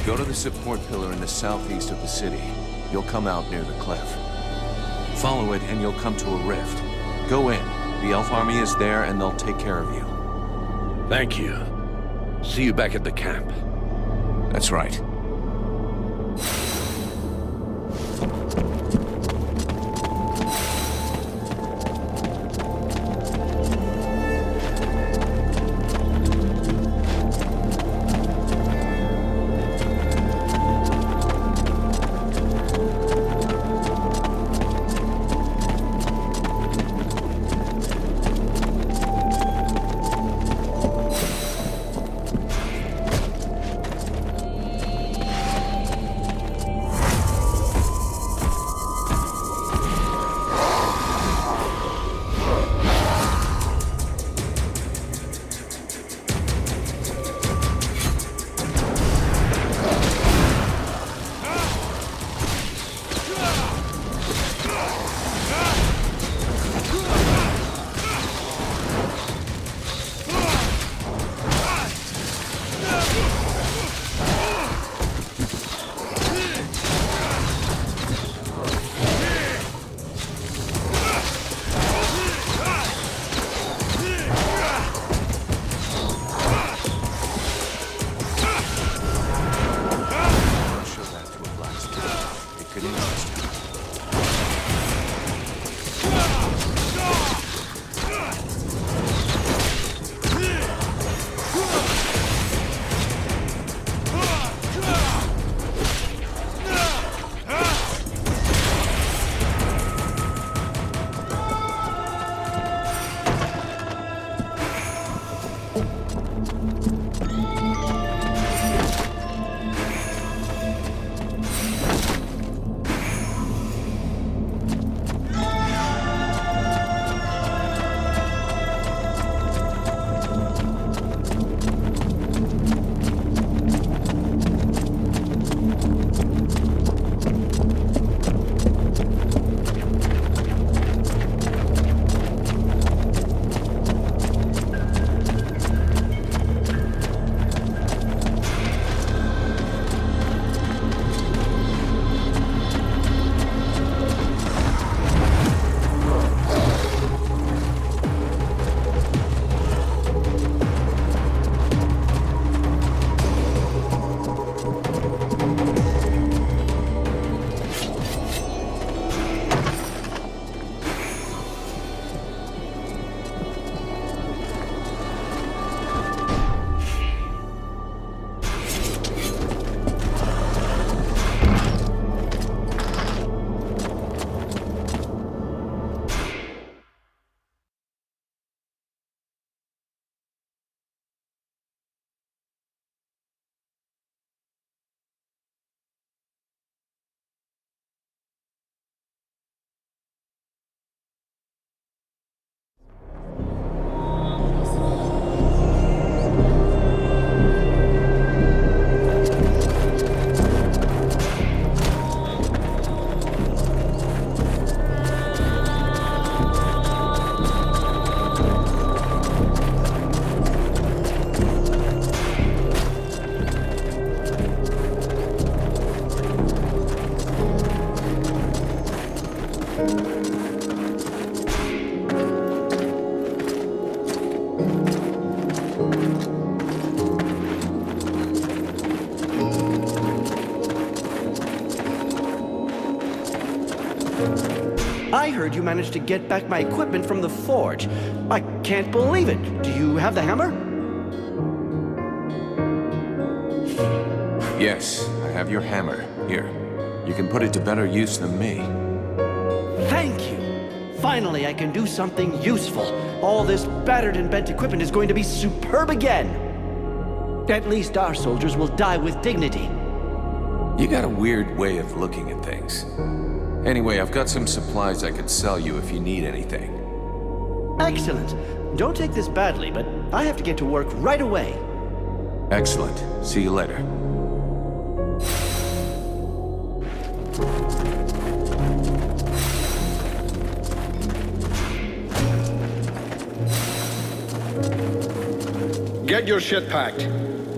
Go to the support pillar in the southeast of the city. You'll come out near the cliff. Follow it and you'll come to a rift. Go in. The elf army is there and they'll take care of you. Thank you. See you back at the camp. That's right. I heard you managed to get back my equipment from the forge. I can't believe it. Do you have the hammer? Yes, I have your hammer. Here. You can put it to better use than me. Thank you. Finally, I can do something useful. All this battered and bent equipment is going to be superb again. At least our soldiers will die with dignity. You got a weird way of looking at things. Anyway, I've got some supplies I could sell you if you need anything. Excellent. Don't take this badly, but I have to get to work right away. Excellent. See you later. Get your shit packed.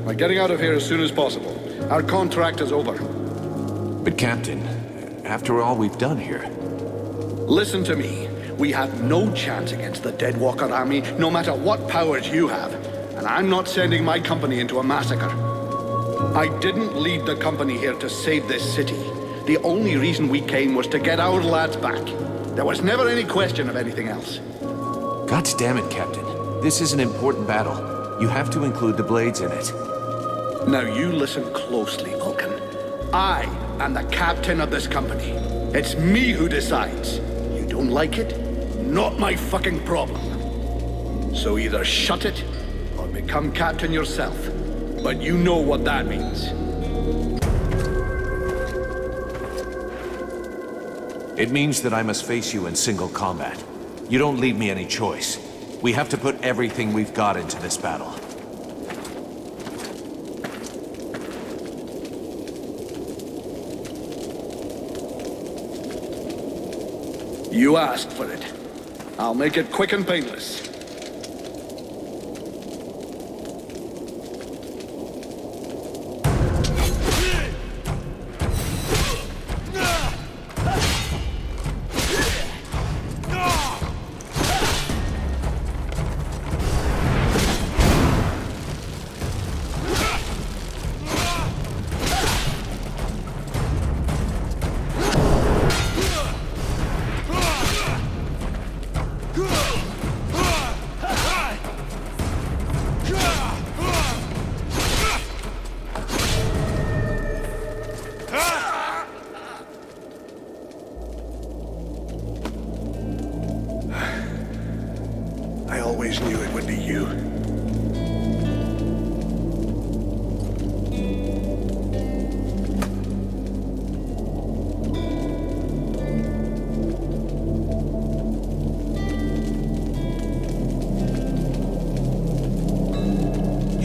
We're getting out of here as soon as possible. Our contract is over. But Captain, after all we've done here... Listen to me. We have no chance against the Deadwalker army, no matter what powers you have. And I'm not sending my company into a massacre. I didn't lead the company here to save this city. The only reason we came was to get our lads back. There was never any question of anything else. God damn it, Captain. This is an important battle. You have to include the blades in it. Now you listen closely, Vulcan. I am the captain of this company. It's me who decides. You don't like it? Not my fucking problem. So either shut it, or become captain yourself. But you know what that means. It means that I must face you in single combat. You don't leave me any choice. We have to put everything we've got into this battle. You asked for it. I'll make it quick and painless.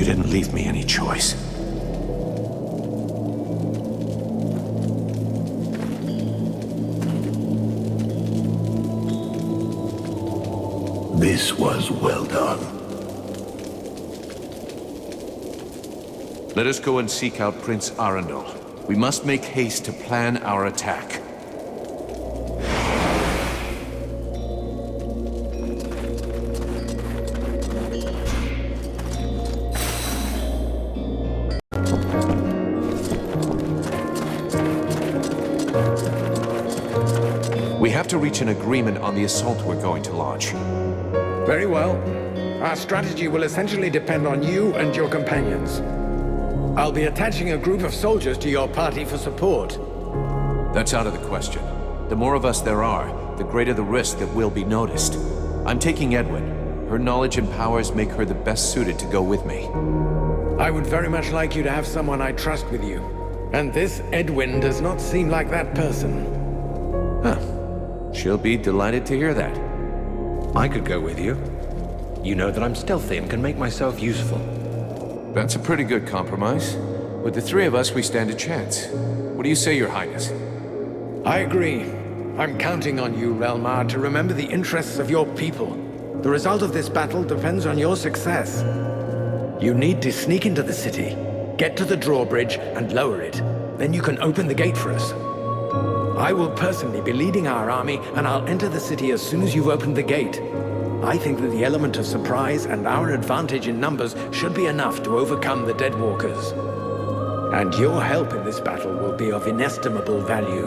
didn't leave me any choice. This was well done. Let us go and seek out Prince Arundel. We must make haste to plan our attack. We have to reach an agreement on the assault we're going to launch. Very well. Our strategy will essentially depend on you and your companions. I'll be attaching a group of soldiers to your party for support. That's out of the question. The more of us there are, the greater the risk that we'll be noticed. I'm taking Edwin. Her knowledge and powers make her the best suited to go with me. I would very much like you to have someone I trust with you. And this Edwin does not seem like that person. Huh. She'll be delighted to hear that. I could go with you. You know that I'm stealthy and can make myself useful. That's a pretty good compromise. With the three of us, we stand a chance. What do you say, Your Highness? I agree. I'm counting on you, Relmar, to remember the interests of your people. The result of this battle depends on your success. You need to sneak into the city, get to the drawbridge, and lower it. Then you can open the gate for us. I will personally be leading our army, and I'll enter the city as soon as you've opened the gate. I think that the element of surprise and our advantage in numbers should be enough to overcome the Deadwalkers. And your help in this battle will be of inestimable value.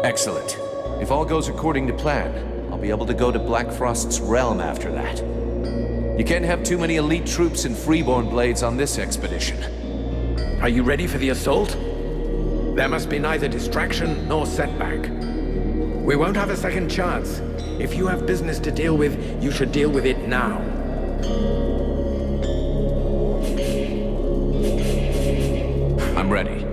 Excellent. If all goes according to plan, I'll be able to go to Blackfrost's realm after that. You can't have too many elite troops and freeborn blades on this expedition. Are you ready for the assault? There must be neither distraction nor setback. We won't have a second chance. If you have business to deal with, you should deal with it now. I'm ready.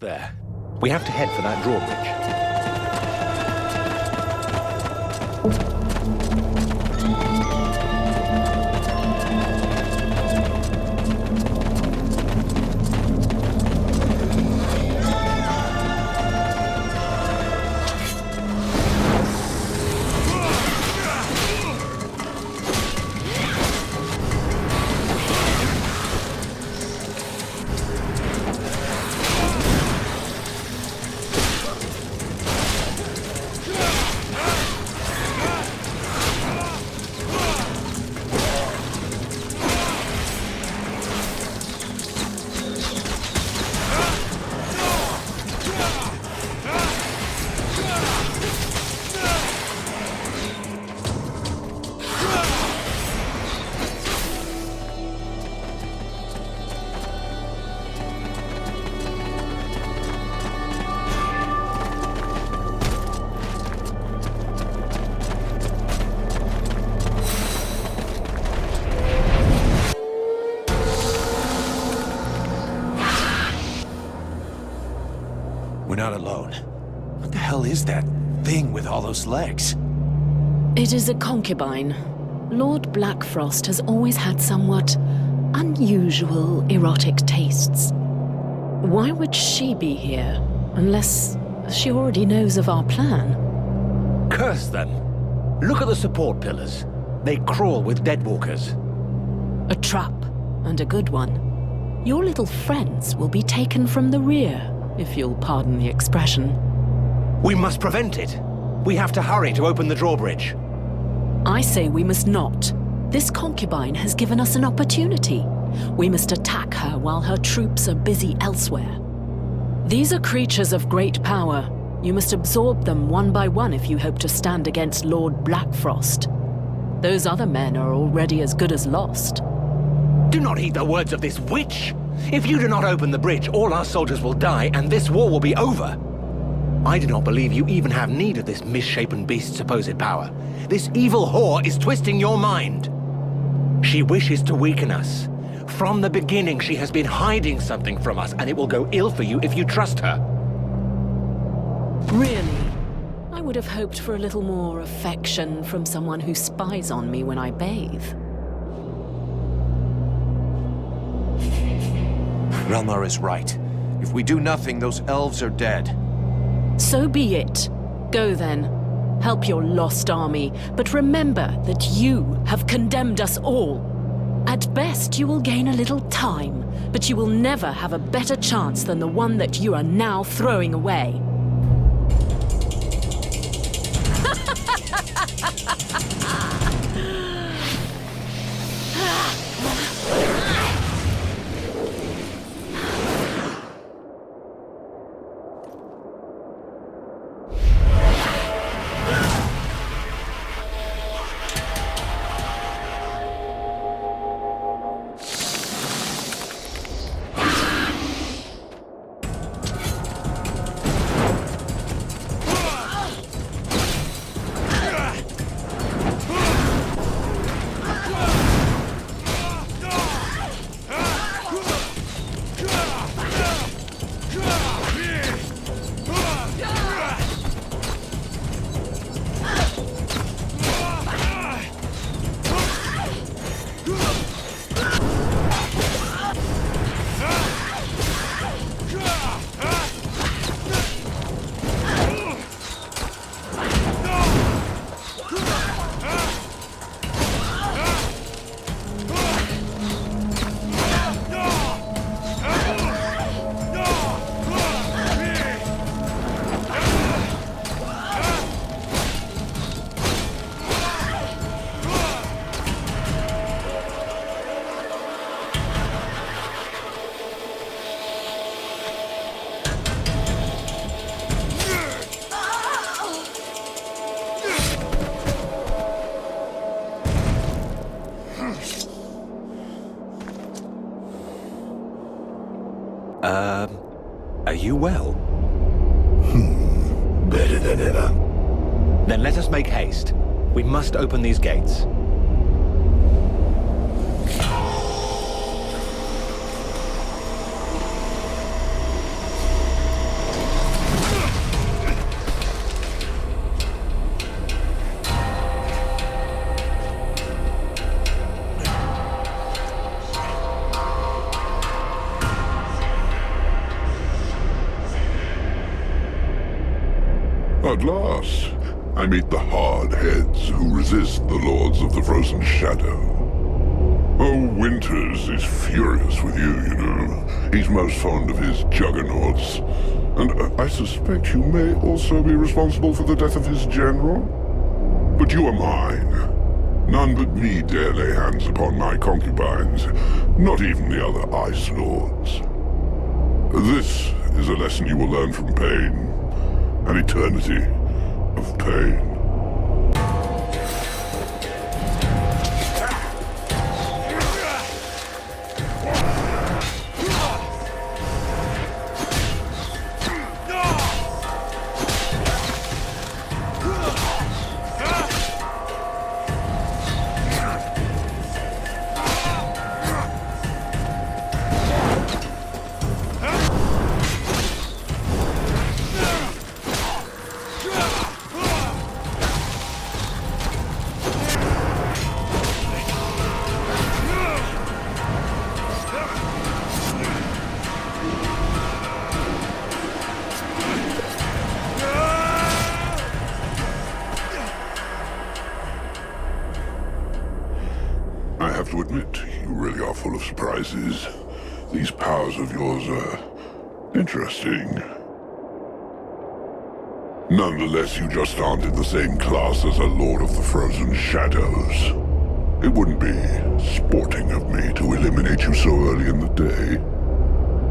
There. We have to head for that drawbridge. We're not alone. What the hell is that thing with all those legs? It is a concubine. Lord Blackfrost has always had somewhat unusual erotic tastes. Why would she be here, unless she already knows of our plan? Curse them! Look at the support pillars. They crawl with deadwalkers. A trap, and a good one. Your little friends will be taken from the rear, if you'll pardon the expression. We must prevent it. We have to hurry to open the drawbridge. I say we must not. This concubine has given us an opportunity. We must attack her while her troops are busy elsewhere. These are creatures of great power. You must absorb them one by one if you hope to stand against Lord Blackfrost. Those other men are already as good as lost. Do not heed the words of this witch! If you do not open the bridge, all our soldiers will die, and this war will be over. I do not believe you even have need of this misshapen beast's supposed power. This evil whore is twisting your mind. She wishes to weaken us. From the beginning, she has been hiding something from us, and it will go ill for you if you trust her. Really? I would have hoped for a little more affection from someone who spies on me when I bathe. Relmar is right. If we do nothing, those elves are dead. So be it. Go then. Help your lost army, but remember that you have condemned us all. At best, you will gain a little time, but you will never have a better chance than the one that you are now throwing away. Are you well? Better than ever. Then let us make haste. We must open these gates. At last, I meet the hard heads who resist the Lords of the Frozen Shadow. Oh, Winters is furious with you, you know. He's most fond of his juggernauts. And I suspect you may also be responsible for the death of his general? But you are mine. None but me dare lay hands upon my concubines, not even the other Ice Lords. This is a lesson you will learn from pain, an eternity of pain. I have to admit, you really are full of surprises. These powers of yours are interesting. Nonetheless, you just aren't in the same class as a Lord of the Frozen Shadows. It wouldn't be sporting of me to eliminate you so early in the day,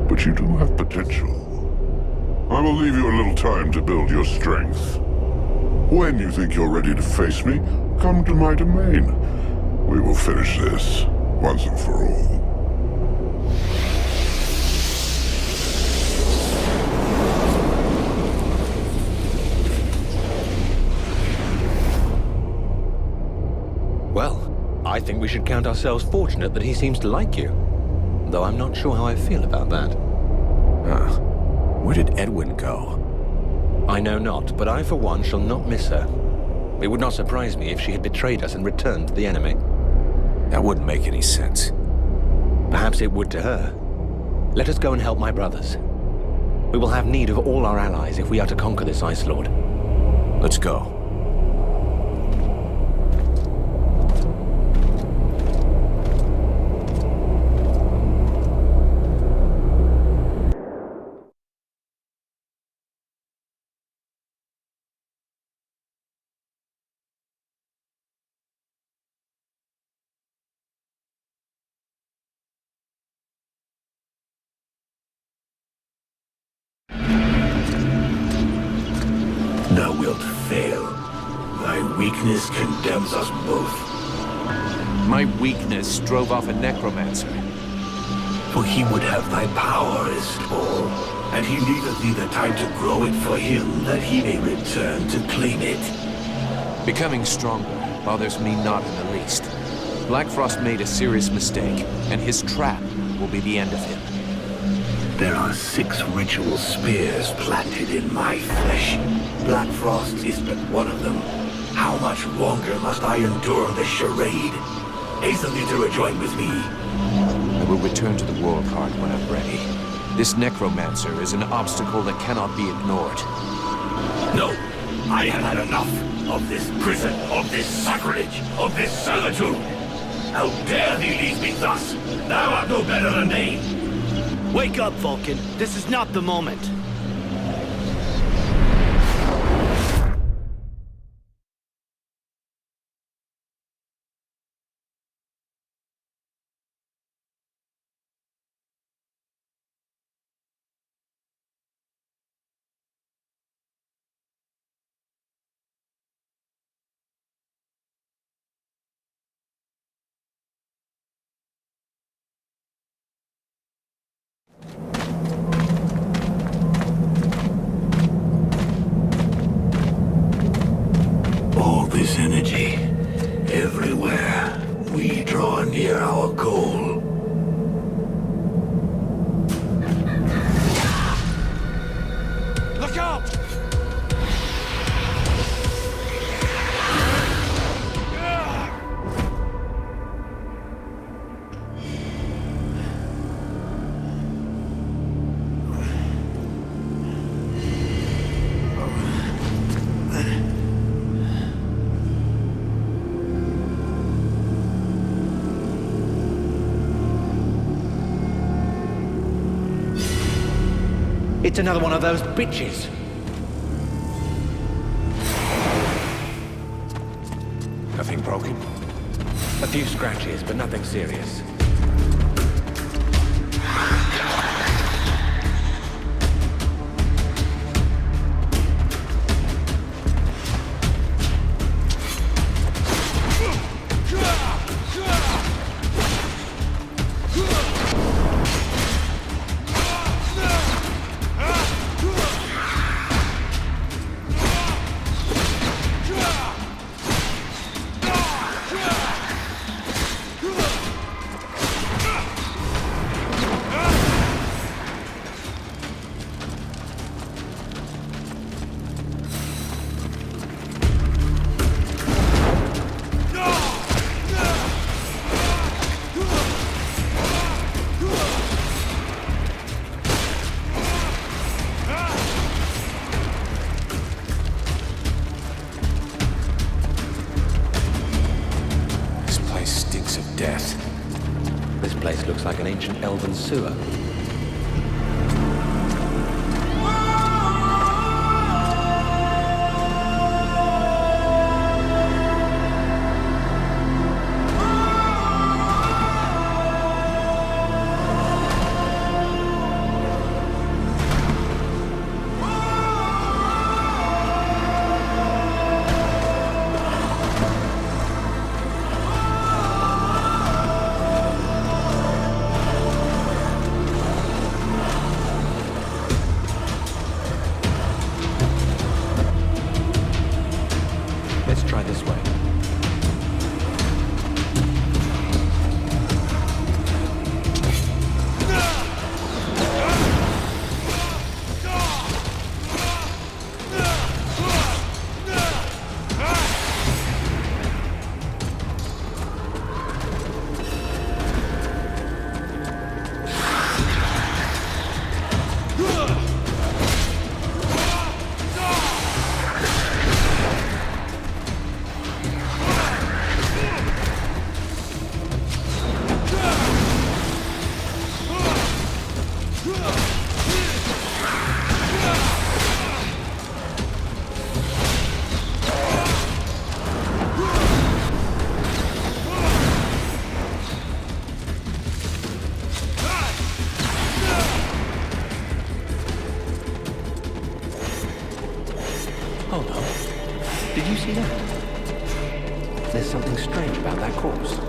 but you do have potential. I will leave you a little time to build your strength. When you think you're ready to face me, come to my domain. We will finish this once and for all. Well, I think we should count ourselves fortunate that he seems to like you. Though I'm not sure how I feel about that. Where did Edwin go? I know not, but I for one shall not miss her. It would not surprise me if she had betrayed us and returned to the enemy. That wouldn't make any sense. Perhaps it would to her. Let us go and help my brothers. We will have need of all our allies if we are to conquer this Ice Lord. Let's go. Thou wilt fail. Thy weakness condemns us both. My weakness drove off a necromancer. For he would have thy power as all, and he leaveth thee the time to grow it for him, that he may return to claim it. Becoming stronger bothers me not in the least. Blackfrost made a serious mistake, and his trap will be the end of him. There are 6 ritual spears planted in my flesh. Blackfrost is but one of them. How much longer must I endure this charade? Hasten thee to rejoin with me. I will return to the World Heart when I'm ready. This necromancer is an obstacle that cannot be ignored. No, I have had enough of this prison, of this sacrilege, of this servitude. How dare thee leave me thus? Thou art no better than they. Wake up, Vulcan. This is not the moment. It's another one of those bitches. Nothing broken? A few scratches, but nothing serious. This place looks like an ancient elven sewer. Let's try this way. Hold on. Did you see that? There's something strange about that corpse.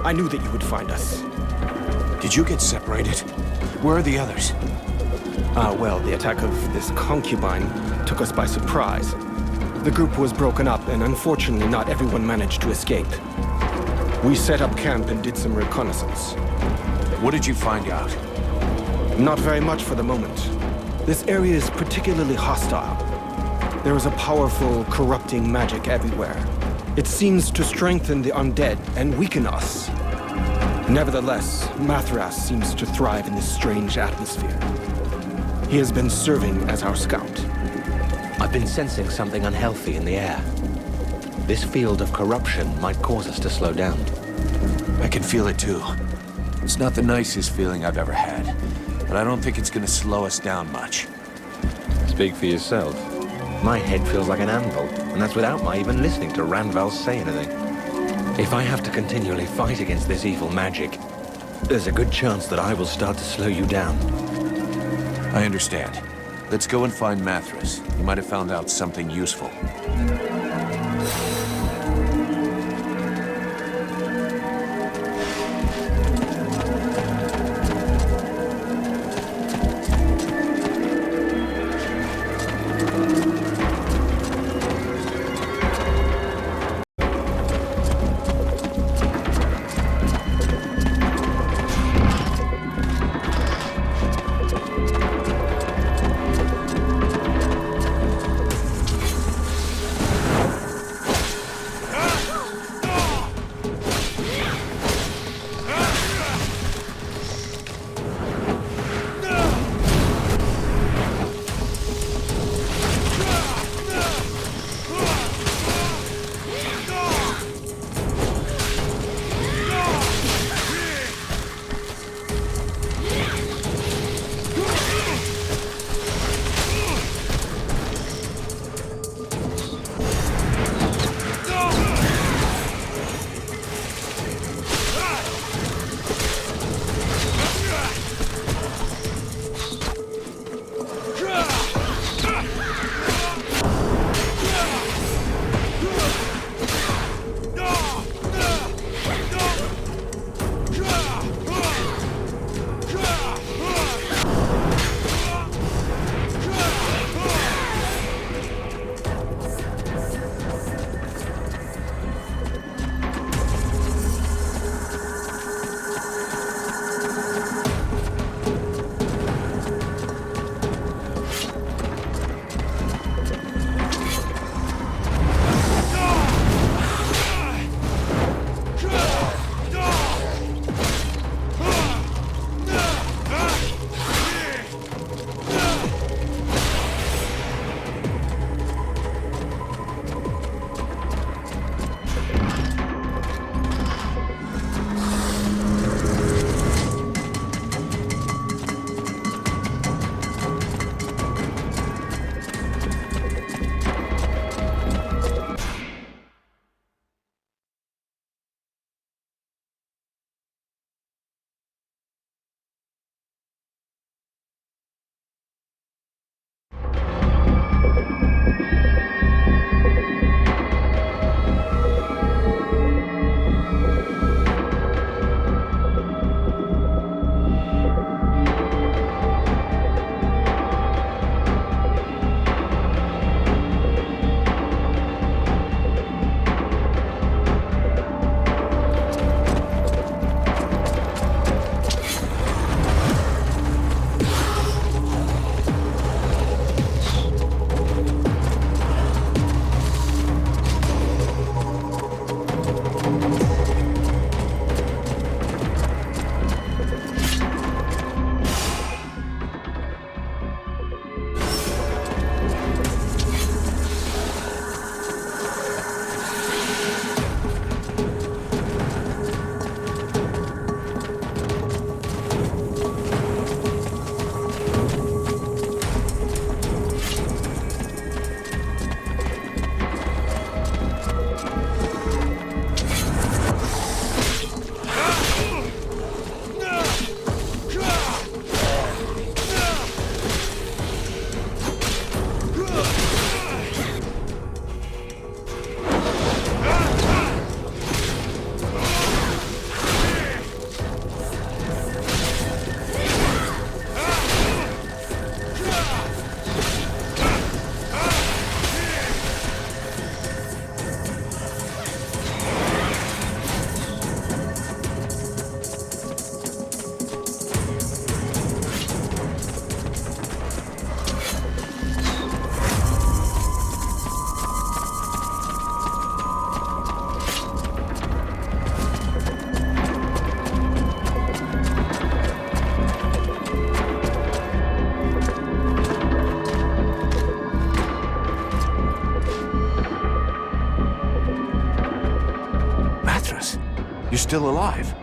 I knew that you would find us. Did you get separated? Where are the others? Well, the attack of this concubine took us by surprise. The group was broken up, and unfortunately not everyone managed to escape. We set up camp and did some reconnaissance. What did you find out? Not very much for the moment. This area is particularly hostile. There is a powerful, corrupting magic everywhere. It seems to strengthen the undead and weaken us. Nevertheless, Mathras seems to thrive in this strange atmosphere. He has been serving as our scout. I've been sensing something unhealthy in the air. This field of corruption might cause us to slow down. I can feel it too. It's not the nicest feeling I've ever had, but I don't think it's gonna slow us down much. Speak for yourself. My head feels like an anvil, and that's without my even listening to Ranval say anything. If I have to continually fight against this evil magic, there's a good chance that I will start to slow you down. I understand. Let's go and find Mathras. He might have found out something useful. still alive.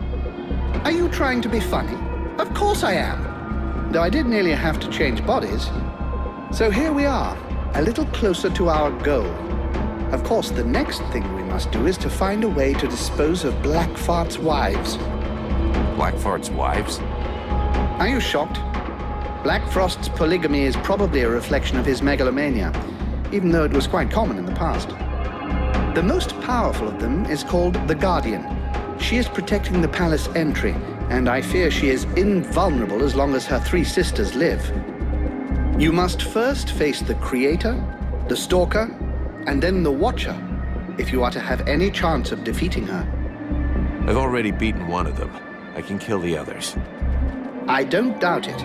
Are you trying to be funny? Of course I am. Though I did nearly have to change bodies. So here we are, a little closer to our goal. Of course, the next thing we must do is to find a way to dispose of Blackfart's wives. Blackfart's wives? Are you shocked? Blackfrost's polygamy is probably a reflection of his megalomania, even though it was quite common in the past. The most powerful of them is called the Guardian. She is protecting the palace entry, and I fear she is invulnerable as long as her 3 sisters live. You must first face the Creator, the Stalker, and then the Watcher, if you are to have any chance of defeating her. I've already beaten one of them. I can kill the others. I don't doubt it,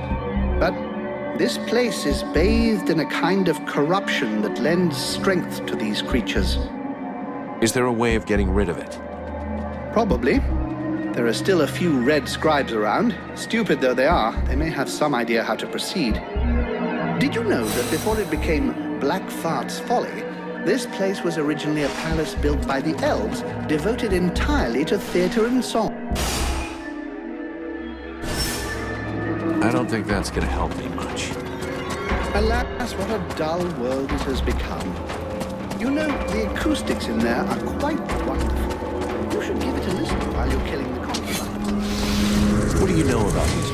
but this place is bathed in a kind of corruption that lends strength to these creatures. Is there a way of getting rid of it? Probably. There are still a few red scribes around. Stupid though they are, they may have some idea how to proceed. Did you know that before it became Blackfart's Folly, this place was originally a palace built by the elves, devoted entirely to theater and song? I don't think that's gonna help me much. Alas, what a dull world it has become. You know, the acoustics in there are quite wonderful. You should give it a listen while you're killing the concubines. What do you know about these